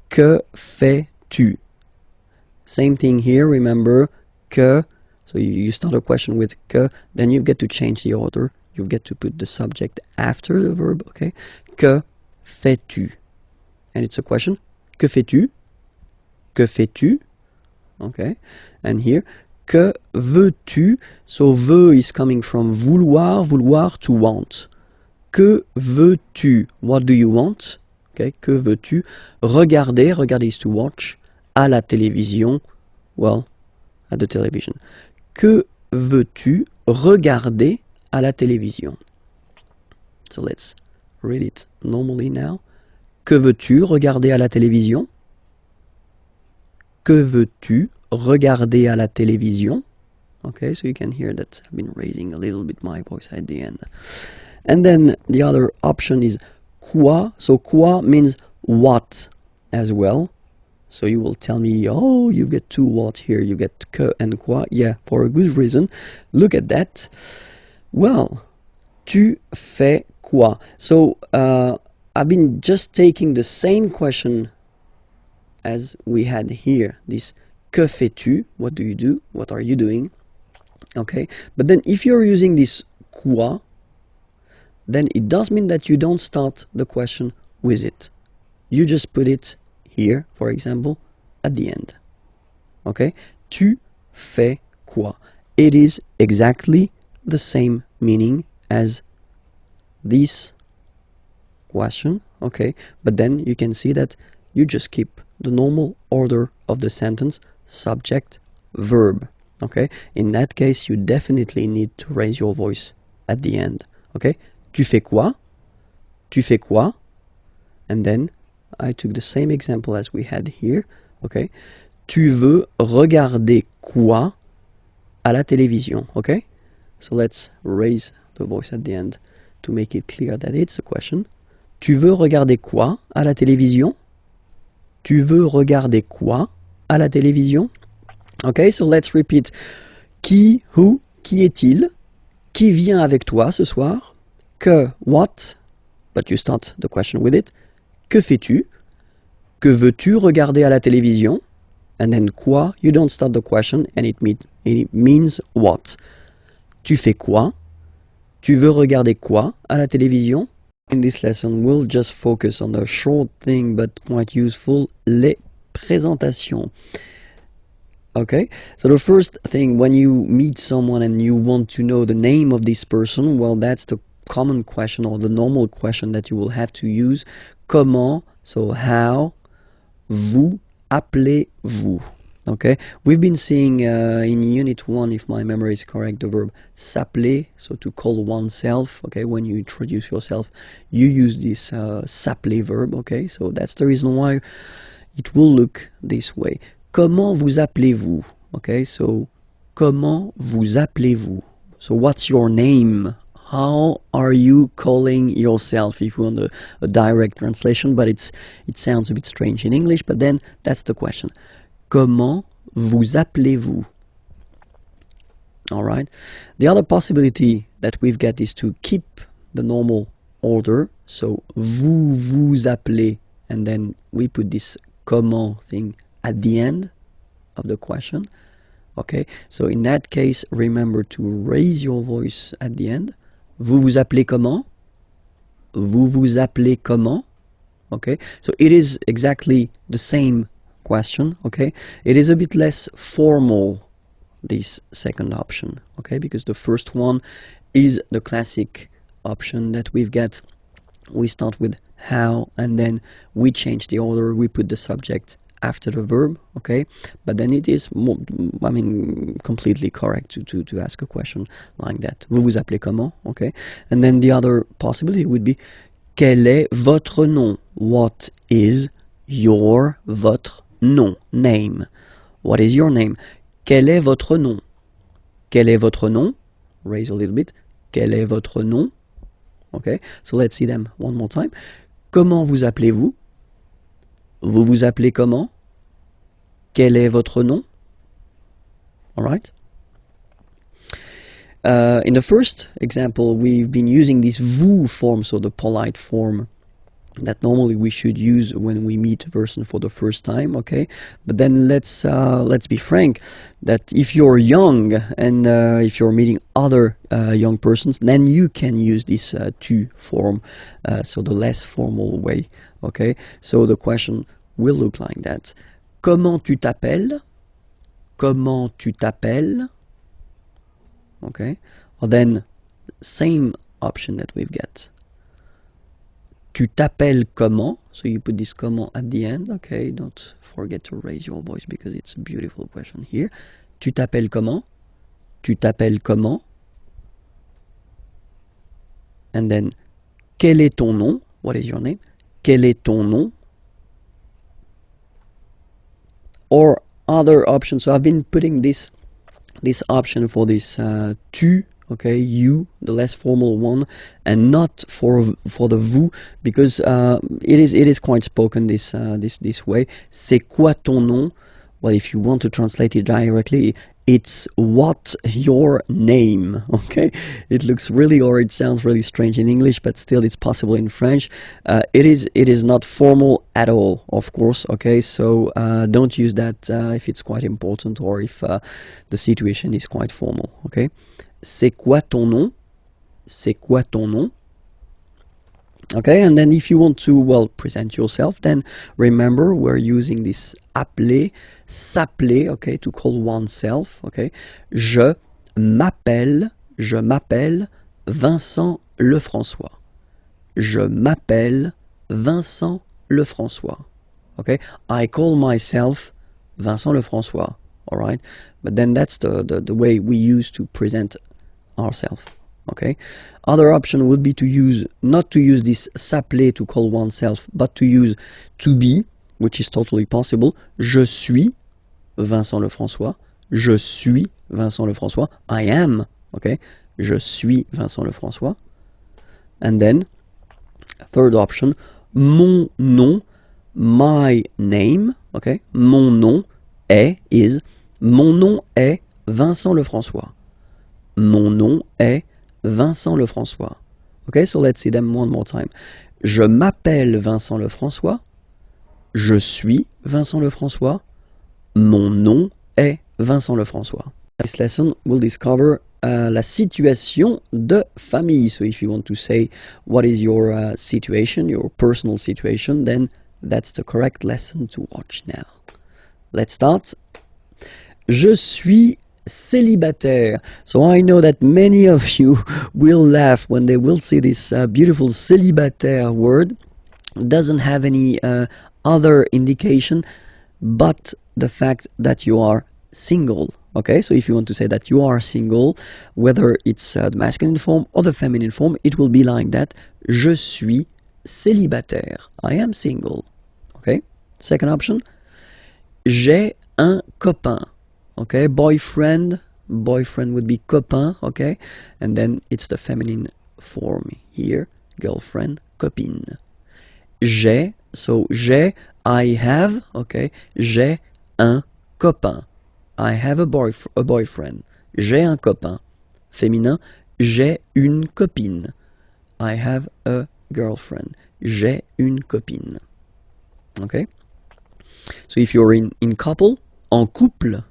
Que fais-tu? Same thing here, remember, que. So you start a question with que, then you get to change the order. You get to put the subject after the verb, okay? Que fais-tu? And it's a question. Que fais-tu? Que fais-tu? Okay. And here, Que veux-tu? So veux is coming from vouloir, vouloir to want. Que veux-tu? What do you want? Okay, que veux-tu? Regarder, regarder is to watch. À la télévision, well, at the television. Que veux-tu regarder à la télévision? So let's read it normally now. Que veux-tu regarder à la télévision? Que veux-tu regarder à la télévision? Okay, so you can hear that I've been raising a little bit my voice at the end. And then the other option is quoi. So quoi means what as well. So you will tell me, oh, you get two what here, you get que and quoi. Yeah, for a good reason. Look at that. Well, tu fais quoi? So I've been just taking the same question as we had here, this que fais-tu? What do you do? What are you doing? Okay, but then if you're using this quoi, then it does mean that you don't start the question with it. You just put it here, for example, at the end. Okay, tu fais quoi? It is exactly the same meaning as this question, okay, but then you can see that you just keep the normal order of the sentence, subject, verb, okay. In that case, you definitely need to raise your voice at the end, okay. Tu fais quoi? Tu fais quoi? And then I took the same example as we had here, okay. Tu veux regarder quoi à la télévision, okay. So let's raise the voice at the end to make it clear that it's a question. Tu veux regarder quoi à la télévision? Tu veux regarder quoi à la télévision? Okay, so let's repeat. Qui, who, qui est-il? Qui vient avec toi ce soir? Que, what? But you start the question with it. Que fais-tu? Que veux-tu regarder à la télévision? And then quoi? You don't start the question and it means what? Tu fais quoi? Tu veux regarder quoi à la télévision? In this lesson, we'll just focus on a short thing but quite useful, les présentations. Okay, so the first thing, when you meet someone and you want to know the name of this person, well, that's the common question or the normal question that you will have to use. Comment, so how, vous appelez-vous? Okay, we've been seeing in unit 1, if my memory is correct, the verb s'appeler, so to call oneself. Okay, when you introduce yourself, you use this s'appeler verb. Okay, so that's the reason why it will look this way. Comment vous appelez-vous? Okay, so comment vous appelez-vous? So what's your name? How are you calling yourself? If you want a direct translation, but it sounds a bit strange in English, but then that's the question. Comment vous appelez-vous? All right. The other possibility that we've got is to keep the normal order. So vous vous appelez, and then we put this comment thing at the end of the question. Okay. So in that case, remember to raise your voice at the end. Vous vous appelez comment? Vous vous appelez comment? Okay. So it is exactly the same question, okay? It is a bit less formal, this second option, okay? Because the first one is the classic option that we've got. We start with how, and then we change the order, we put the subject after the verb, okay? But then it is, I mean, completely correct to ask a question like that. Vous vous appelez comment, okay? And then the other possibility would be, quel est votre nom? What is your, votre nom, name? What is your name? Quel est votre nom? Quel est votre nom? Raise a little bit. Quel est votre nom? Okay, so let's see them one more time. Comment vous appelez-vous? Vous vous appelez comment? Quel est votre nom? All right. In the first example, we've been using this vous form, so the polite form that normally we should use when we meet a person for the first time, okay? But then let's be frank, that if you're young and if you're meeting other young persons, then you can use this tu form, so the less formal way, okay? So the question will look like that. Comment tu t'appelles? comment tu t'appelles? Okay, or then same option that we've got. Tu t'appelles comment? So you put this comment at the end. Okay, don't forget to raise your voice because it's a beautiful question here. Tu t'appelles comment? Tu t'appelles comment? And then, quel est ton nom? What is your name? Quel est ton nom? Or other options. So I've been putting this option for this tu, okay, you, the less formal one, and not for the vous, because it is quite spoken this way. C'est quoi ton nom? Well, if you want to translate it directly, it's what your name, okay? It looks really, or it sounds really strange in English, but still it's possible in French. It is not formal at all, of course, okay? So don't use that if it's quite important or if the situation is quite formal, okay? C'est quoi ton nom? C'est quoi ton nom? Okay, and then if you want to, well, present yourself, then remember we're using this appeler, s'appeler, okay, to call oneself, okay. Je m'appelle Vincent Lefrançois. Je m'appelle Vincent Lefrançois. Okay, I call myself Vincent Lefrançois, all right? But then that's the way we use to present ourselves. Okay. Other option would be to use, not to use this s'appeler to call oneself, but to use to be, which is totally possible. Je suis Vincent Lefrançois. Je suis Vincent Lefrançois. I am, okay. Je suis Vincent Lefrançois. And then, third option, mon nom, my name, okay. Mon nom is, mon nom est Vincent Lefrançois. Mon nom est Vincent Lefrançois. Okay, so let's see them one more time. Je m'appelle Vincent Lefrançois. Je suis Vincent Lefrançois. Mon nom est Vincent Lefrançois. This lesson will discover la situation de famille. So if you want to say what is your situation, your personal situation, then that's the correct lesson to watch now. Let's start. Je suis célibataire. So I know that many of you will laugh when they will see this beautiful célibataire word. It doesn't have any other indication but the fact that you are single. Okay, so if you want to say that you are single, whether it's the masculine form or the feminine form, it will be like that. Je suis célibataire. I am single. Okay, second option. J'ai un copain. Okay, boyfriend would be copain, okay, and then it's the feminine form here, girlfriend, copine. J'ai, so j'ai, I have, okay, j'ai un copain. I have a boyfriend. J'ai un copain. Féminin, j'ai une copine. I have a girlfriend. J'ai une copine. Okay, so if you're in couple, en couple,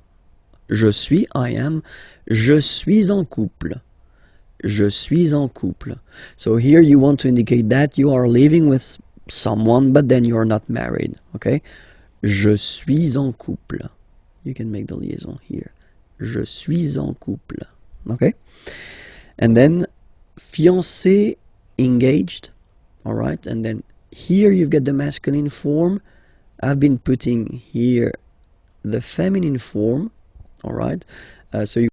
je suis, I am, je suis en couple. Je suis en couple. So here you want to indicate that you are living with someone, but then you are not married, okay? Je suis en couple. You can make the liaison here. Je suis en couple, okay? And then fiancé, engaged, all right? And then here you've got the masculine form. I've been putting here the feminine form. All right, so you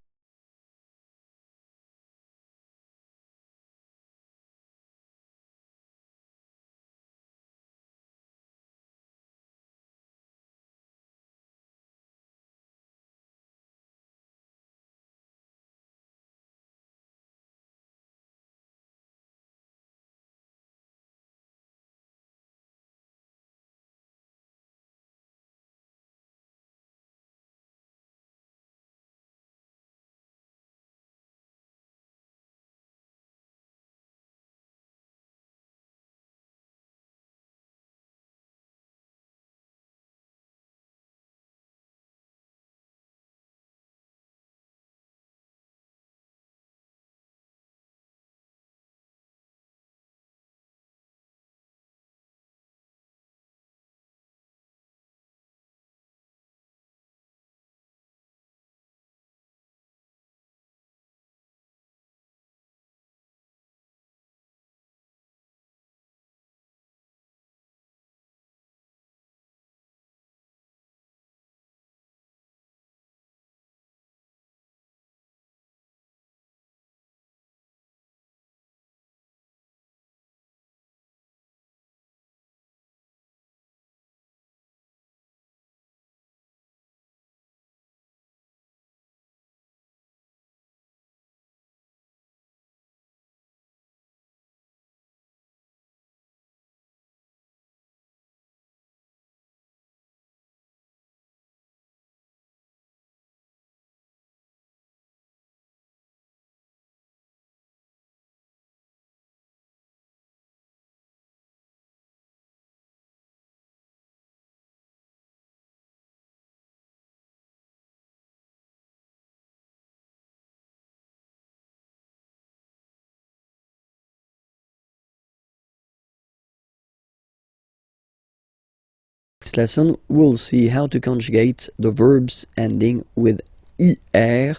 next lesson, we'll see how to conjugate the verbs ending with IR.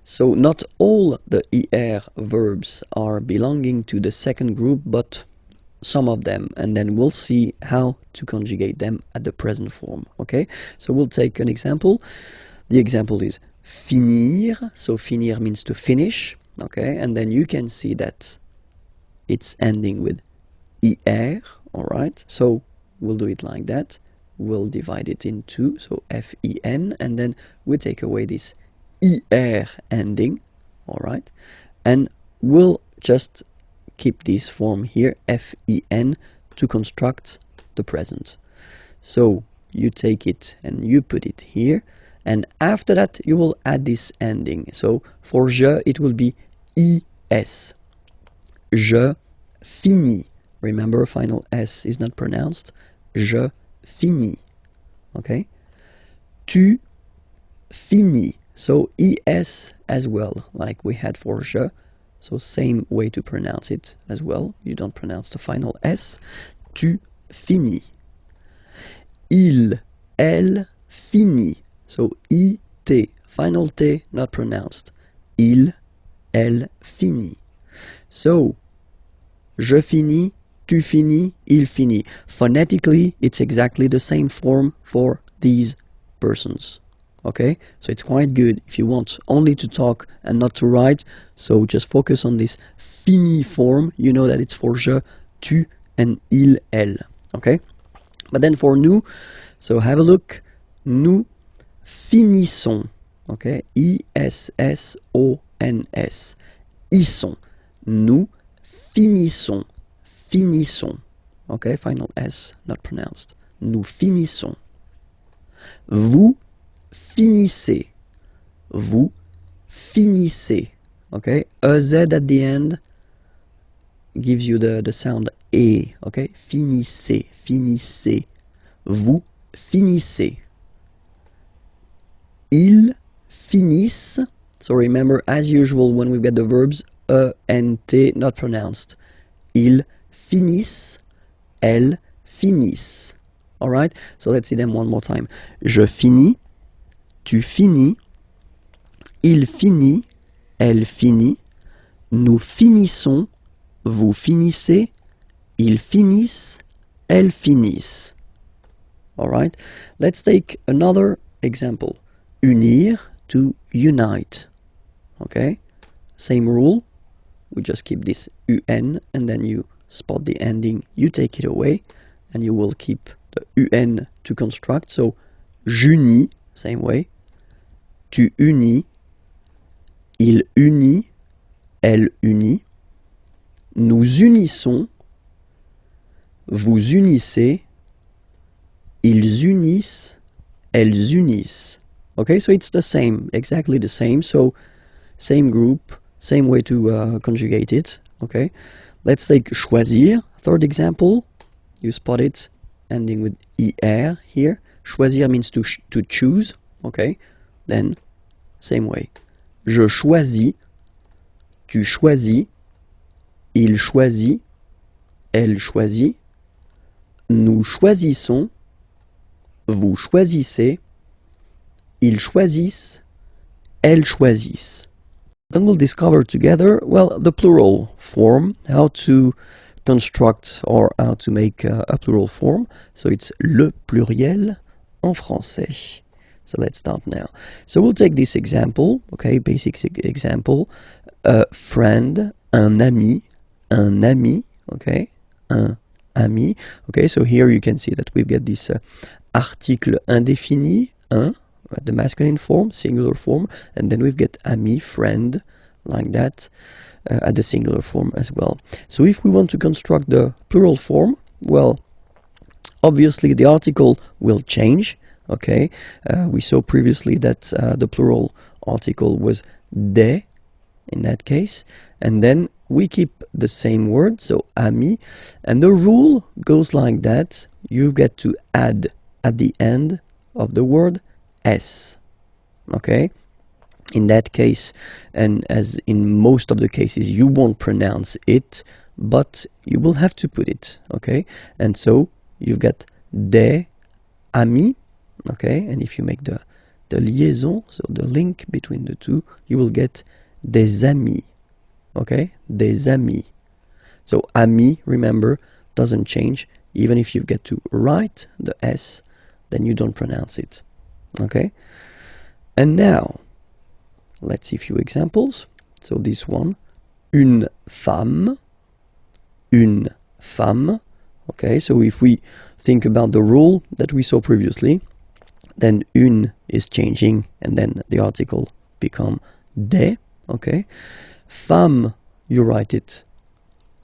So not all the IR verbs are belonging to the second group, but some of them, and then we'll see how to conjugate them at the present form. Okay, so we'll take an example. The example is finir. So finir means to finish. Okay, and then you can see that it's ending with IR. All right, so we'll do it like that. We'll divide it in two, so FIN, and then we take away this IR ending. All right, and we'll just keep this form here, FIN, to construct the present. So you take it and you put it here, and after that you will add this ending. So for je, it will be IS. Je finis. Remember, final S is not pronounced. Je finis. Okay? Tu finis. So ES as well, like we had for je. So same way to pronounce it as well. You don't pronounce the final S. Tu finis. Il, elle finit. So IT, final T not pronounced. Il, elle finit. So je finis, tu finis, il finit. Phonetically, it's exactly the same form for these persons. Okay, so it's quite good if you want only to talk and not to write. So just focus on this fini form. You know that it's for je, tu, and il, elle. Okay, but then for nous, so have a look. Nous finissons. Okay, ISSONS. Issons. Nous finissons. Finissons. Okay, final S not pronounced. Nous finissons. Vous finissez. Vous finissez. Okay, EZ at the end gives you the sound E. Okay, finissez, finissez. Vous finissez. Ils finissent. So remember, as usual, when we've got the verbs ENT not pronounced. Ils finissent. Elles finissent. All right, so let's see them one more time. Je finis. Tu finis, il finit, elle finit, nous finissons, vous finissez, ils finissent, elles finissent. All right, let's take another example. Unir, to unite. Okay, same rule. We just keep this UN, and then you spot the ending, you take it away, and you will keep the UN to construct. So, j'unis, same way. Tu unis, il unit, elle unit, nous unissons, vous unissez, ils unissent, elles unissent. Okay, so it's the same, exactly the same. So same group, same way to conjugate it. Okay, let's take choisir, third example. You spot it ending with IR here. Choisir means to choose. Okay. Then, same way. Je choisis, tu choisis, il choisit, elle choisit, nous choisissons, vous choisissez, ils choisissent, elles choisissent. Then we'll discover together, well, the plural form, how to construct or how to make a plural form. So it's le pluriel en français. So let's start now. So we'll take this example, okay, basic example. A friend, un ami, okay, un ami. Okay, so here you can see that we've got this article indéfini, un, at the masculine form, singular form, and then we've got ami, friend, like that, at the singular form as well. So if we want to construct the plural form, well, obviously the article will change. Okay, we saw previously that the plural article was des in that case, and then we keep the same word, so ami, and the rule goes like that. You get to add at the end of the word s. Okay, in that case, and as in most of the cases, you won't pronounce it, but you will have to put it. Okay, and so you've got des ami, okay, and if you make the liaison, so the link between the two, you will get des amis, okay, des amis. So ami, remember, doesn't change. Even if you get to write the S, then you don't pronounce it, okay. And now let's see a few examples. So this one, une femme, okay. So if we think about the rule that we saw previously, then une is changing and then the article become des, okay. Femme, you write it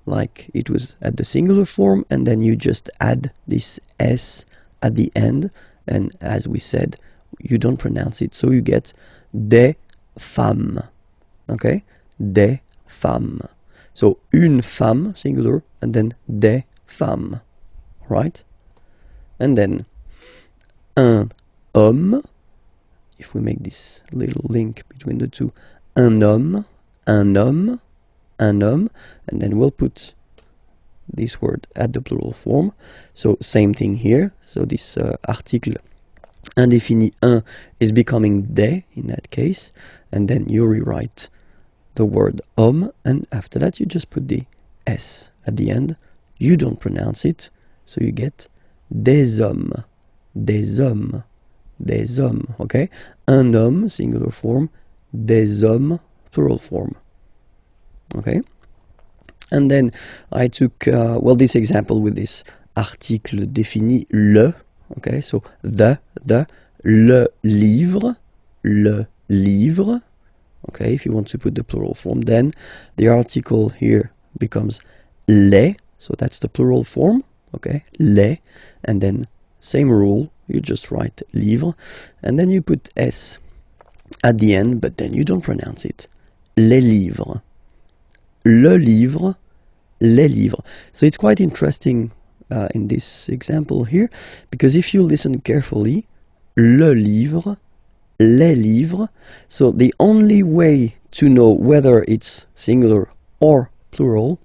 like it was at the singular form, and then you just add this S at the end, and as we said, you don't pronounce it, so you get des femmes, okay, des femmes. So une femme, singular, and then des femmes, right? And then un homme, if we make this little link between the two, un homme, and then we'll put this word at the plural form. So same thing here. So this article indéfini un is becoming des in that case, and then you rewrite the word homme, and after that you just put the S at the end. You don't pronounce it, so you get des hommes, okay. Un homme, singular form, des hommes, plural form, okay. And then I took this example with this article défini le, okay, so le livre, okay. If you want to put the plural form, then the article here becomes les, so that's the plural form, okay, les, and then same rule, you just write livre, and then you put S at the end, but then you don't pronounce it. Les livres, le livre, les livres. So it's quite interesting in this example here, because if you listen carefully, le livre, les livres, so the only way to know whether it's singular or plural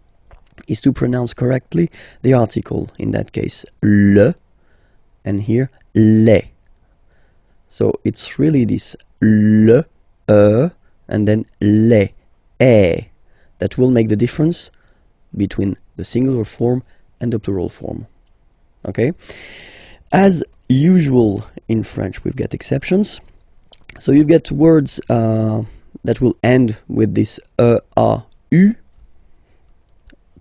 is to pronounce correctly the article, in that case le, and here les. So it's really this le, and then les, that will make the difference between the singular form and the plural form, okay. As usual in French, we've got exceptions. So you get words that will end with this a, u,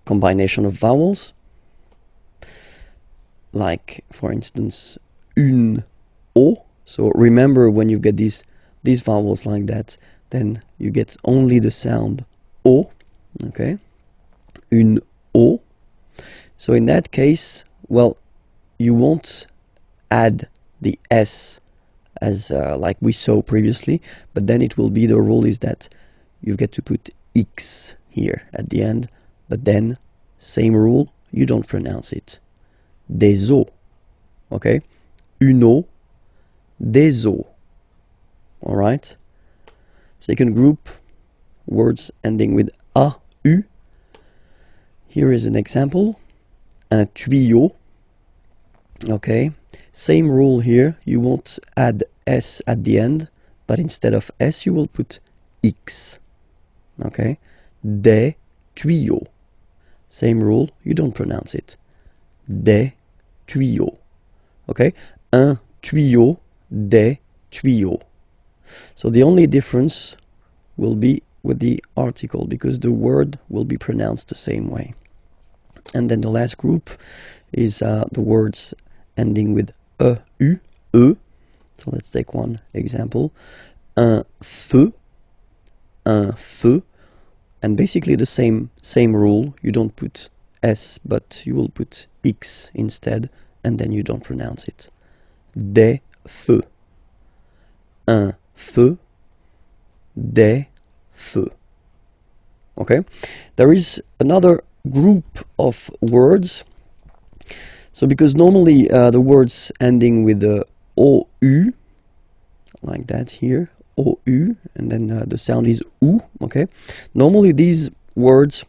combination of vowels, like for instance une, o. So remember, when you get these vowels like that, then you get only the sound o, okay. Une o. So in that case, well, you won't add the S as like we saw previously, but then it will be, the rule is that you get to put X here at the end, but then same rule, you don't pronounce it. Des os, okay. Une eau, des os, all right. Second group, words ending with a, u. Here is an example, un tuyau, okay. Same rule here, you won't add S at the end, but instead of S you will put X, okay. Des tuyaux, same rule, you don't pronounce it. Des tuyaux, okay. Un tuyau, des tuyaux. So the only difference will be with the article, because the word will be pronounced the same way. And then the last group is the words ending with e. So let's take one example. Un feu, and basically the same rule. You don't put S, but you will put X instead, and then you don't pronounce it. Des feux, un feu, des feux. Okay, there is another group of words. So because normally the words ending with the OU, like that here, OU, and then the sound is OU, okay. Normally these words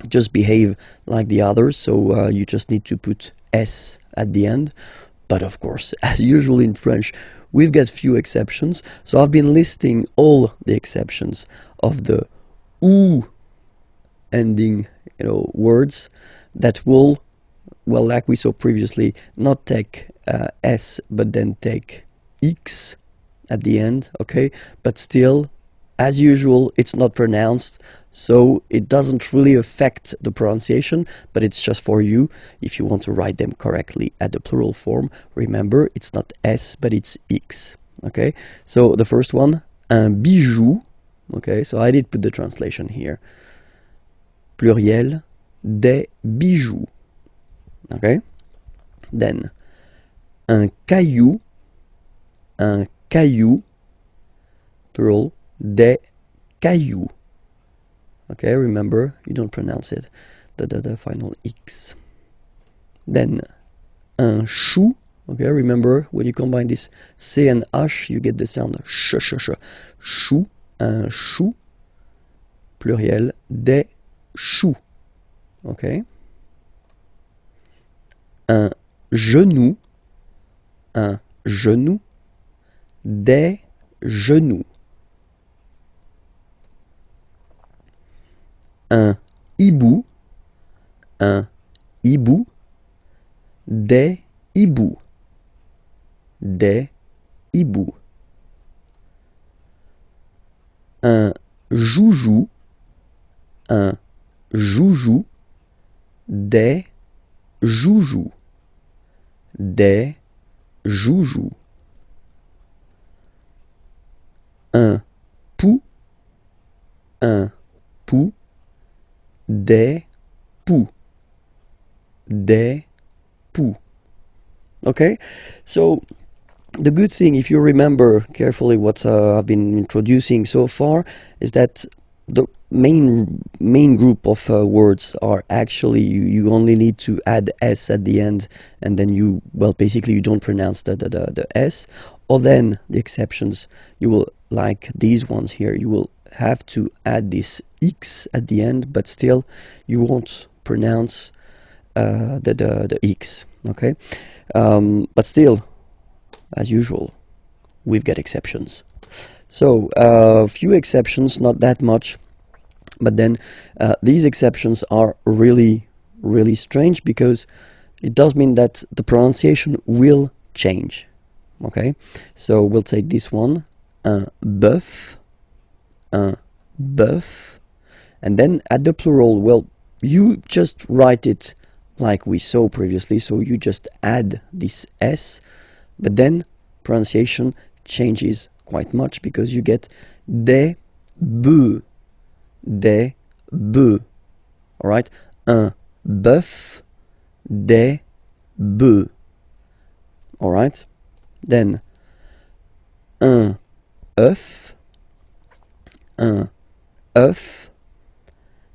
just behave like the others, so you just need to put S at the end. But of course, as usual in French, we've got few exceptions. So I've been listing all the exceptions of the OU ending, words that will, well, like we saw previously, not take S, but then take X at the end, okay? But still, as usual, it's not pronounced, so it doesn't really affect the pronunciation, but it's just for you if you want to write them correctly at the plural form. Remember, it's not S, but it's X, okay? So the first one, un bijou, okay? So I did put the translation here. Pluriel, des bijoux, okay? Then, un caillou, plural, des cailloux. Okay, remember, you don't pronounce it, the final X. Then, un chou. Okay, remember, when you combine this C and H, you get the sound sh. Chou, un chou. Pluriel, des choux. Okay. Un genou, des genoux. Un hibou, des hiboux, un joujou, des joujoux, un pou, des poux, okay? So the good thing, if you remember carefully what I've been introducing so far, is that the main group of words are actually, you only need to add S at the end, and then you, well, basically you don't pronounce the S. Or then the exceptions, you will, like these ones here, you will have to add this X at the end, but still you won't pronounce the X, okay? But still, as usual, we've got exceptions. So a few exceptions, not that much, but then these exceptions are really strange, because it does mean that the pronunciation will change, okay? So we'll take this one, un bœuf, and then at the plural, well, you just write it like we saw previously, so you just add this S, but then pronunciation changes quite much, because you get des bœufs, all right? Un bœuf, des bœufs, all right? Then un œuf,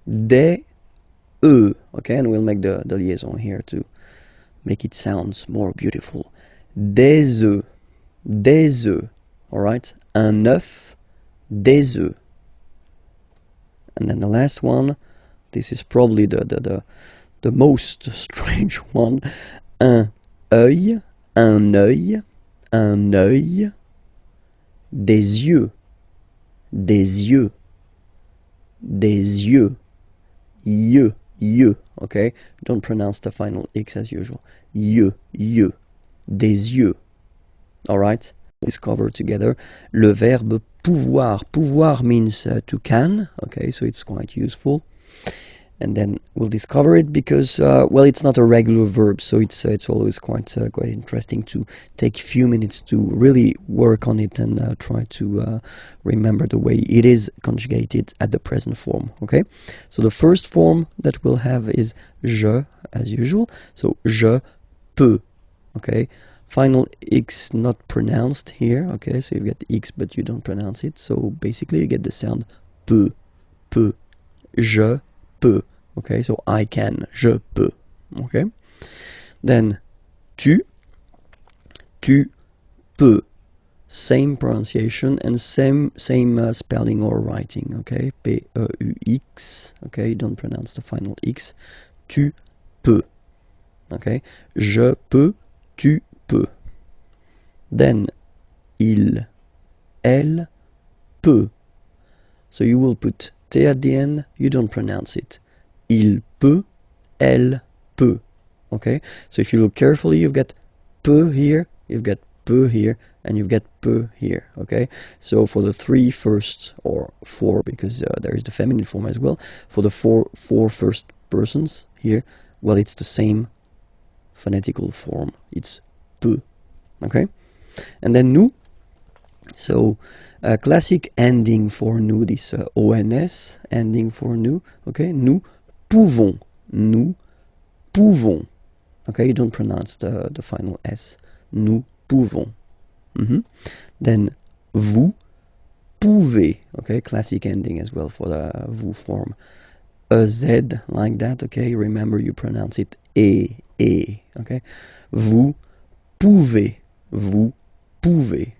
des œufs, okay? And we'll make the liaison here to make it sound more beautiful. Des œufs, all right? Un œuf, des œufs. And then the last one, this is probably the most strange one. Un œil, des yeux, okay? Don't pronounce the final X as usual. Des yeux, all right? Discover together le verbe pouvoir. Pouvoir means to can, okay, so it's quite useful. And then we'll discover it because, well, it's not a regular verb, so it's always quite interesting to take a few minutes to really work on it and try to remember the way it is conjugated at the present form, okay? So the first form that we'll have is je, as usual, so je peux, okay? Final X not pronounced here, okay, so you get X but you don't pronounce it, so basically you get the sound peut, je peux, okay, so I can, je peux, okay. Then tu peux, same pronunciation and same spelling or writing, okay, P-E-U-X, okay, you don't pronounce the final X, tu peux, okay, je peux, tu peux. peut. Then il, elle, peut. So you will put T at the end, you don't pronounce it. Il peut, elle peut. Okay? So if you look carefully, you've got peut here, you've got peut here, and you've got peu here. Okay? So for the three first, or four, because there is the feminine form as well, for the four first persons here, well, it's the same phonetical form. It's peu. Okay? And then nous. So classic ending for nous, this ONS ending for nous. Okay? Nous pouvons. Nous pouvons. Okay? You don't pronounce the final S. Nous pouvons. Then vous pouvez. Okay? Classic ending as well for the vous form. A Z like that. Okay? Remember you pronounce it E. Okay? Vous pouvez. Vous pouvez.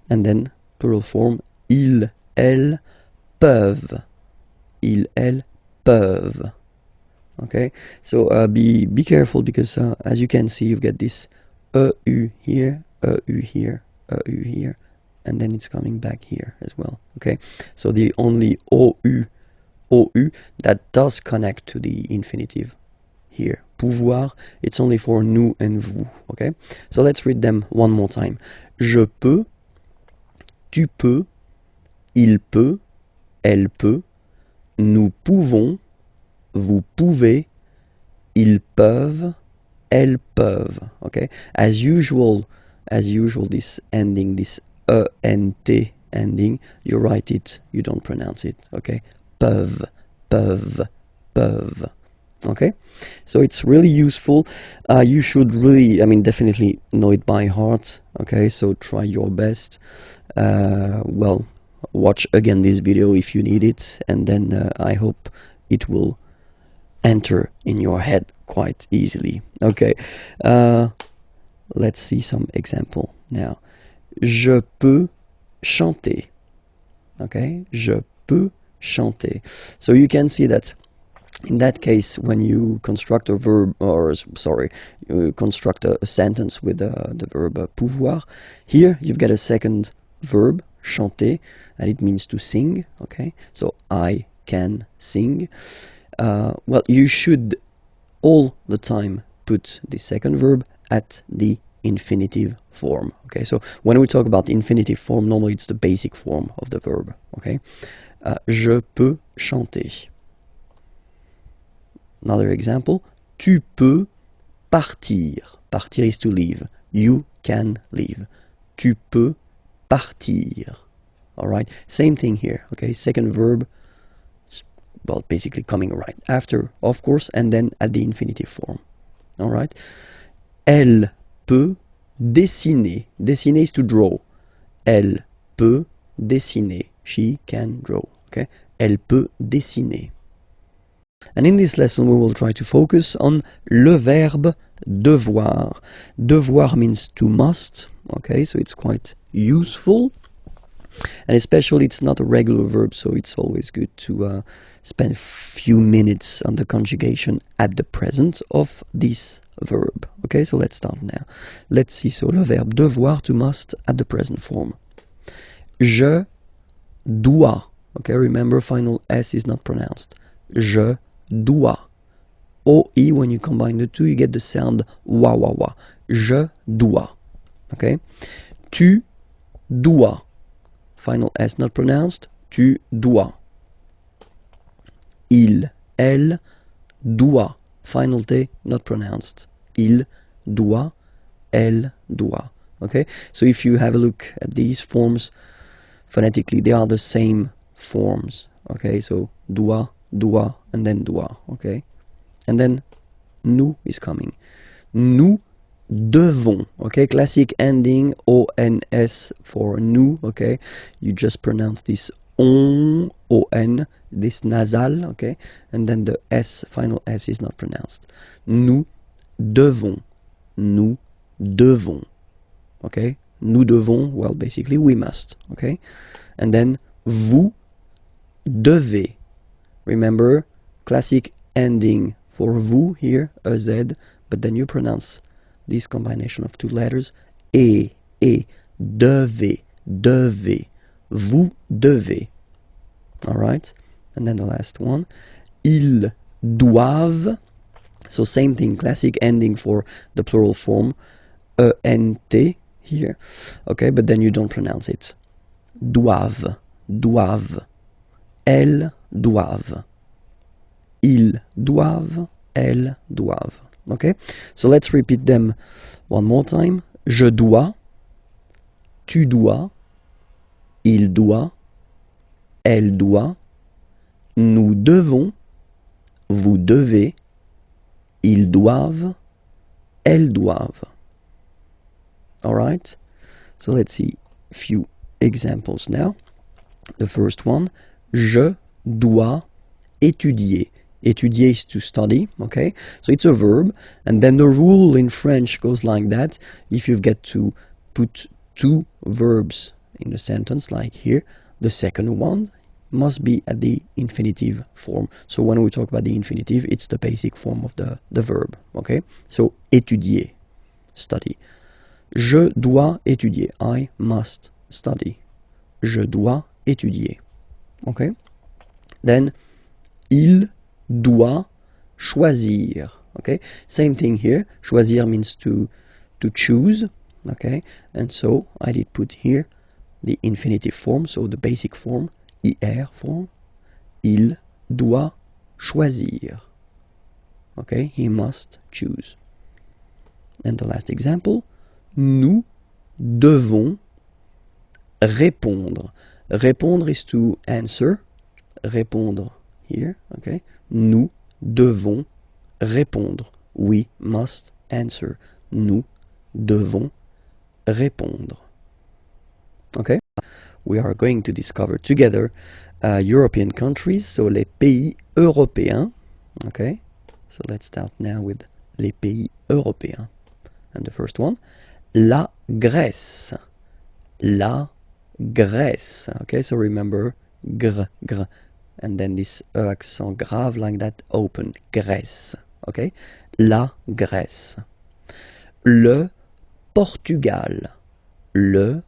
And then plural form, ils, elles, peuvent. Ils, elles, peuvent. Okay? So be careful because as you can see, you've got this EU here, EU here, EU here, and then it's coming back here as well. Okay? So the only OU that does connect to the infinitive here. Pouvoir, it's only for nous and vous. Okay? So let's read them one more time. Je peux, tu peux, il peut, elle peut, nous pouvons, vous pouvez, ils peuvent, elles peuvent. Okay? As usual, this ending, this ENT ending, you write it, you don't pronounce it. Okay? Peuvent, peuvent, peuvent. Okay, so it's really useful. You should really, definitely know it by heart. Okay, so try your best. Well, watch again this video if you need it, and then I hope it will enter in your head quite easily. Okay, let's see some example now. Je peux chanter. Okay, je peux chanter. So you can see that in that case, when you construct a verb, you construct a sentence with the verb pouvoir, here you've got a second verb, chanter, and it means to sing. Okay, so I can sing. Well, you should all the time put the second verb at the infinitive form. Okay, so when we talk about the infinitive form, normally it's the basic form of the verb. Okay, je peux chanter. Another example, tu peux partir. Partir is to leave. You can leave. Tu peux partir. All right, same thing here. Okay, second verb, well, basically coming right after, of course, and then at the infinitive form. All right. Elle peut dessiner. Dessiner is to draw. Elle peut dessiner. She can draw. Okay. Elle peut dessiner. And in this lesson, we will try to focus on le verbe devoir. Devoir means to must. Okay, so it's quite useful. And especially it's not a regular verb, so it's always good to spend a few minutes on the conjugation at the present of this verb. Okay, so let's start now. Let's see. So le verbe devoir, to must, at the present form. Je dois. Okay, remember final S is not pronounced. Je dois. OE, when you combine the two, you get the sound wa wa wa. Je dois. Okay? Tu dois. Final S not pronounced. Tu dois. Il, elle, doit. Final T not pronounced. Il doit. Elle doit. Okay? So if you have a look at these forms, phonetically they are the same forms. Okay? So doit, doit, and then doit. Okay? And then nous is coming. Nous devons. Okay? Classic ending ONS for nous. Okay? You just pronounce this on, this nasal. Okay? And then the S, final S is not pronounced. Nous devons. Nous devons. Okay? Nous devons, well, basically we must. Okay? And then vous devez. Remember, classic ending for vous here, a Z, but then you pronounce this combination of two letters, et, devez, devez, vous devez. All right, and then the last one, ils doivent. So same thing, classic ending for the plural form, ENT here, okay, but then you don't pronounce it. Doivent, doivent, elles doivent, ils doivent, elles doivent. Okay, so let's repeat them one more time. Je dois, tu dois, il doit, elle doit, nous devons, vous devez, ils doivent, elles doivent. All right, so let's see a few examples now. The first one, je dois étudier. Étudier is to study, okay? So it's a verb, and then the rule in French goes like that. If you get to put two verbs in a sentence, like here, the second one must be at the infinitive form. So when we talk about the infinitive, it's the basic form of the verb, okay? So étudier, study. Je dois étudier. I must study. Je dois étudier. Okay? Then, il doit choisir. Okay? Same thing here. Choisir means to choose. Okay? And so, I did put here the infinitive form, so the basic form, IR form. Il doit choisir. Okay? He must choose. And the last example, nous devons répondre. Répondre is to answer. Répondre here, okay? Nous devons répondre. We must answer. Nous devons répondre. Okay? We are going to discover together European countries, so les pays européens. Okay? So let's start now with les pays européens. And the first one, la Grèce. La Grèce. Okay, so remember gr, gr. And then this accent grave like that, open. Grèce. Okay, la Grèce. Le Portugal. Le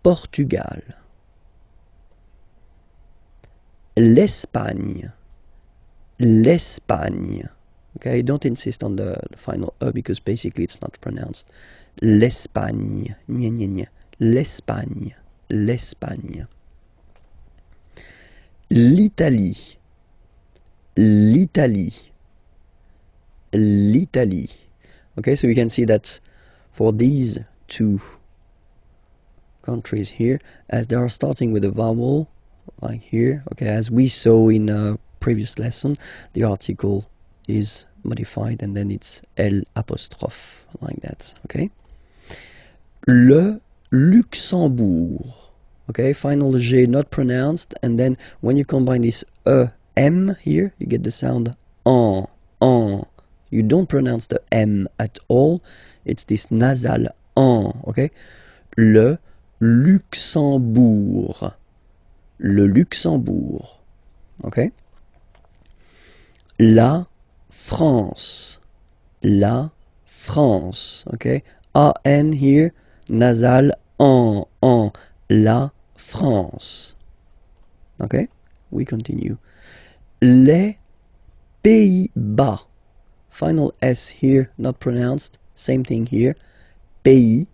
Portugal. L'Espagne. L'Espagne. Okay, don't insist on the final E because basically it's not pronounced. L'Espagne. Gna, gna, gna. L'Espagne. L'Espagne. L'Italie. L'Italie. L'Italie. Okay, so you can see that for these two countries here, as they are starting with a vowel, like here, okay, as we saw in a previous lesson, the article is modified and then it's L apostrophe, like that, okay? Le Luxembourg, okay, final G not pronounced, and then when you combine this M here, you get the sound en. You don't pronounce the M at all, it's this nasal en, okay? Le Luxembourg. Le Luxembourg, okay? La France. La France, okay? A-N here, nasal en. La France. Okay? We continue. Les Pays-Bas. Final S here, not pronounced. Same thing here. Pays,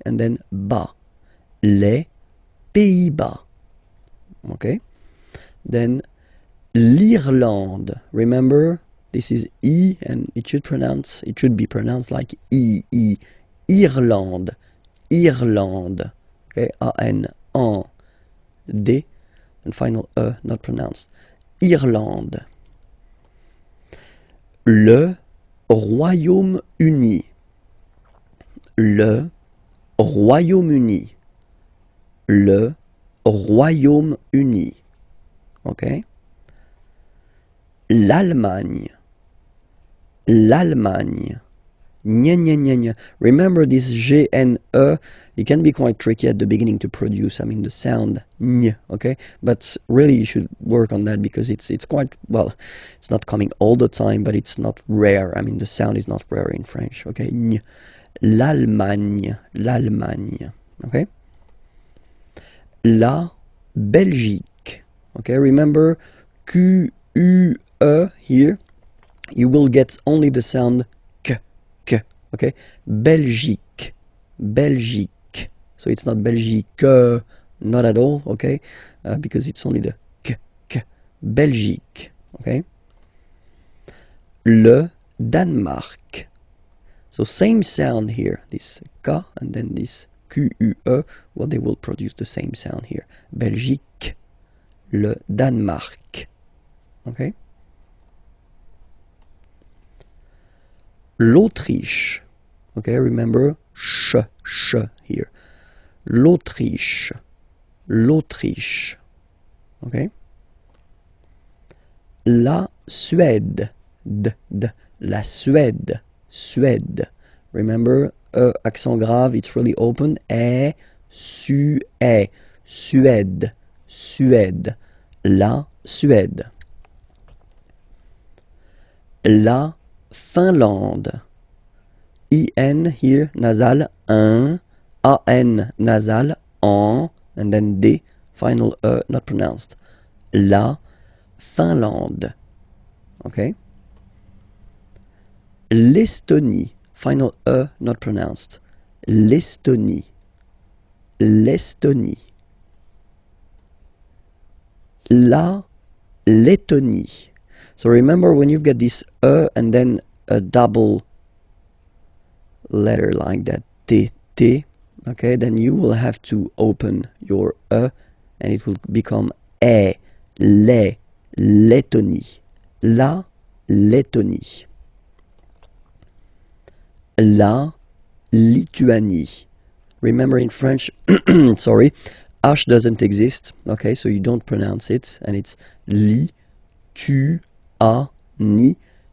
and then bas. Les Pays-Bas. Okay? Then l'Irlande. Remember, this is E and it should be pronounced like E. Irlande. Irlande. Okay, A-N, en, D, and final E, not pronounced. Irlande. Le Royaume-Uni. Le Royaume-Uni. Le Royaume-Uni. Okay? L'Allemagne. L'Allemagne. Gna, gna, gna, gna. Remember this G and E, it can be quite tricky at the beginning to produce, I mean, the sound N, okay? But really you should work on that because it's quite, well, it's not coming all the time, but it's not rare. I mean, the sound is not rare in French, okay? N. L'Allemagne, l'Allemagne, okay? La Belgique, okay? Remember Q-U-E here, you will get only the sound okay, Belgique, Belgique. So it's not Belgique, not at all, okay, because it's only the k. Belgique, okay. Le Danemark. So same sound here, this k and then this QUE. Well, they will produce the same sound here. Belgique, le Danemark, okay. L'Autriche, okay, remember sh here. L'Autriche, l'Autriche, okay. La Suède, la Suède, Suède. Remember, accent grave, it's really open. Suède, Suède, la Suède. La Finlande. IN here, nasal, un, AN, nasal, en, and then D, final E, not pronounced. La Finlande. Okay? L'Estonie, final E, not pronounced. L'Estonie. L'Estonie. La Lettonie. So remember when you get this and then a double letter like that, T, okay, then you will have to open your and it will become Lettonie. La Lettonie. La Lituanie. Remember in French, sorry, H doesn't exist, okay, so you don't pronounce it, and it's Lituanie,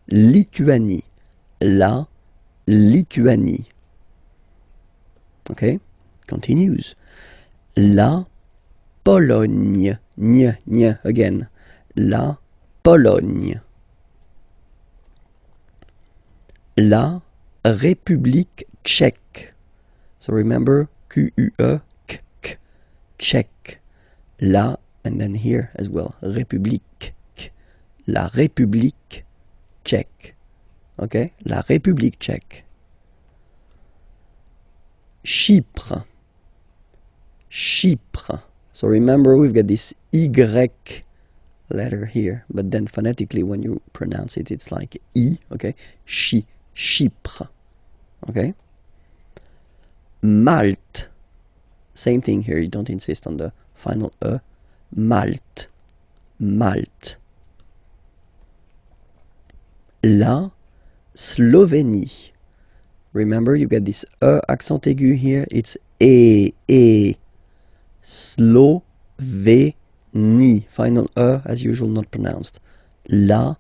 Lituanie, la Lituanie. Okay, continues. La Pologne, ñ again. La Pologne. La République tchèque. So remember, Q-U-E, k, tchèque. La, and then here as well, République. La République tchèque. Okay, la République tchèque. Chypre. Chypre. So remember, we've got this Y letter here, but then phonetically when you pronounce it, it's like I, okay? Chypre. Okay? Malte. Same thing here, you don't insist on the final E. Malte. Malte. La Slovénie. Remember, you get this accent aigu here. It's E. Slovénie. Final as usual, not pronounced. La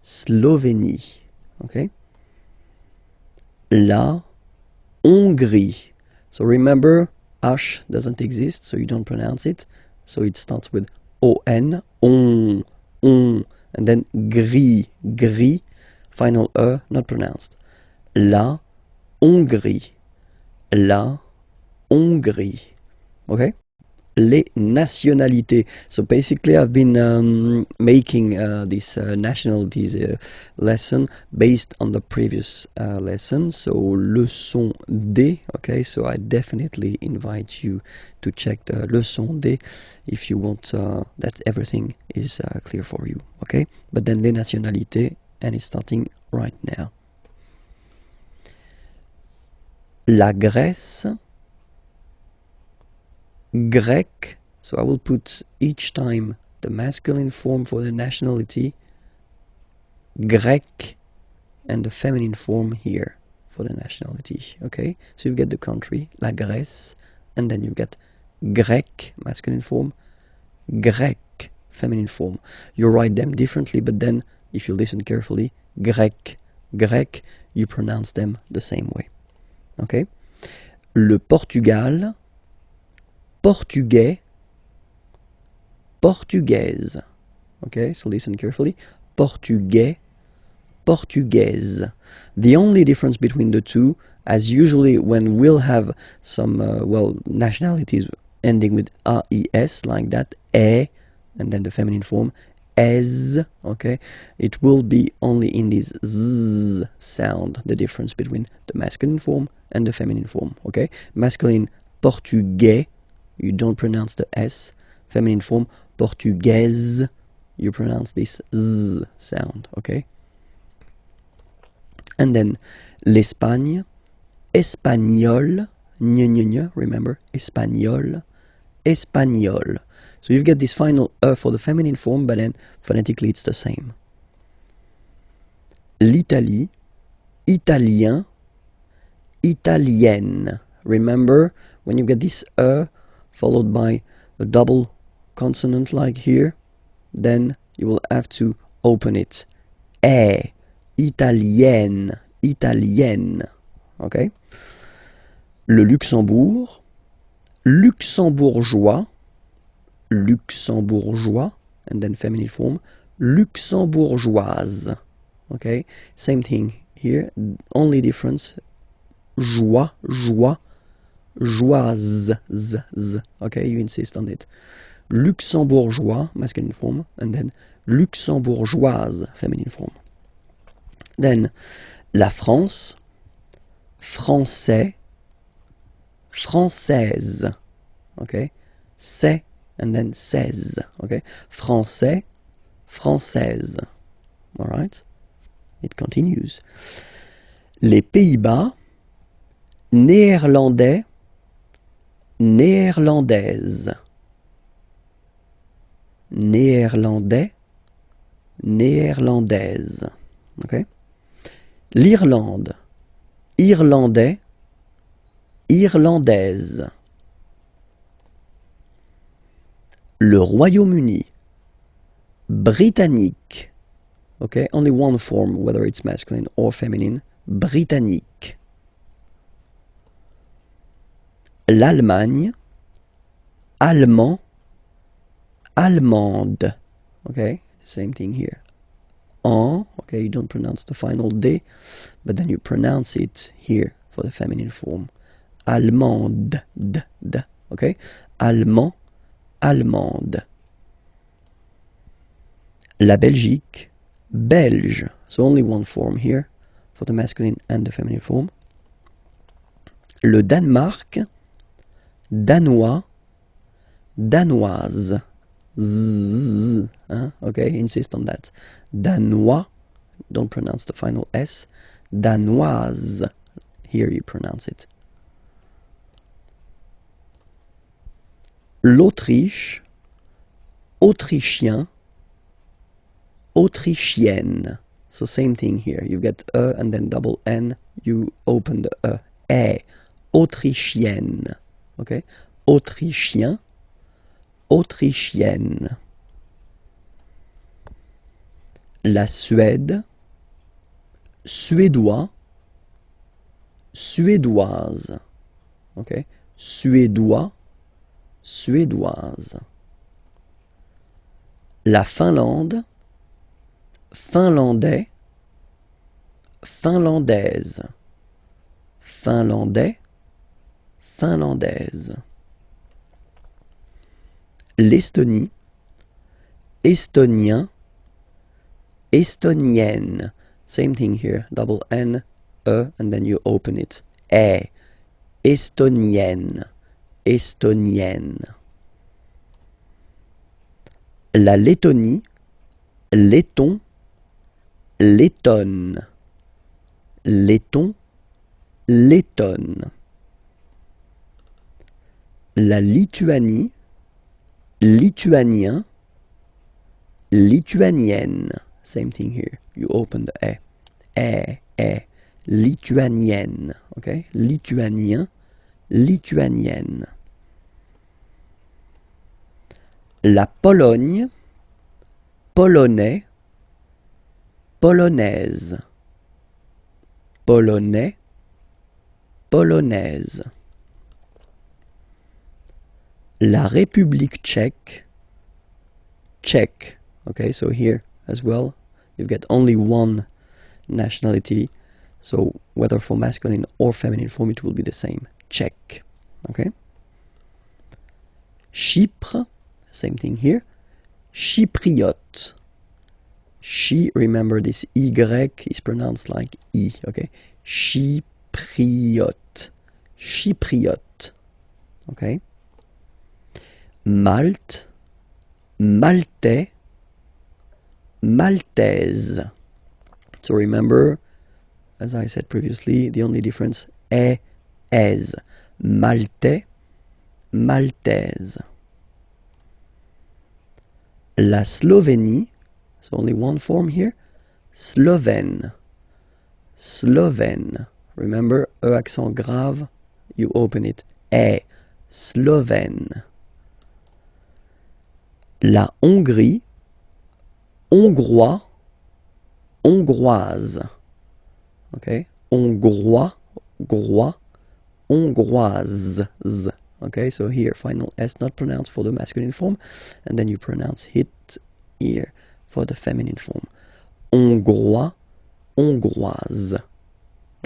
Slovénie. Okay. La Hongrie. So remember, H doesn't exist, so you don't pronounce it. So it starts with on, and then gris. Final not pronounced. La Hongrie. La Hongrie. Okay? Les nationalités. So basically I've been making this nationalities lesson based on the previous lesson. So leçon D. Okay, so I definitely invite you to check the leçon D if you want that everything is clear for you. Okay? But then les nationalités, and it's starting right now. La Grèce. Grec, so I will put each time the masculine form for the nationality, Grec, and the feminine form here for the nationality, okay? So you get the country, la Grèce, and then you get Grec, masculine form, Grec, feminine form. You write them differently, but then, if you listen carefully, Grec, you pronounce them the same way. Okay? Le Portugal, portugais, portugaise. Okay, so listen carefully. Portugais, portugaise. The only difference between the two, as usually when we'll have some, nationalities ending with AES, like that, e, and then the feminine form, es, okay, it will be only in this z sound, the difference between the masculine form and the feminine form, okay? Masculine, portugais, you don't pronounce the S. Feminine form, portugaise, you pronounce this z sound, okay? And then l'Espagne, espagnol, remember, espagnol, espagnol. So you get this final E for the feminine form, but then phonetically it's the same. L'Italie, italien, italienne. Remember, when you get this E followed by a double consonant like here, then you will have to open it. Italienne, italienne. Okay? Le Luxembourg, luxembourgeois, luxembourgeois, and then feminine form, luxembourgeoise. Okay? Same thing here, only difference, joie, joie, joise, z. Okay, you insist on it. Luxembourgeois, masculine form, and then luxembourgeoise, feminine form. Then, la France, français, française. Okay, c'est, and then seize. Okay, français, française. All right, it continues. Les Pays-Bas, néerlandais, néerlandaise. Néerlandais, néerlandaise. Okay. L'Irlande, irlandais, irlandaise. Le Royaume-Uni, britannique. Okay, only one form, whether it's masculine or feminine. Britannique. L'Allemagne, allemand, allemande. Okay, same thing here. En, okay, you don't pronounce the final D, but then you pronounce it here for the feminine form. Allemande, d, okay? Allemand, allemande. La Belgique, belge. So only one form here for the masculine and the feminine form. Le Danemark, danois, danoise. Z, okay, insist on that. Danois, don't pronounce the final S. Danoise, here you pronounce it. L'Autriche, autrichien, autrichienne. So same thing here. You get E and then double N. You open the E. Autrichienne. Okay, autrichien, autrichienne. La Suède, suédois, suédoise. Okay, suédois, suédoise. La Finlande, finlandais, finlandaise. Finlandais, finlandaise. L'Estonie, estonien, estonienne. Same thing here, double N, E, and then you open it. E, estonienne, estonienne. La Lettonie, letton, lettonne. Letton, lettonne. La Lituanie, lituanien, lituanienne. Same thing here. You open the E. Lituanienne. Okay? Lituanien, lituanienne. La Pologne, polonais, polonaise. polonais, polonaise. La République tchèque, Czech. Okay, so here as well, you've got only one nationality. So whether for masculine or feminine form, it will be the same. Czech. Okay. Chypre, same thing here. Chypriote. Remember this Y is pronounced like I. Okay. Chypriote. Chypriote. Okay. Malte, Maltais, Maltaise. So remember, as I said previously, the only difference, es. Maltais, Maltaise. La Slovénie, so only one form here, Slovène. Slovène. Remember, E accent grave, you open it, Slovène. La Hongrie, hongrois, hongroise. Okay, hongrois, grois, hongroise. Okay, so here final S not pronounced for the masculine form, and then you pronounce it here for the feminine form. Hongrois, hongroise.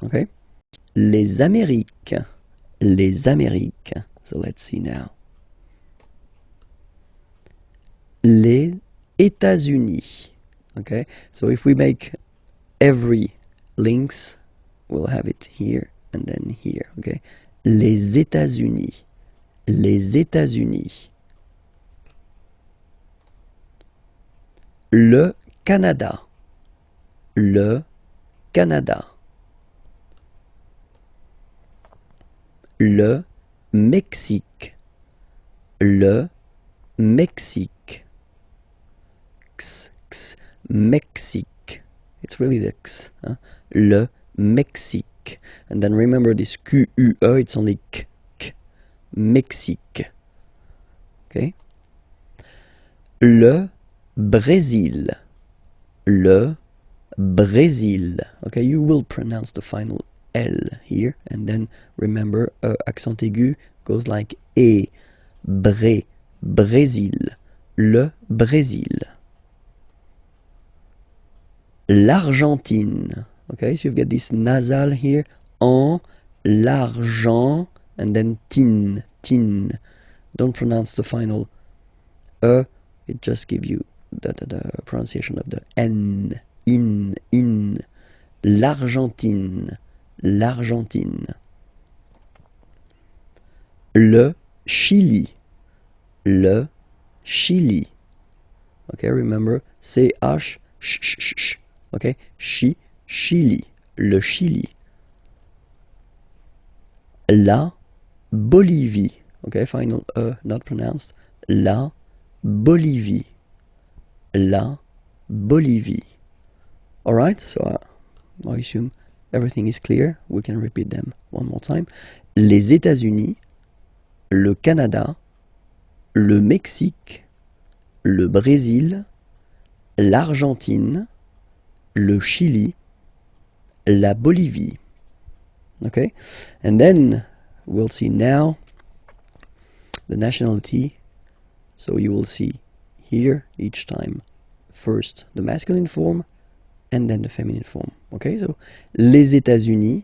Okay, les Amériques, les Amériques. So let's see now. Les États-Unis. Okay, so if we make every links, we'll have it here and then here. Okay, les États-Unis. Les États-Unis. Le Canada. Le Canada. Le Mexique. Le Mexique. Mexique. It's really the X. Huh? Le Mexique. And then remember this QUE, it's only K. Mexique. Okay. Le Brésil. Le Brésil. Okay, you will pronounce the final L here, and then remember accent aigu goes like E. Brésil. Le Brésil. L'Argentine. Okay, so you've got this nasal here, en, l'argent, and then tin. Don't pronounce the final it just gives you the pronunciation of the N, in. L'Argentine. L'Argentine. Le Chili. Le Chili. Okay, remember, CH, sh. Okay, Chili. Le Chili. La Bolivie. Okay, final not pronounced. La Bolivie. La Bolivie. Alright, so I assume everything is clear. We can repeat them one more time. Les États-Unis, le Canada, le Mexique, le Brésil, l'Argentine, le Chili, la Bolivie. Okay, and then we'll see now the nationality. So you will see here each time first the masculine form and then the feminine form. Okay, so les États-Unis,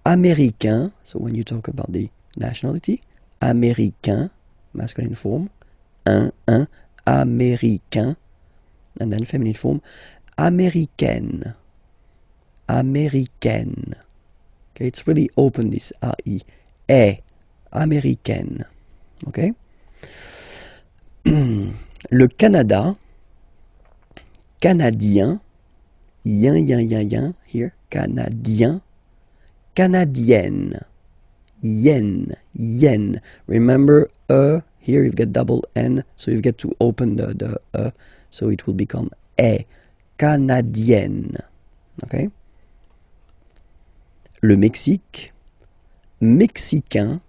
américain. So when you talk about the nationality, américain, masculine form, un, américain, and then feminine form, américaine, américaine. Okay, it's really open, this AI, américaine. Okay. Le Canada, canadien, yin, here, canadien, canadienne, yen. Remember, here you've got double N, so you've got to open the so it will become canadienne. Okay. Le Mexique, mexicain,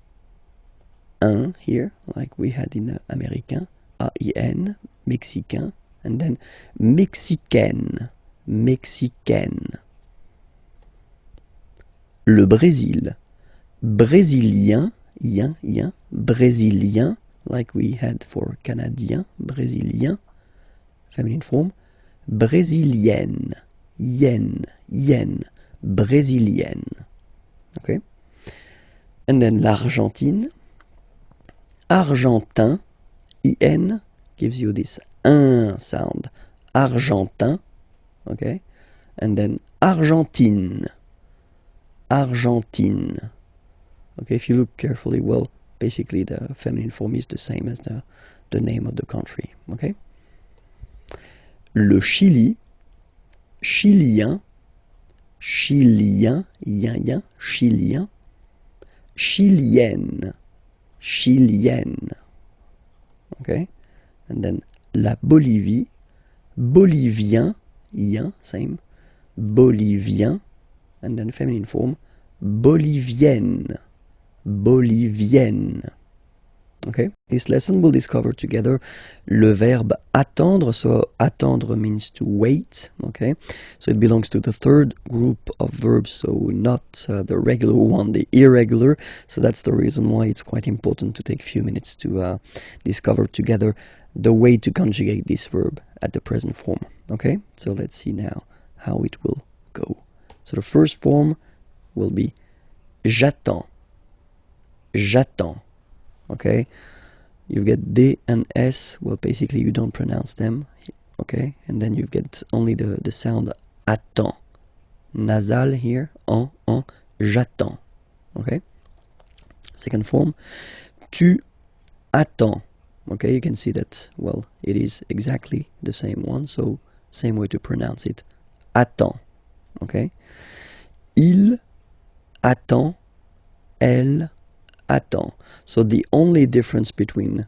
un here, like we had in américain, AIN, mexicain, and then mexicaine, mexicaine. Le Brésil. Brésilien, yen, brésilien, like we had for Canadien, brésilien, feminine form. Brésilienne, yen, brésilienne. Okay? And then l'Argentine. Argentin, in, gives you this un sound. Argentin, okay? And then Argentine. Argentine. Okay, if you look carefully, well, basically the feminine form is the same as the name of the country. Okay? Le Chili. Chilien. Chilien, yen, chilien. Chilienne. Chilienne. Okay? And then la Bolivie. Bolivien, yen, same. Bolivien. And then feminine form. Bolivienne. Bolivienne. Okay? This lesson we'll discover together le verbe attendre. So attendre means to wait. Okay? So it belongs to the third group of verbs, so not the regular one, the irregular. So that's the reason why it's quite important to take a few minutes to discover together the way to conjugate this verb at the present form. Okay? So let's see now how it will go. So the first form will be j'attends. J'attends. Okay? You get D and S. Well, basically you don't pronounce them. Okay? And then you get only the sound attends. Nasal here. En. J'attends. Okay? Second form. Tu attends. Okay? You can see that, well, it is exactly the same one. So, same way to pronounce it. Attends. Okay? Il attend. Elle attend. So the only difference between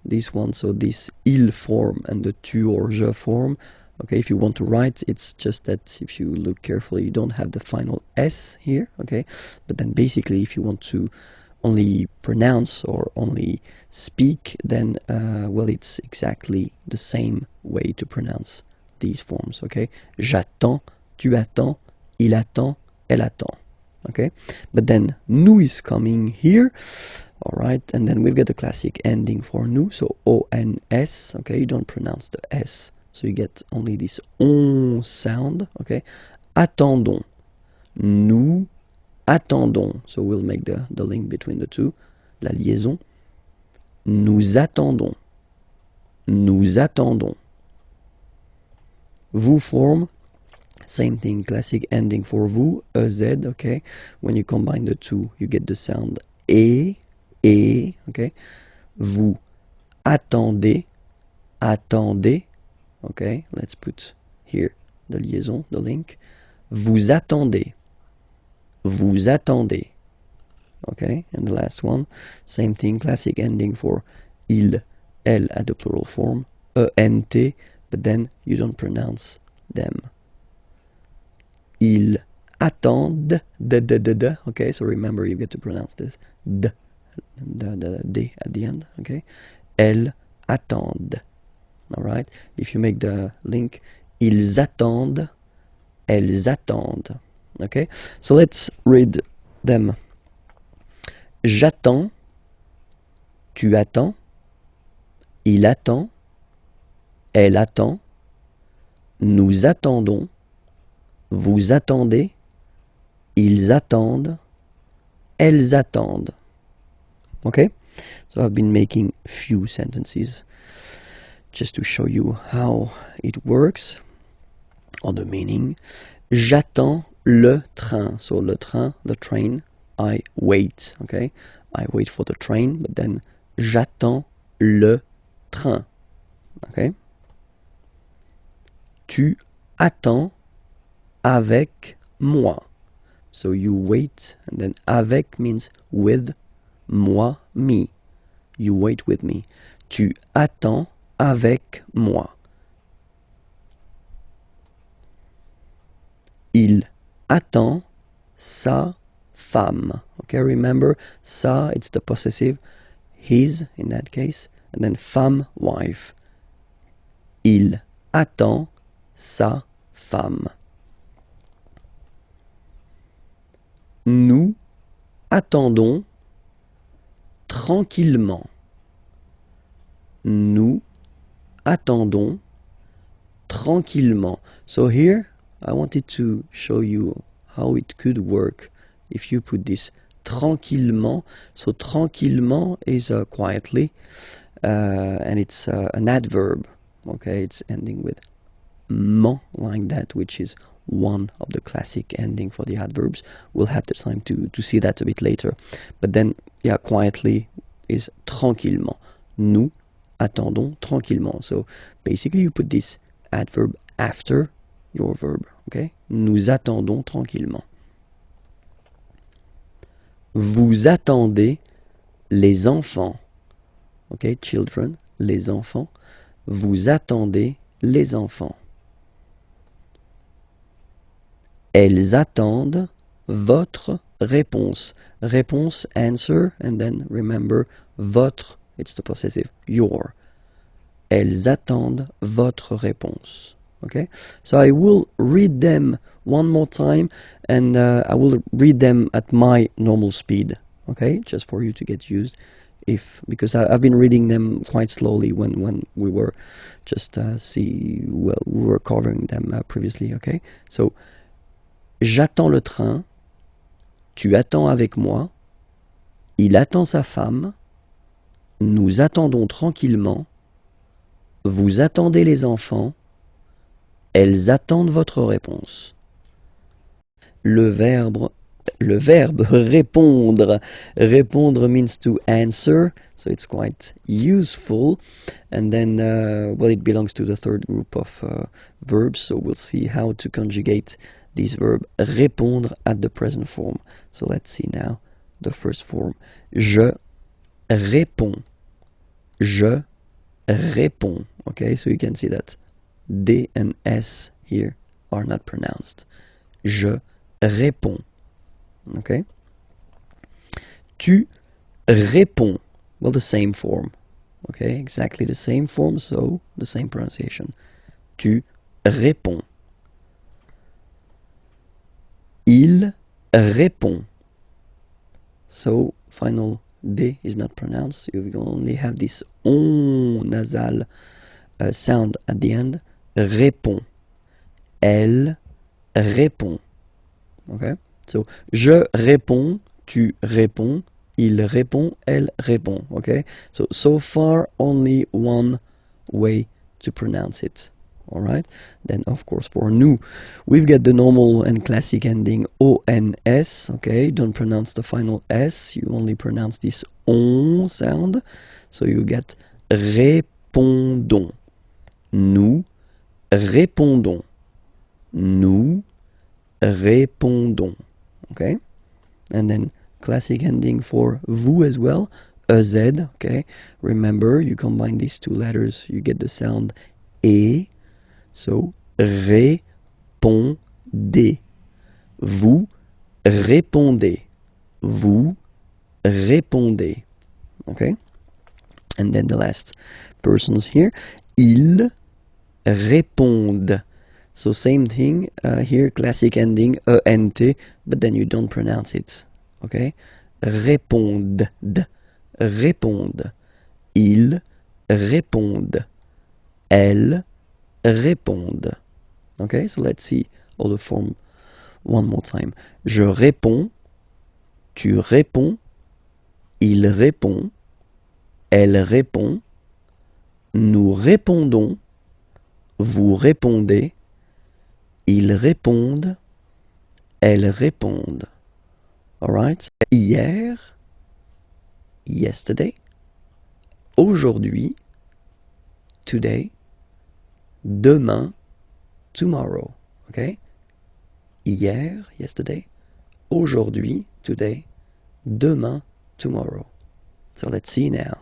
this one, so this il form and the tu or je form, okay, if you want to write, it's just that if you look carefully, you don't have the final S here, okay, but then basically if you want to only pronounce or only speak, then, well, it's exactly the same way to pronounce these forms, okay? J'attends, tu attends, il attend, elle attend. Okay, but then nous is coming here, all right, and then we've got the classic ending for nous, so ons. Okay, you don't pronounce the s, so you get only this on sound. Okay, attendons, nous attendons, so we'll make the link between the two, la liaison. Nous attendons, nous attendons. Vous form. Same thing, classic ending for vous, ez, okay? When you combine the two, you get the sound et, okay? Vous attendez, attendez, okay? Let's put here the liaison, the link. Vous attendez, vous attendez, okay? And the last one, same thing, classic ending for il, elle at the plural form, ent, but then you don't pronounce them. Ils attendent, de, okay, so remember you get to pronounce this, d at the end, okay. Elles attendent, all right. If you make the link, ils attendent, elles attendent, okay. So let's read them. J'attends, tu attends, il attend, elle attend, nous attendons, vous attendez, ils attendent, elles attendent. Okay? So I've been making few sentences just to show you how it works, or the meaning. J'attends le train. So le train, the train, I wait. Okay? I wait for the train, but then j'attends le train. Okay? Tu attends avec moi. So you wait, and then avec means with, moi, me. You wait with me. Tu attends avec moi. Il attend sa femme. Okay, remember, sa, it's the possessive, his in that case, and then femme, wife. Il attend sa femme. Nous attendons tranquillement. Nous attendons tranquillement. So here I wanted to show you how it could work if you put this tranquillement. So tranquillement is quietly, and it's an adverb. Okay, it's ending with ment like that, which is one of the classic ending for the adverbs. We'll have the time to see that a bit later. But then, yeah, quietly is tranquillement. Nous attendons tranquillement. So basically you put this adverb after your verb. Okay? Nous attendons tranquillement. Vous attendez les enfants. Okay, children, les enfants. Vous attendez les enfants. Elles attendent votre réponse. Réponse, answer, and then remember, votre, it's the possessive, your. Elles attendent votre réponse. Okay? So I will read them one more time, and I will read them at my normal speed. Okay? Just for you to get used. Because I've been reading them quite slowly when we were just we were covering them previously. Okay? So, j'attends le train, tu attends avec moi, il attend sa femme, nous attendons tranquillement, vous attendez les enfants, elles attendent votre réponse. Le verbe répondre. Répondre means to answer, so it's quite useful. And then, well, it belongs to the third group of verbs, so we'll see how to conjugate this verb répondre at the present form. So let's see now the first form. Je réponds. Je réponds. Okay, so you can see that D and S here are not pronounced. Je réponds. Okay. Tu réponds. Well, the same form. Okay, exactly the same form, so the same pronunciation. Tu réponds. Il répond. So, final D is not pronounced. You only have this on nasal sound at the end. Répond. Elle répond. Okay? So, je réponds, tu réponds, il répond, elle répond. Okay? So far, only one way to pronounce it. Alright? Then, of course, for nous, we've got the normal and classic ending ONS. Okay? Don't pronounce the final S. You only pronounce this on sound. So you get répondons. Nous répondons. Nous répondons. Okay? And then classic ending for vous as well. EZ. Okay? Remember, you combine these two letters, you get the sound E. So, répondez. Vous répondez. Vous répondez. Okay? And then the last persons here. Ils répondent. So same thing here, classic ending, ENT, but then you don't pronounce it. Okay? Répondent. Répondent. Ils répondent. Elles répondent. Okay, so let's see all the form one more time. Je réponds, tu réponds, il répond, elle répond, nous répondons, vous répondez, ils répondent, elles répondent. Alright? Hier, yesterday, aujourd'hui, today, demain, tomorrow. Okay? Hier, yesterday, aujourd'hui, today, demain, tomorrow. So let's see now.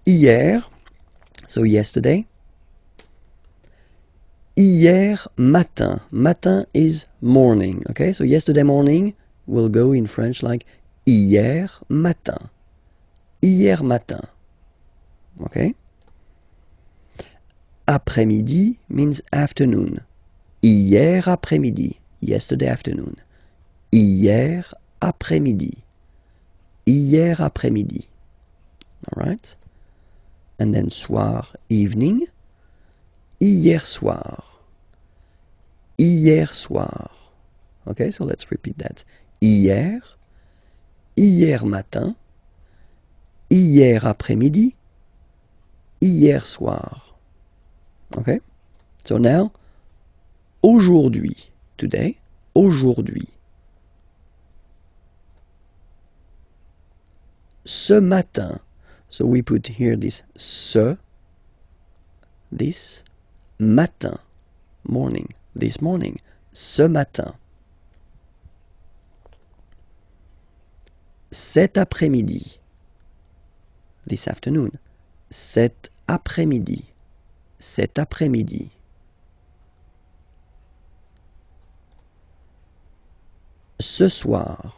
Hier, so yesterday. Hier matin. Matin is morning. Okay? So yesterday morning will go in French like hier matin. Hier matin. Okay? Après-midi means afternoon. Hier après-midi. Yesterday afternoon. hier après-midi. Hier après-midi. Alright? And then soir, evening. Hier soir. Hier soir. Okay, so let's repeat that. Hier. Hier matin. Hier après-midi. Hier soir. Okay? So now, aujourd'hui. Today. Aujourd'hui. Ce matin. So we put here this matin. Morning. This morning. Ce matin. Cet après-midi. This afternoon. Cet après-midi. Cet après-midi. Ce soir.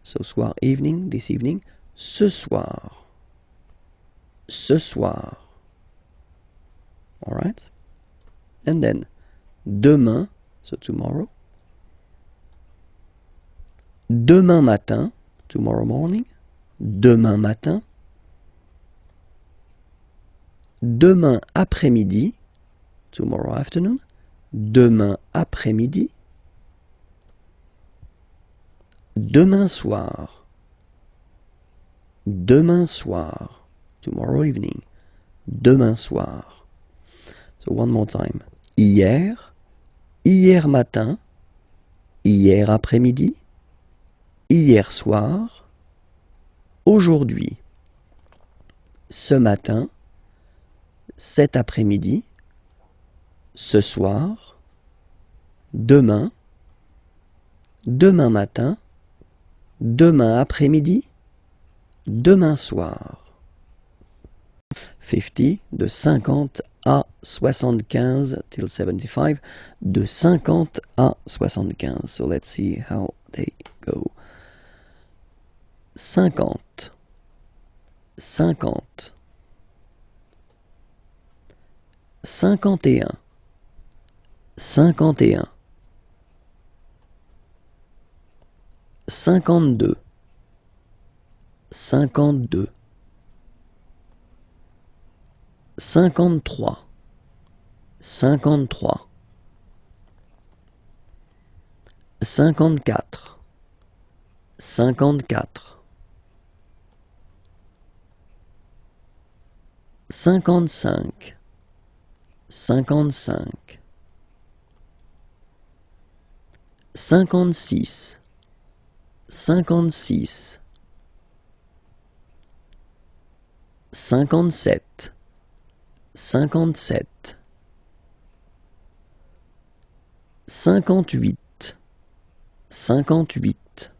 So soir, evening, this evening. Ce soir. Ce soir. Alright? And then, demain, so tomorrow. Demain matin, tomorrow morning. Demain matin. Demain après-midi, tomorrow afternoon. Demain après-midi. Demain soir. Demain soir. Tomorrow evening. Demain soir. So one more time. Hier. Hier matin. Hier après-midi. Hier soir. Aujourd'hui. Ce matin. Cet après-midi. Ce soir. Demain. Demain matin. Demain après-midi. Demain soir. 50, de 50 à 75 till 75, de 50 à 75. So let's see how they go. 50, 50, 51, 51, 52, 52, 53, 53, 54, 54, 55, 55, 56, 56, 57, 57, 58, 58,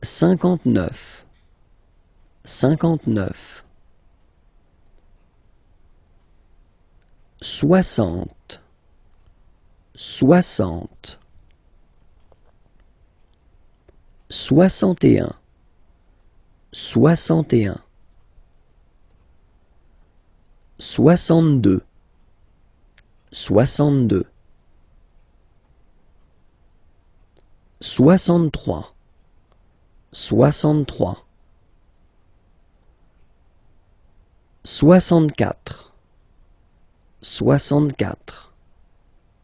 59, 59, 60, 60, 61, 61, 62, 62, 63, 63, 64, 64, 65,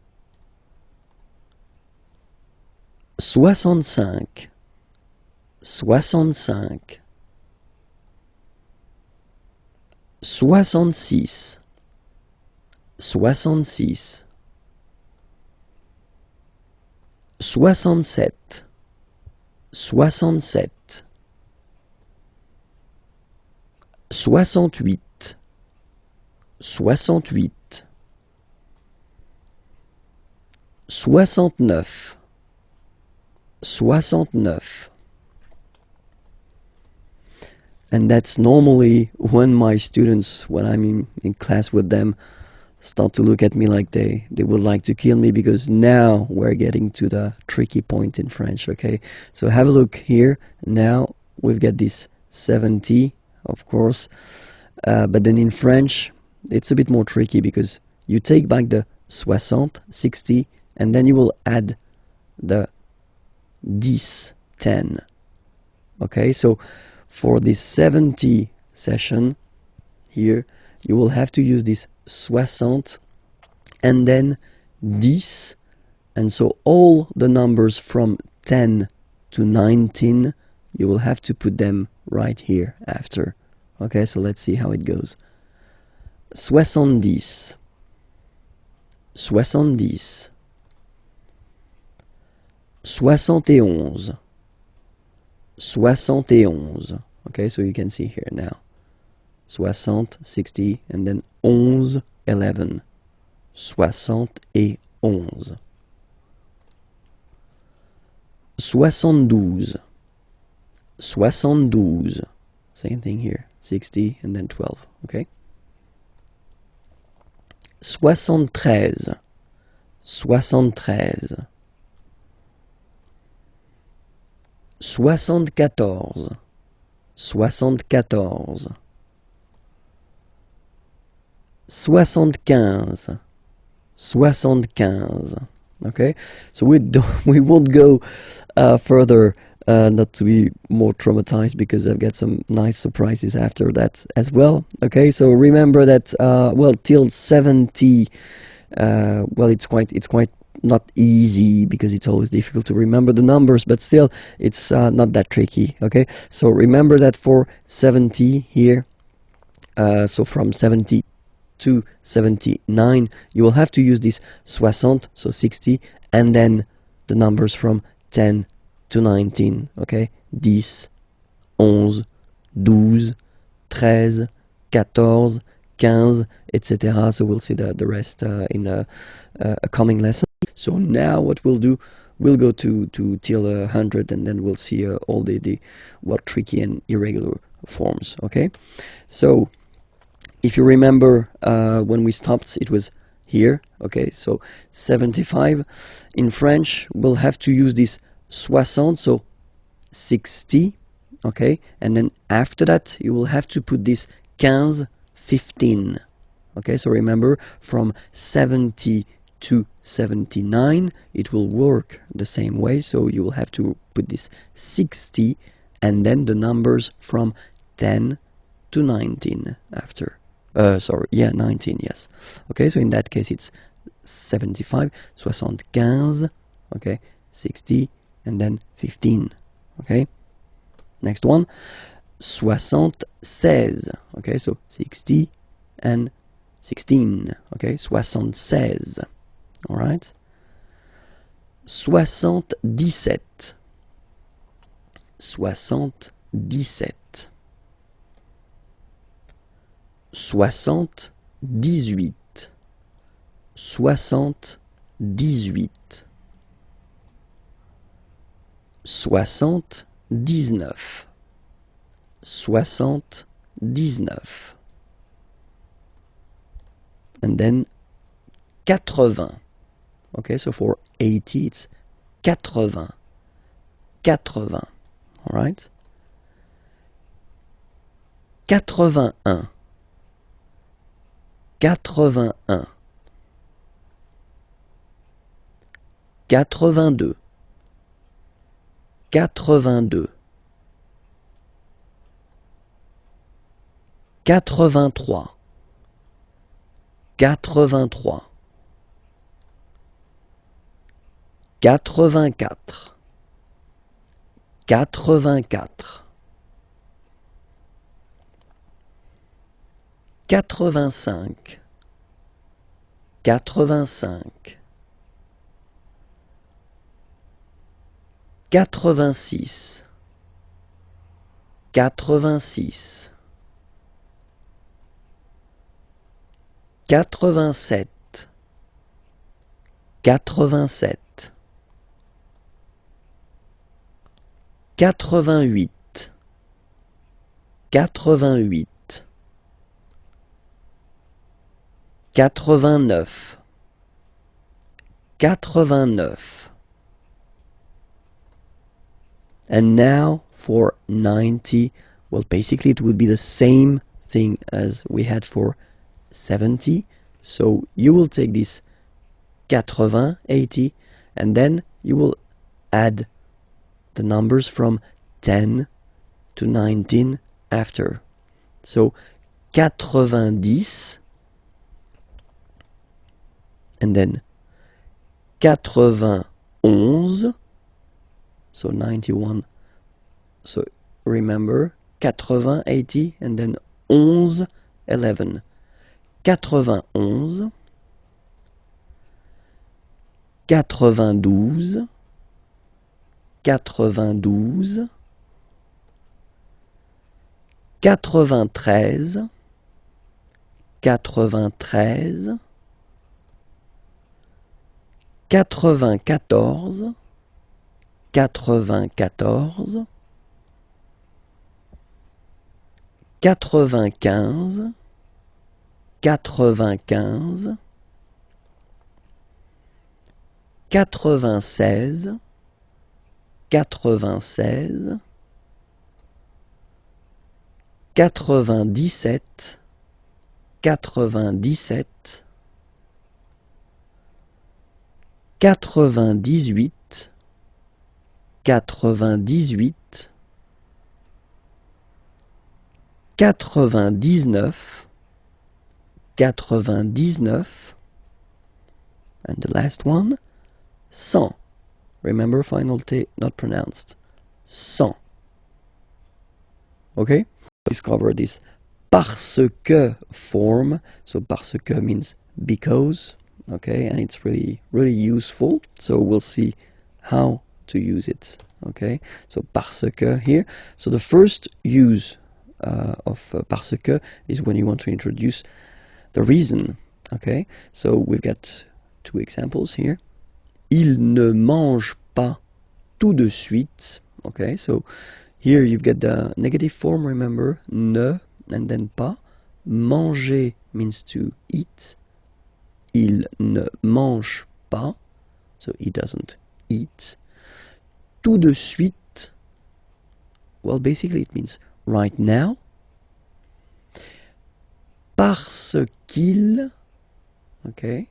65, 66, 66, 67, 67, 68, 68, 69, 69. And that's normally when my students, when I'm in class with them, start to look at me like they would like to kill me, because now we're getting to the tricky point in French, okay? So have a look here. Now we've got this 70, of course, but then in French, it's a bit more tricky because you take back the 60, 60, and then you will add the 10, 10. Okay, so for this 70 session here, you will have to use this 60 and then 10, and so all the numbers from 10 to 19, you will have to put them right here after. Okay, so let's see how it goes. 70, 70, 71, 71. Okay, so you can see here now. 60, 60, and then 11, 11. 71. 72, 72. Same thing here. 60 and then 12. Okay. 73, 73. 74, 74. 75, 75. Okay, so we won't go further, not to be more traumatized, because I've got some nice surprises after that as well. Okay, so remember that well, till 70, well, it's quite not easy, because it's always difficult to remember the numbers, but still it's not that tricky. Okay, so remember that for 70 here, so from 70 to 79, you will have to use this 60, so 60, and then the numbers from 10 to 19. Okay, 10, 11, 12, 13, 14, 15, etc. So we'll see the rest in a coming lesson. So now what we'll do, we'll go to till 100, and then we'll see all the what tricky and irregular forms. Okay, so if you remember, when we stopped, it was here. Okay, so 75. In French, we'll have to use this 60, so 60. Okay, and then after that, you will have to put this 15, 15. Okay, so remember, from 70 to 79, it will work the same way. So you will have to put this 60, and then the numbers from 10 to 19 after. Sorry, yeah, 19, yes. Okay, so in that case it's 75, 75, okay, 60, and then 15. Okay, next one, 76. Okay, so 60 and 16. Okay, 76. All right. 77. 77. 78, 78, 79, 79, and then 80. Okay, so for 80 it's 80, 80. All right. 81, 81, 82, 82, 83, 83, 84, 84, 85, 85, 86, 86, 87, 87, 88, 88, 89, 89. And now for 90, well, basically it would be the same thing as we had for 70. So you will take this 80, 80, and then you will add the numbers from 10 to 19 after. So 90, and then 91, so 91, so remember 80, 80, and then 11, 11. 91, 92, 92, 93, 93, 94, 94, 95, 95, 96, 96, 97, 97, 98, 98, 99, 99, and the last one, 100. Remember, final T not pronounced. 100. Okay? Discover this parce que form. So parce que means because. Okay, and it's really useful. So we'll see how to use it. Okay, so parce que here. So the first use of parce que is when you want to introduce the reason. Okay, so we've got two examples here. Il ne mange pas tout de suite. Okay, so here you've got the negative form, remember, ne, and then pas. Manger means to eat. Il ne mange pas, so he doesn't eat. Tout de suite, well, basically it means right now. Parce qu'il, okay,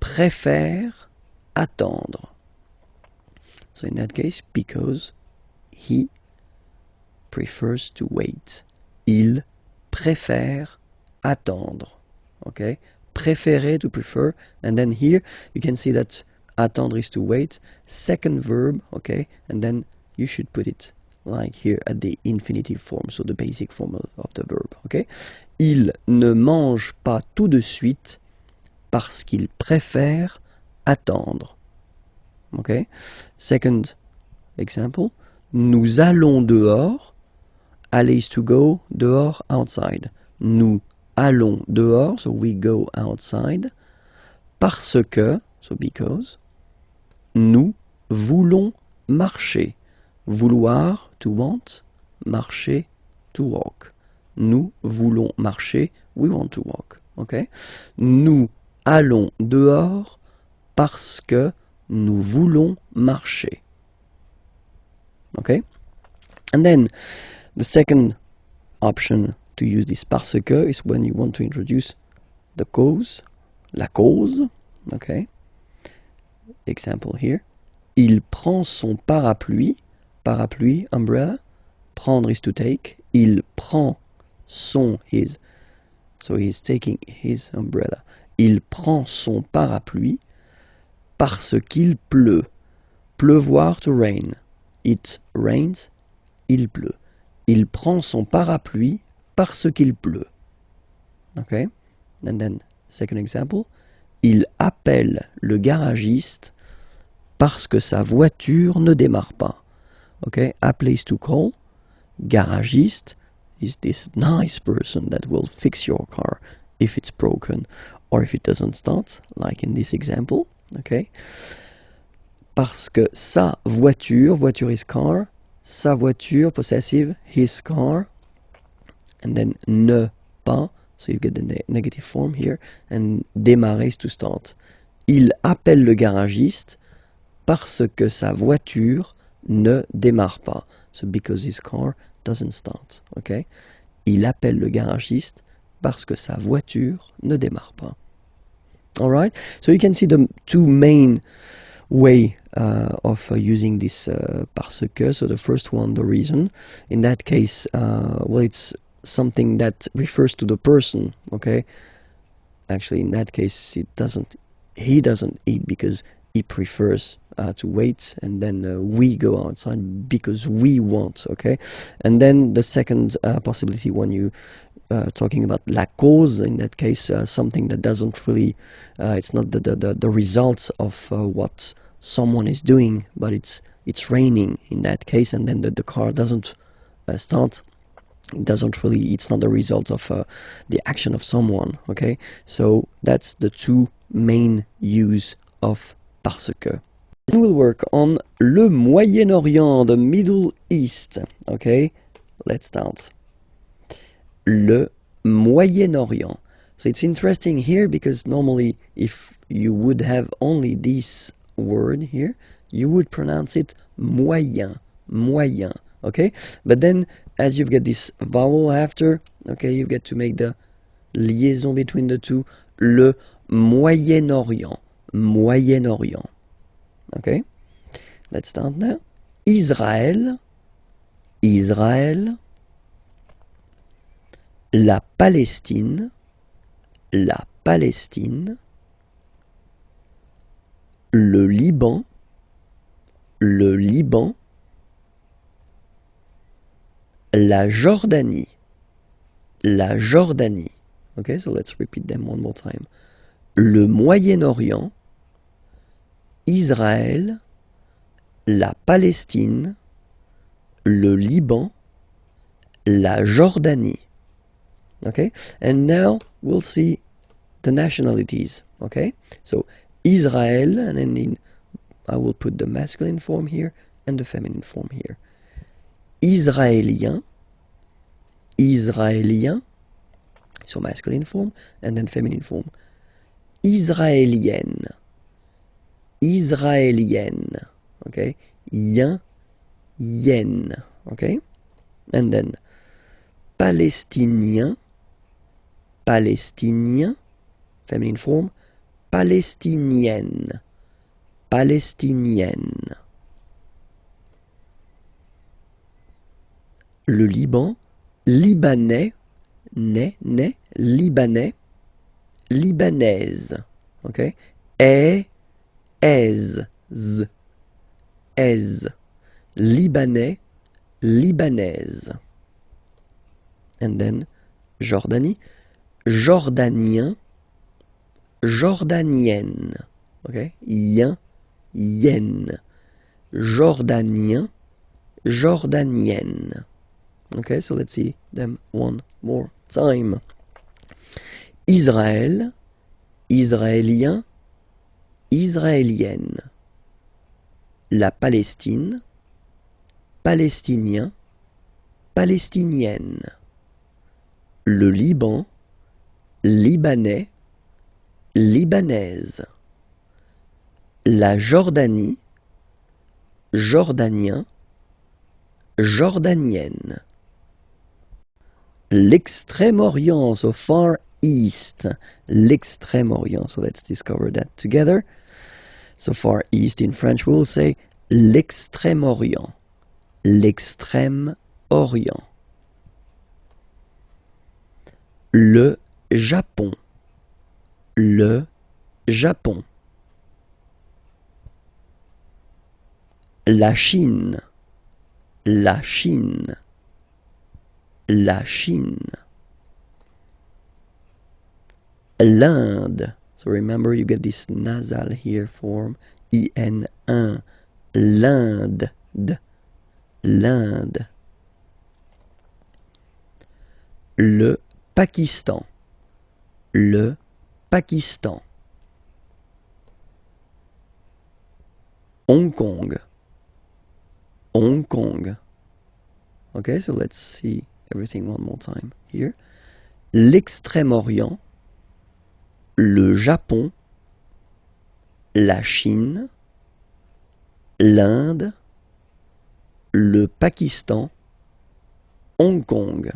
préfère attendre. So in that case, because he prefers to wait. Il préfère attendre. Okay? Préférer, to prefer. And then here you can see that attendre is to wait. Second verb, okay? And then you should put it like here at the infinitive form, so the basic form of the verb, okay? Il ne mange pas tout de suite parce qu'il préfère attendre. Okay? Second example, nous allons dehors. Aller is to go, dehors, outside. Nous allons dehors, so we go outside. Parce que, so because. Nous voulons marcher. Vouloir, to want. Marcher, to walk. Nous voulons marcher, we want to walk. Okay? Nous allons dehors parce que nous voulons marcher. Okay? And then the second option to use this parce que is when you want to introduce the cause, la cause. Okay? Example here. Il prend son parapluie. Parapluie, umbrella. Prendre is to take. Il prend son, his. So he's taking his umbrella. Il prend son parapluie parce qu'il pleut. Pleuvoir, to rain. It rains, il pleut. Il prend son parapluie parce qu'il pleut. Okay? And then, second example. Il appelle le garagiste parce que sa voiture ne démarre pas. Okay? Appeler is to call. Garagiste is this nice person that will fix your car if it's broken or if it doesn't start, like in this example. Okay? Parce que sa voiture, voiture is car, sa voiture, possessive, his car, and then ne pas, so you get the negative form here, and démarrer is to start. Il appelle le garagiste parce que sa voiture ne démarre pas. So because his car doesn't start. Okay? Il appelle le garagiste parce que sa voiture ne démarre pas. All right, so you can see the two main way of using this parce que. So the first one, the reason. In that case, well, it's something that refers to the person. Okay, actually, in that case, he doesn't eat because he prefers to wait, and then we go outside because we want. Okay, and then the second possibility, when you talking about la cause, in that case, something that doesn't really, it's not the results of what someone is doing, but it's raining in that case, and then the car doesn't start. It doesn't really, it's not the result of the action of someone. Okay, so that's the two main use of parce que. Then we'll work on le Moyen-Orient, the Middle East. Okay, let's start. Le Moyen-Orient. So it's interesting here because normally if you would have only this word here, you would pronounce it moyen, moyen, okay? But then as you get this vowel after, okay, you get to make the liaison between the two, le Moyen-Orient, Moyen-Orient, okay? Let's start now. Israël, Israël, la Palestine, la Palestine, le Liban, le Liban, la Jordanie, la Jordanie. Okay, so let's repeat them one more time. Le Moyen-Orient, Israël, la Palestine, le Liban, la Jordanie. Okay, and now we'll see the nationalities. Okay, so Israel, and then I will put the masculine form here and the feminine form here. Israélien, Israélien, so masculine form and then feminine form. Israélienne, Israélienne, okay, yen, yen, okay, and then Palestinien, Palestinien, feminine form, Palestinienne, Palestinienne. Le Liban, Libanais, Libanais, Libanaise, okay, aise, Libanais, Libanaise. And then Jordanie, Jordanien, Jordanienne, okay, yen, Jordanien, Jordanienne. Okay, so let's see them one more time. Israël, Israélien, Israélienne. La Palestine, Palestinien, Palestinienne. Le Liban, Libanais, Libanaise. La Jordanie, Jordanien, Jordanienne. L'extrême-orient, so Far East. L'extrême-orient, so let's discover that together. So Far East in French we will say l'extrême-orient. L'extrême-orient. Le Japon. Le Japon. La Chine. La Chine. La Chine. L'Inde. So remember you get this nasal here form. I-N-1. L'Inde. L'Inde. Le Pakistan. Le Pakistan. Hong Kong. Hong Kong. Okay, so let's see everything one more time here. L'extrême-orient, le Japon, la Chine, l'Inde, le Pakistan, Hong Kong.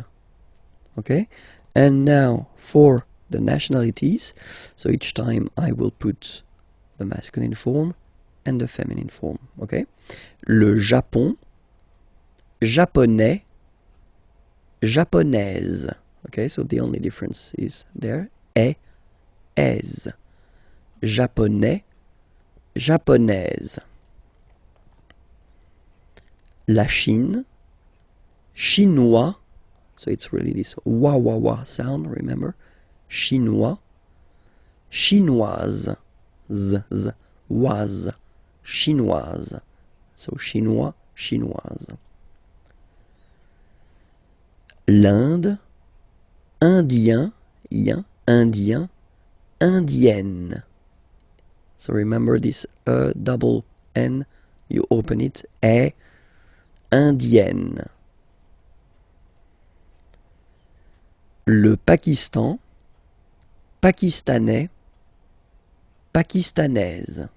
Okay, and now for the nationalities. So each time I will put the masculine form and the feminine form. Okay? Le Japon, japonais, japonaise. Okay, so the only difference is there. Est, aise. Japonais, japonaise. La Chine, chinois. So it's really this wa wa wa sound, remember? Chinois, chinoise. Z, z, was. Chinoise. So chinois, chinoise. L'Inde, indien, yen, indien, indienne. So remember this double N, you open it, indienne. Le Pakistan, pakistanais, pakistanaise.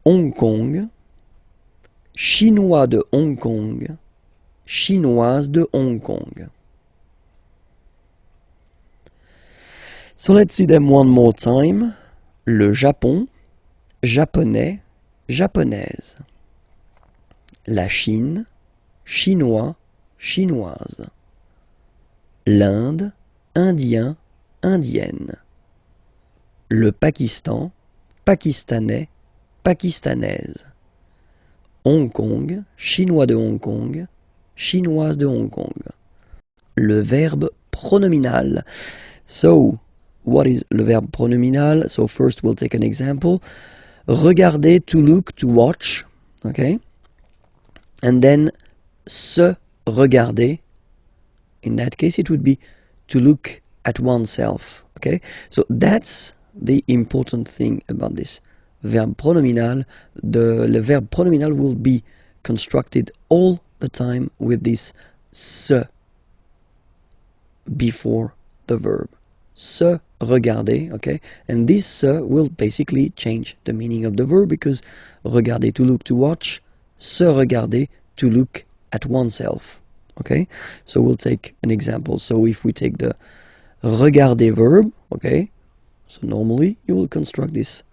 Hong Kong, chinois de Hong Kong, chinoise de Hong Kong. So let's see them one more time. Le Japon, japonais, japonaise. La Chine, chinois, chinoise. L'Inde, indien, indienne. Le Pakistan, pakistanais, pakistanaise. Hong Kong, chinois de Hong Kong, chinoise de Hong Kong. Le verbe pronominal. So, what is le verbe pronominal? So first we'll take an example. Regarder, to look, to watch. Okay? And then se regarder. In that case it would be to look at oneself. Okay? So that's the important thing about this verb pronominal. Le verb pronominal will be constructed all the time with this se before the verb. Se regarder, okay? And this se will basically change the meaning of the verb, because regarder, to look, to watch, se regarder, to look at oneself. Okay? So we'll take an example. So if we take the regarder verb, okay? So normally you will construct this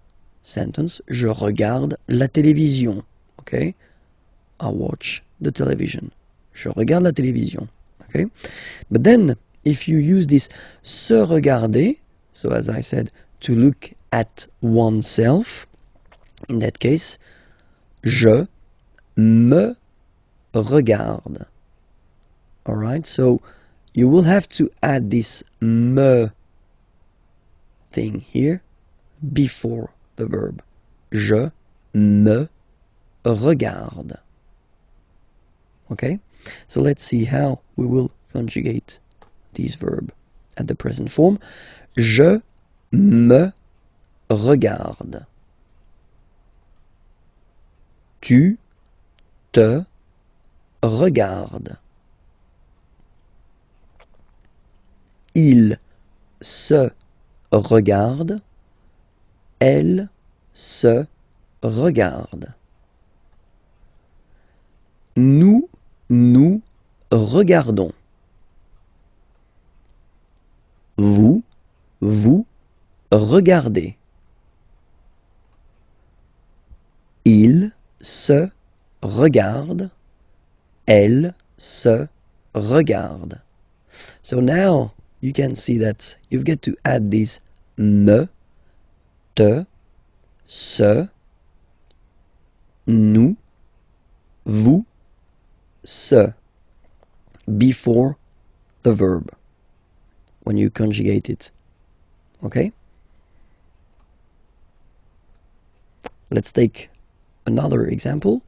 sentence. Je regarde la télévision. Okay? I watch the television. Je regarde la télévision. Okay? But then if you use this se regarder, so as I said, to look at oneself, in that case, je me regarde. Alright, so you will have to add this me thing here before the verb. Je me regarde. Okay, so let's see how we will conjugate this verb at the present form. Je me regarde. Tu te regardes. Il se regarde. Elle se regarde. Nous nous regardons. Vous vous regardez. Il se regarde. Elle se regarde. So now you can see that you've got to add this me, te, se, nous, vous, se before the verb when you conjugate it. Okay? Let's take another example.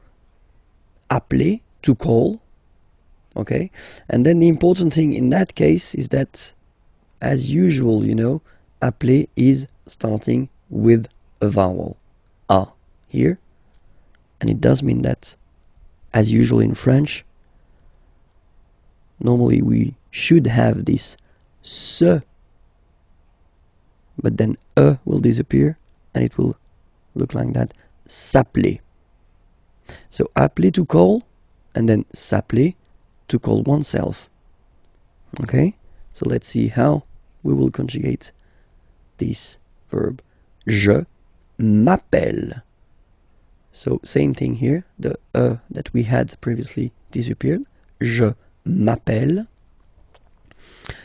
Appeler, to call. Okay? And then the important thing in that case is that, as usual, you know, appeler is starting with a vowel. A here. And it does mean that, as usual in French, normally we should have this se, but then e will disappear and it will look like that. S'appeler. So appeler, to call, and then s'appeler, to call oneself. Okay, so let's see how we will conjugate this verb. Je m'appelle. So same thing here, the that we had previously disappeared. Je m'appelle.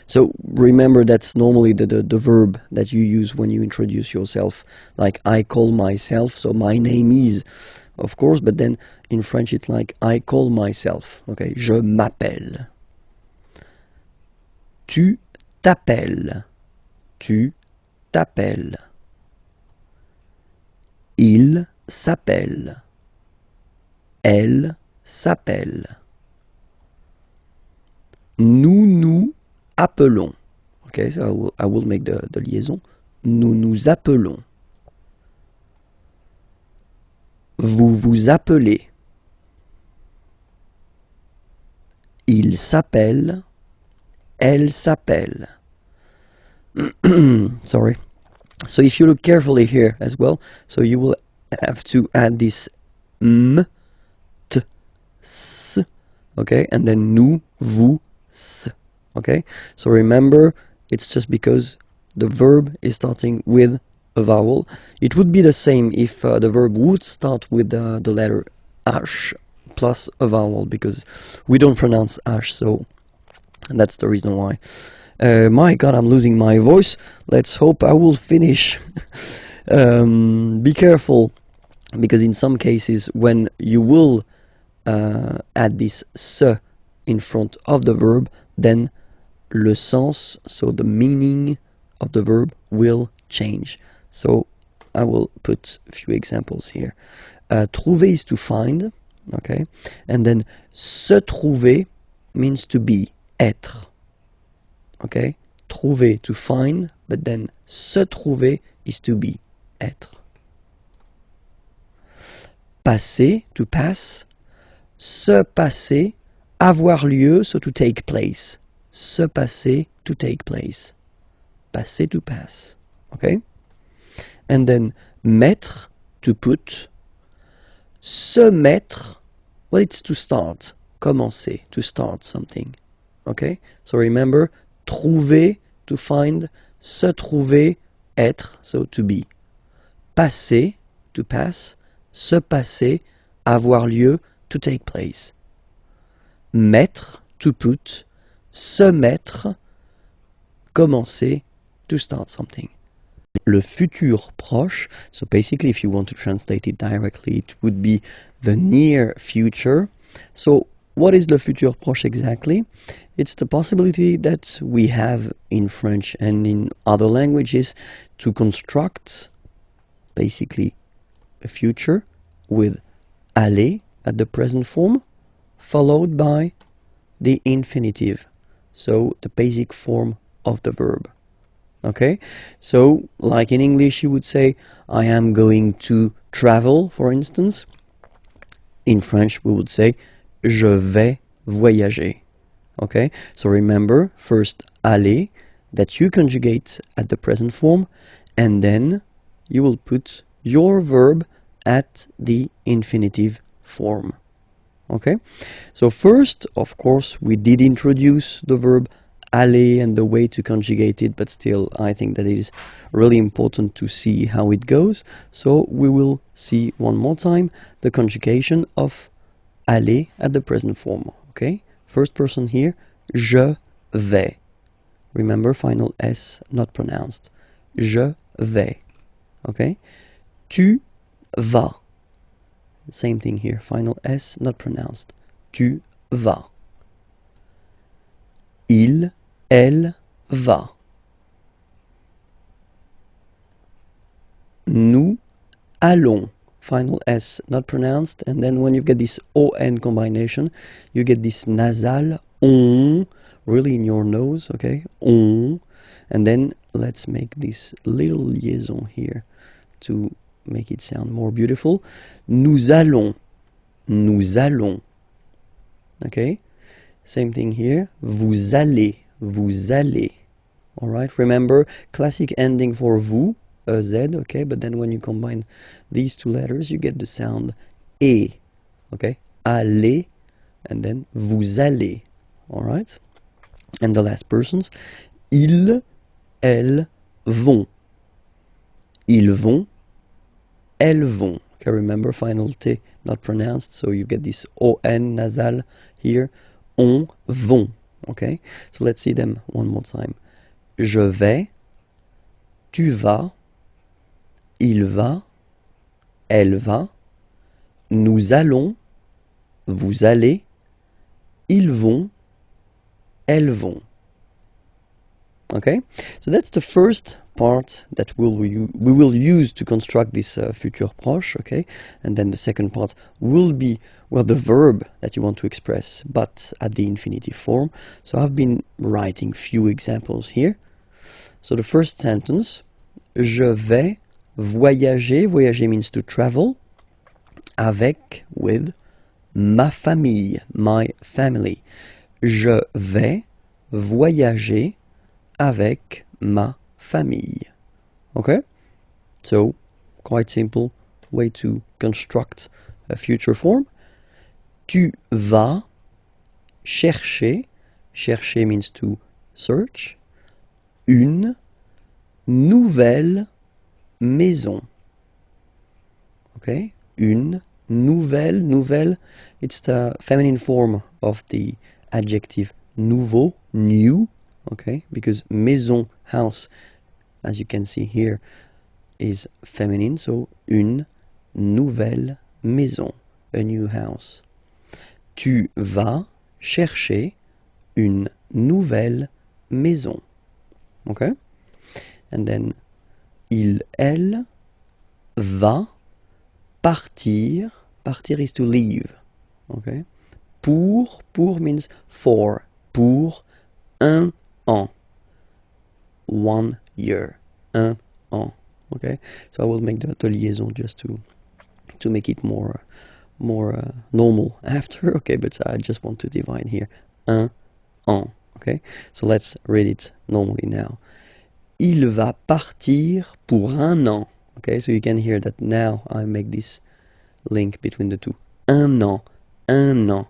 So remember, that's normally the verb that you use when you introduce yourself, like I call myself, so my name is, of course, but then in French it's like I call myself. Okay, je m'appelle. Tu t'appelles. Tu t'appelles. Il s'appelle. Elle s'appelle. Nous nous appelons. Okay, so I will make the liaison. Nous nous appelons. Vous vous appelez. Il s'appelle. Elle s'appelle. Sorry. So if you look carefully here as well, so you will have to add this m, t, s, okay, and then nous, vous, s, okay. So remember, it's just because the verb is starting with a vowel. It would be the same if the verb would start with the letter h plus a vowel, because we don't pronounce h, so that's the reason why. My God, I'm losing my voice. Let's hope I will finish. Be careful, because in some cases when you will add this se in front of the verb, then le sens, so the meaning of the verb, will change. So I will put a few examples here. Trouver is to find, okay, and then se trouver means to be, être. Okay, trouver, to find, but then se trouver is to be, être. Passer, to pass. Se passer, avoir lieu, so to take place. Se passer, to take place. Passer, to pass. Okay? And then mettre, to put. Se mettre, well, it's to start. Commencer, to start something. Okay? So remember, trouver, to find. Se trouver, être, so to be. Passer, to pass. Se passer, avoir lieu, to take place. Mettre, to put. Se mettre, commencer, to start something. Le futur proche, so basically if you want to translate it directly, it would be the near future. So what is le futur proche exactly? It's the possibility that we have in French and in other languages to construct basically a future with aller at the present form, followed by the infinitive, so the basic form of the verb. Okay, so like in English you would say I am going to travel, for instance. In French we would say je vais voyager. Okay, so remember, first aller, that you conjugate at the present form, and then you will put your verb at the infinitive form. Okay, so first, of course, we did introduce the verb aller and the way to conjugate it, but still I think that it is really important to see how it goes. So we will see one more time the conjugation of aller at the present form. Okay, first person here, je vais. Remember, final S not pronounced. Je vais. Okay, tu vas. Same thing here, final S not pronounced. Tu vas. Il, elle va. Nous allons. Final S not pronounced, and then when you get this ON combination, you get this nasal on, really in your nose, okay? On. And then let's make this little liaison here to make it sound more beautiful. Nous allons. Nous allons. Okay? Same thing here. Vous allez. Vous allez. Alright? Remember, classic ending for vous, Z, okay? But then when you combine these two letters, you get the sound E. Okay? Allez. And then vous allez. Alright? And the last persons, ils, elles, vont. Ils vont, elles vont. Okay, remember, final T not pronounced, so you get this ON nasal here. On, vont. Okay, so let's see them one more time. Je vais, tu vas, il va, elle va, nous allons, vous allez, ils vont, elles vont. Okay, so that's the first part that we will use to construct this futur proche. Okay, and then the second part will be, well, the verb that you want to express, but at the infinitive form. So I've been writing few examples here. So the first sentence, je vais voyager. Voyager means to travel. Avec, with, ma famille, my family. Je vais voyager avec ma famille. Okay? So, quite simple way to construct a future form. Tu vas chercher. Chercher means to search. Une nouvelle maison. Okay? Une nouvelle. Nouvelle, it's the feminine form of the adjective nouveau, new. Okay, because maison, house, as you can see here, is feminine, so une nouvelle maison, a new house. Tu vas chercher une nouvelle maison. Okay, and then il, elle, va partir. Partir is to leave. Okay, pour means for. Pour un an. 1 year. Un an. Okay, so I will make the liaison just to make it more normal after. Okay, but I just want to divide here. Un an. Okay, so let's read it normally now. Il va partir pour un an. Okay, so you can hear that now I make this link between the two. Un an. Un an.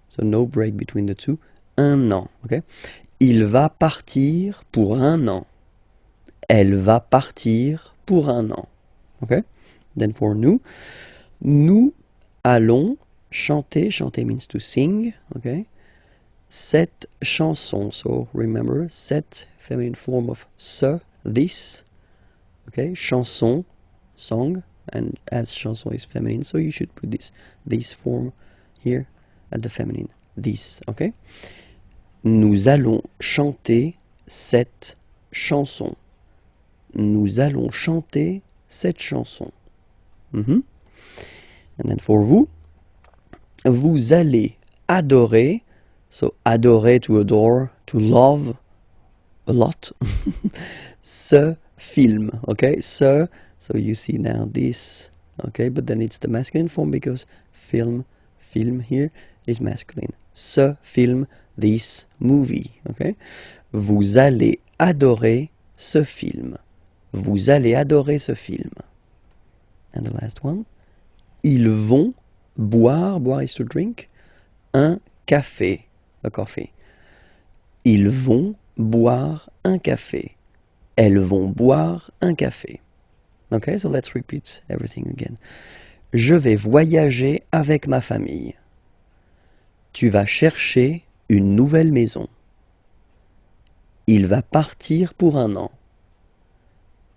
So no break between the two. Un an. Okay. Il va partir pour un an. Elle va partir pour un an. Okay? Then for nous, nous allons chanter. Chanter means to sing. Okay? Cette chanson. So remember, cette feminine form of ce, this. Okay? Chanson, song. And as chanson is feminine, so you should put this form here at the feminine. This. Okay? Nous allons chanter cette chanson. Nous allons chanter cette chanson. And then for vous, vous allez adorer. So adorer, to adore, to love a lot. Ce film. Okay, so you see now this. Okay, but then it's the masculine form because film here is masculine. Ce film, this movie. Okay? Vous allez adorer ce film. Vous allez adorer ce film. And the last one. Ils vont boire. Boire is to drink. Un café. A coffee. Ils vont boire un café. Elles vont boire un café. Okay, so let's repeat everything again. Je vais voyager avec ma famille. Tu vas chercher une nouvelle maison. Il va partir pour un an.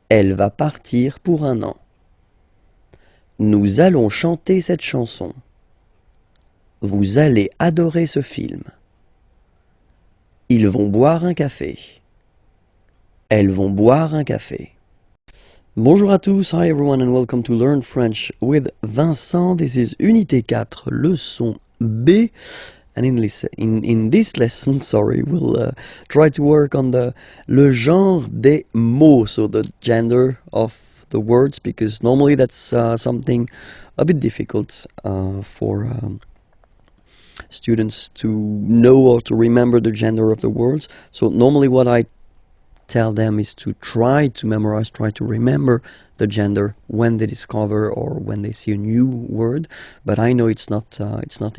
Elle va partir pour un an. Nous allons chanter cette chanson. Vous allez adorer ce film. Ils vont boire un café. Elles vont boire un café. Bonjour à tous, hi everyone and welcome to Learn French with Vincent. This is Unité 4, leçon B. And in this lesson, we'll try to work on le genre des mots, so the gender of the words, because normally that's something a bit difficult for students to know or to remember the gender of the words. So normally what I tell them is to try to memorize, try to remember the gender when they discover or when they see a new word. But I know it's not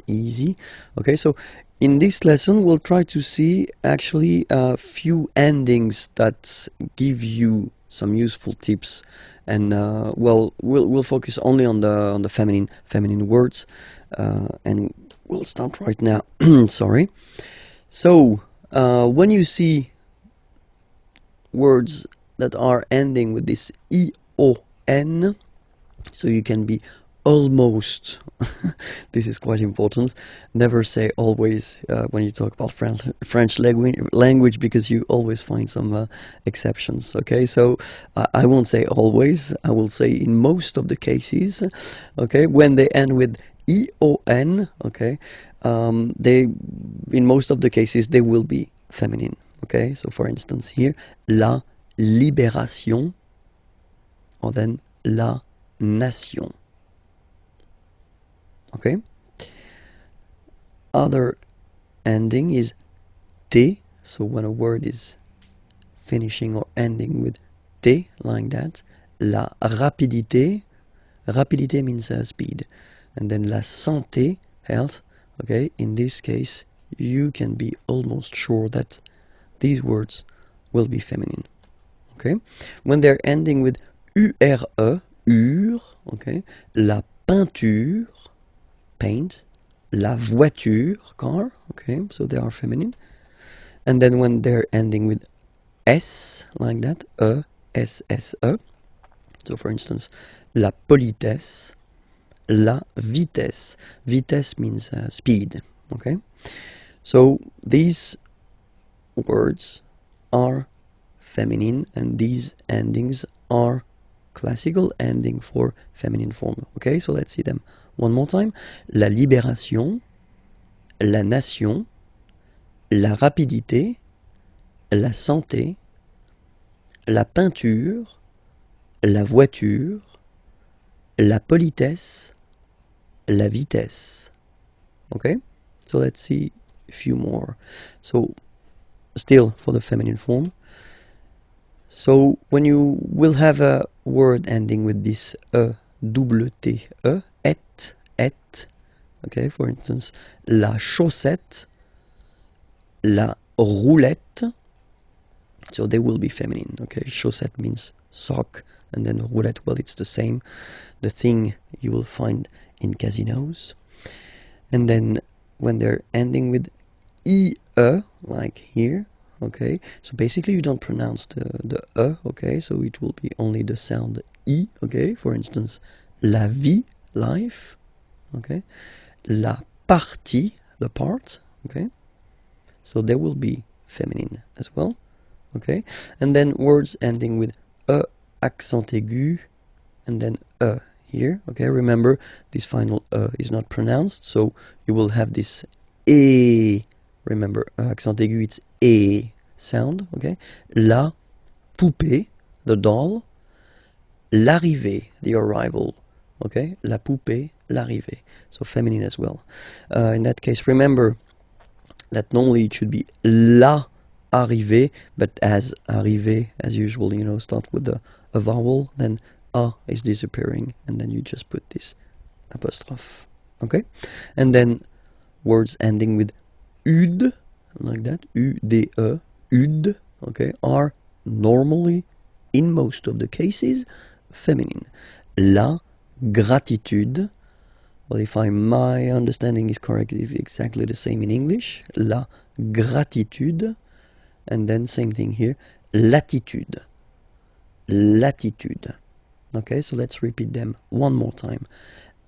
easy. Okay, so In this lesson, we'll try to see actually a few endings that give you some useful tips, and well, we'll focus only on the feminine words, and we'll start right now. Sorry. So when you see words that are ending with this ion, so you can be almost. This is quite important. Never say always when you talk about French language, because you always find some exceptions. Okay, so I won't say always. I will say in most of the cases. Okay, when they end with ion. Okay, in most of the cases they will be feminine. Okay, so for instance here, la libération, or then la nation. Okay. Other ending is t. So when a word is finishing or ending with t, like that, la rapidité. Rapidité means speed, and then la santé, health. Okay. In this case, you can be almost sure that these words will be feminine. Okay. When they're ending with ure, ur. Okay. La peinture, paint. La voiture, car. Okay, so they are feminine. And then when they're ending with s, like that, s, so for instance, la politesse, la vitesse. Vitesse means speed. Okay, so these words are feminine, and these endings are classical ending for feminine form. Okay, so let's see them one more time. La libération, la nation, la rapidité, la santé, la peinture, la voiture, la politesse, la vitesse. Okay, so let's see a few more. So still for the feminine form. So when you will have a word ending with this double T, et, okay, for instance, la chaussette, la roulette, so they will be feminine. Okay, chaussette means sock, and then roulette, well, it's the same, the thing you will find in casinos. And then when they're ending with ie, like here, okay, so basically you don't pronounce the okay, so it will be only the sound i. Okay, for instance, la vie, life. Okay, la partie, the part. Okay, so they will be feminine as well. Okay, and then words ending with accent aigu, and then here. Okay, remember this final is not pronounced, so you will have this e. Remember, accent aigu, it's e sound. Okay, la poupée, the doll. L'arrivée, the arrival. Okay, la poupée, l'arrivée. So feminine as well. In that case, remember that normally it should be la arrivée, but as arrivée, as usual, you know, start with a vowel, then a is disappearing, and then you just put this apostrophe. Okay, and then words ending with ud, like that, ude, ud, okay, are normally, in most of the cases, feminine. La gratitude, well, if my understanding is correct, is exactly the same in English. La gratitude, and then same thing here, latitude. Latitude. Okay, so let's repeat them one more time.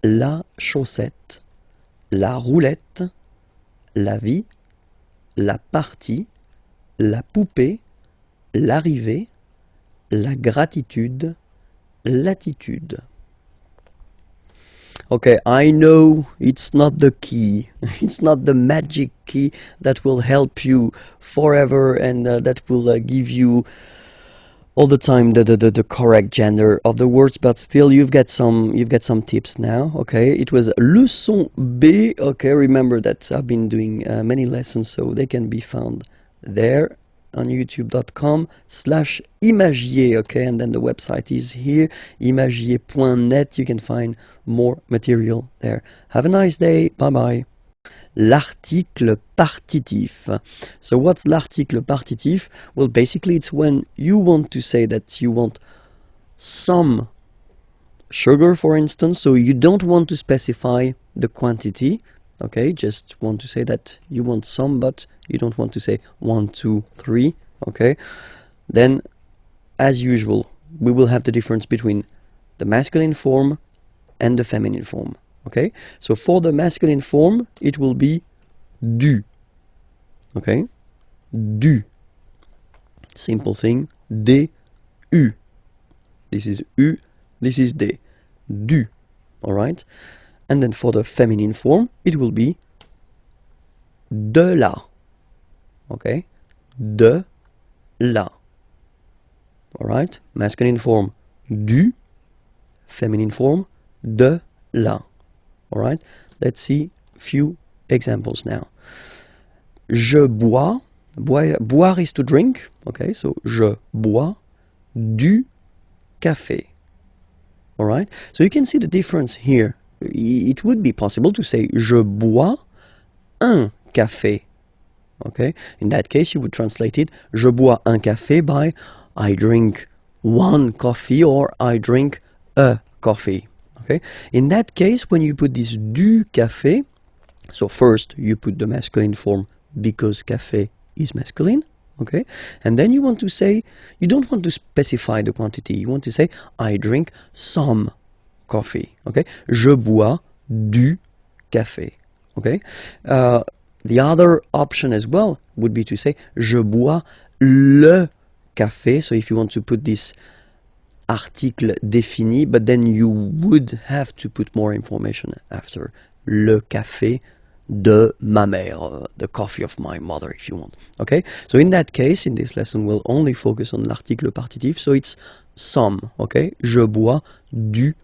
La chaussette, la roulette, la vie, la partie, la poupée, l'arrivée, la gratitude, latitude. Okay, I know it's not the key, it's not the magic key that will help you forever and that will give you all the time the correct gender of the words, but still you've got some tips now. Okay, it was leçon B. Okay, remember that I've been doing many lessons, so they can be found there on youtube.com/imagier. Okay, and then the website is here, imagier.net. You can find more material there. Have a nice day. Bye bye. L'article partitif. So what's l'article partitif? Well, basically it's when you want to say that you want some sugar, for instance, so you don't want to specify the quantity, okay, just want to say that you want some, but you don't want to say 1, 2, 3, okay, then as usual we will have the difference between the masculine form and the feminine form, okay. So for the masculine form it will be du, okay, du, simple thing, d, u, this is u, this is d, du, alright. And then for the feminine form, it will be de la, okay, de la, alright. Masculine form, du, feminine form, de la, alright. Let's see few examples now. Je bois, boire is to drink, okay, so je bois du café. Alright, so you can see the difference here. It would be possible to say je bois un café. Okay, in that case you would translate it je bois un café by I drink one coffee or I drink a coffee. Okay, in that case when you put this du café, so first you put the masculine form because café is masculine. Okay, and then you want to say, you don't want to specify the quantity, you want to say I drink some coffee. Okay, je bois du café. Okay, the other option as well would be to say je bois le café. So if you want to put this article défini, but then you would have to put more information after, le café de ma mère, the coffee of my mother, if you want. Okay, so in that case, in this lesson, we'll only focus on l'article partitif, so it's some. Okay, je bois du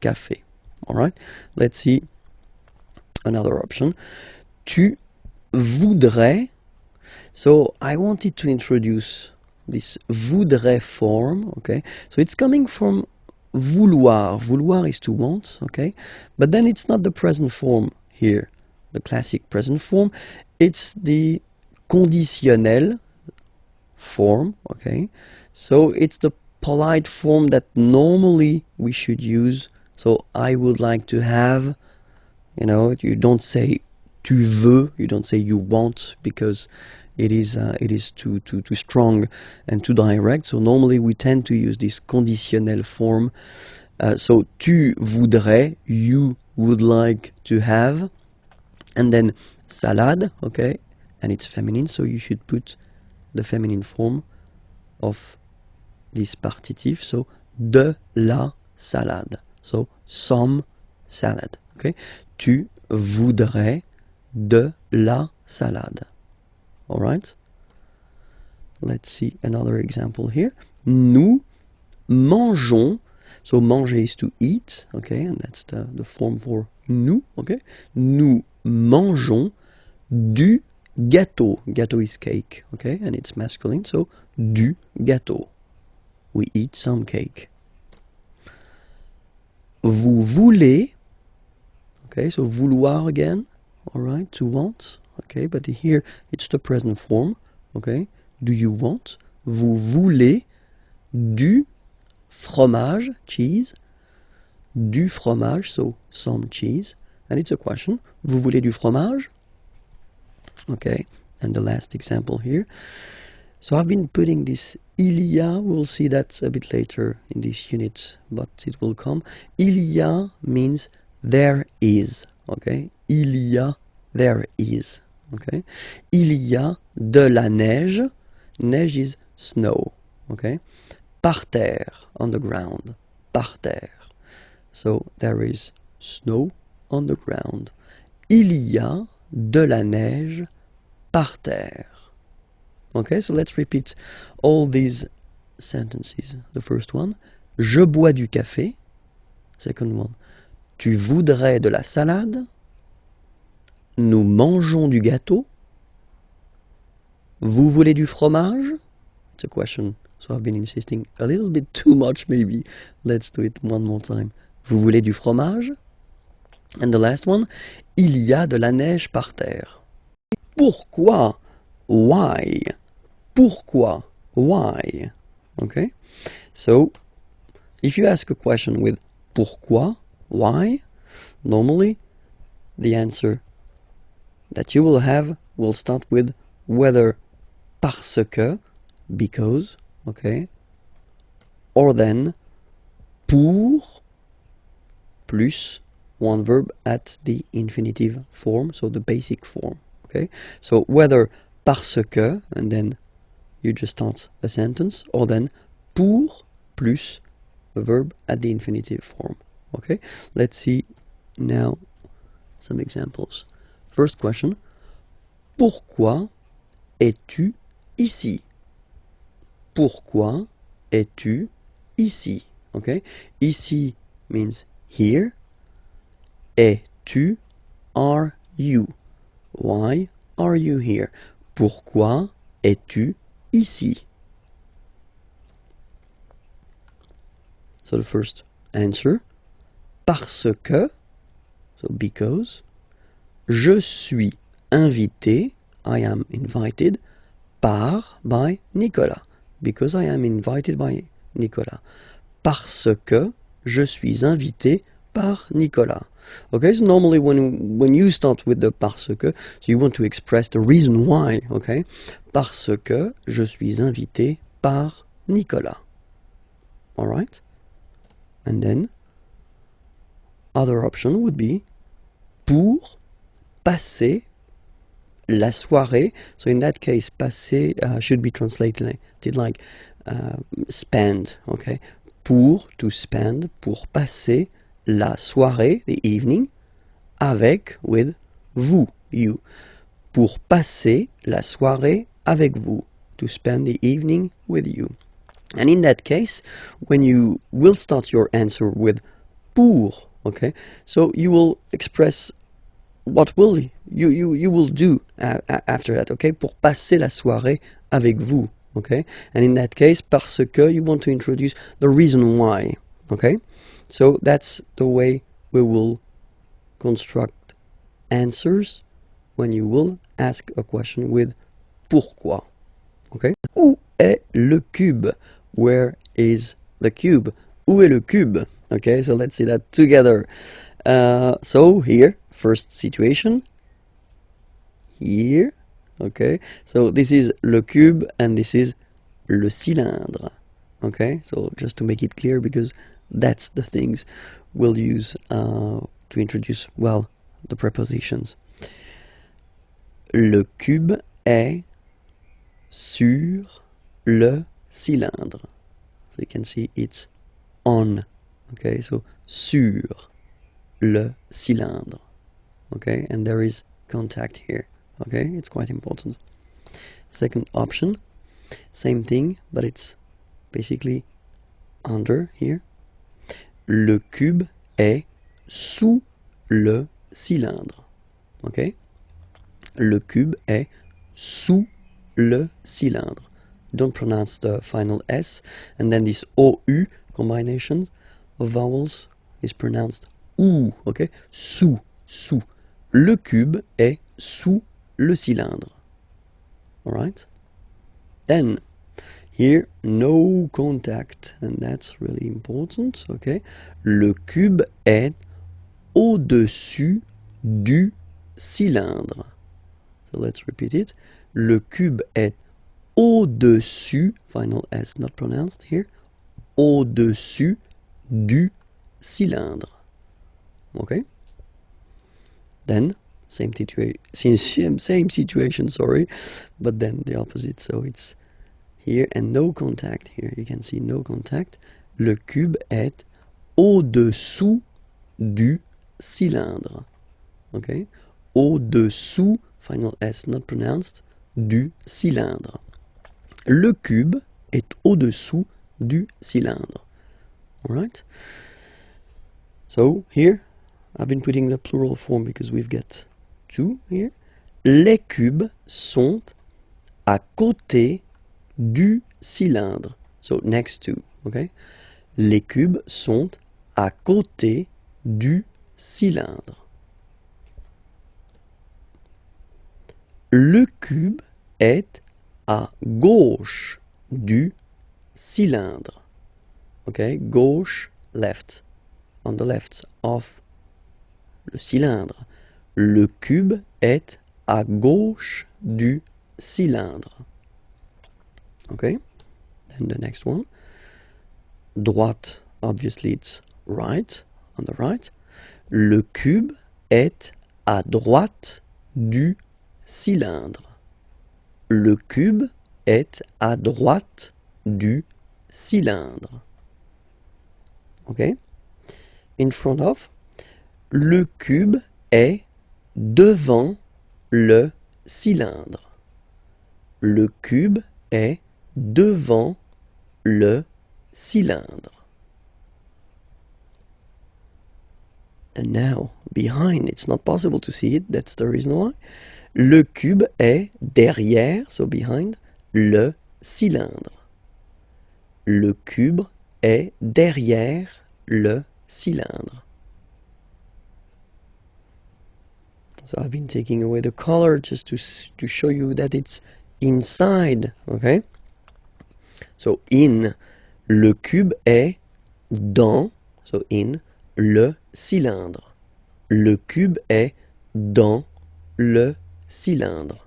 café. All right, let's see another option. Tu voudrais. So I wanted to introduce this voudrais form. Okay, so it's coming from vouloir. Vouloir is to want. Okay, but then it's not the present form here, the classic present form. It's the conditionnel form. Okay, so it's the polite form that normally we should use. So I would like to have, you know, you don't say tu veux, you don't say you want, because it is too strong and too direct. So normally we tend to use this conditionnel form. So tu voudrais, you would like to have, and then salade, okay, and it's feminine, so you should put the feminine form of this partitif, so de la salade, so some salad, okay. Tu voudrais de la salade. All right. Let's see another example here. Nous mangeons. So manger is to eat, okay, and that's the form for nous, okay. Nous mangeons du gâteau. Gâteau is cake, okay, and it's masculine, so du gâteau. We eat some cake. Vous voulez. Okay, so vouloir again. All right, to want. Okay, but here it's the present form. Okay, do you want? Vous voulez du fromage, cheese. Du fromage, so some cheese. And it's a question. Vous voulez du fromage? Okay, and the last example here. So I've been putting this il y a. We'll see that a bit later in this unit, but it will come. Il y a means there is. Okay, il y a, there is. Okay, il y a de la neige. Neige is snow. Okay, par terre, on the ground. Par terre. So there is snow on the ground. Il y a de la neige par terre. Okay, so let's repeat all these sentences. The first one, je bois du café. Second one, tu voudrais de la salade. Nous mangeons du gâteau. Vous voulez du fromage? It's a question, so I've been insisting a little bit too much maybe. Let's do it one more time. Vous voulez du fromage? And the last one, il y a de la neige par terre. Pourquoi? Why? Pourquoi? Why? Okay? So, if you ask a question with pourquoi? Why? Normally, the answer that you will have will start with whether parce que, because, okay? Or then pour plus one verb at the infinitive form, so the basic form, okay? So whether parce que, and then you just start a sentence, or then pour plus a verb at the infinitive form, okay? Let's see now some examples. First question, pourquoi es-tu ici? Pourquoi es-tu ici? Okay? Ici means here. Es-tu, are you? Why are you here? Pourquoi es-tu ici? So the first answer, parce que, so because, je suis invité, I am invited, by Nicolas. Because I am invited by Nicolas. Parce que je suis invité par Nicolas. Okay, so normally when you start with the parce que, so you want to express the reason why, okay? Parce que je suis invité par Nicolas. Alright? And then, other option would be pour passer la soirée. So in that case, passer should be translated like spend, okay? Pour, to spend, pour passer la soirée, the evening, avec, with, vous, you. Pour passer la soirée avec vous, to spend the evening with you. And in that case, when you will start your answer with pour, okay, so you will express what will you will do after that, okay? Pour passer la soirée avec vous, okay? And in that case, parce que, you want to introduce the reason why, okay? So that's the way we will construct answers when you will ask a question with pourquoi, okay? Où est le cube? Where is the cube? Où est le cube? Okay, so let's see that together. So here, first situation, here, okay, so this is le cube and this is le cylindre, okay, so just to make it clear, because that's the things we'll use to introduce, well, the prepositions. Le cube est sur le cylindre. So you can see it's on, okay, so sur le cylindre, okay, and there is contact here, okay, it's quite important. Second option, same thing, but it's basically under here. Le cube est sous le cylindre, okay, le cube est sous le cylindre. Don't pronounce the final S, and then this OU combination of vowels is pronounced OU, okay? Sous, sous. Le cube est sous le cylindre. Alright? Then, here, no contact, and that's really important, okay? Le cube est au-dessus du cylindre. So let's repeat it. Le cube est au-dessus, final S not pronounced here, au-dessus du cylindre. Okay? Then, same situation, sorry, but then the opposite, so it's here and no contact here. You can see no contact. Le cube est au-dessous du cylindre. Okay? Au-dessous, final S not pronounced, du cylindre. Le cube est au-dessous du cylindre. Alright? So here, I've been putting the plural form because we've got two here. Les cubes sont à côté du cylindre. So next to, okay? Les cubes sont à côté du cylindre. Le cube est à gauche du cylindre. Okay, gauche, left. On the left of le cylindre. Le cube est à gauche du cylindre. Okay, then the next one. Droite, obviously it's right, on the right. Le cube est à droite du cylindre. Le cube est à droite du cylindre. Okay? In front of. Le cube est devant le cylindre. Le cube est devant le cylindre. And now, behind, it's not possible to see it, that's the reason why. Le cube est derrière, so behind, le cylindre. Le cube est derrière le cylindre. So I've been taking away the color just to show you that it's inside, okay? So in, le cube est dans, so in, le cylindre. Le cube est dans le cylindre.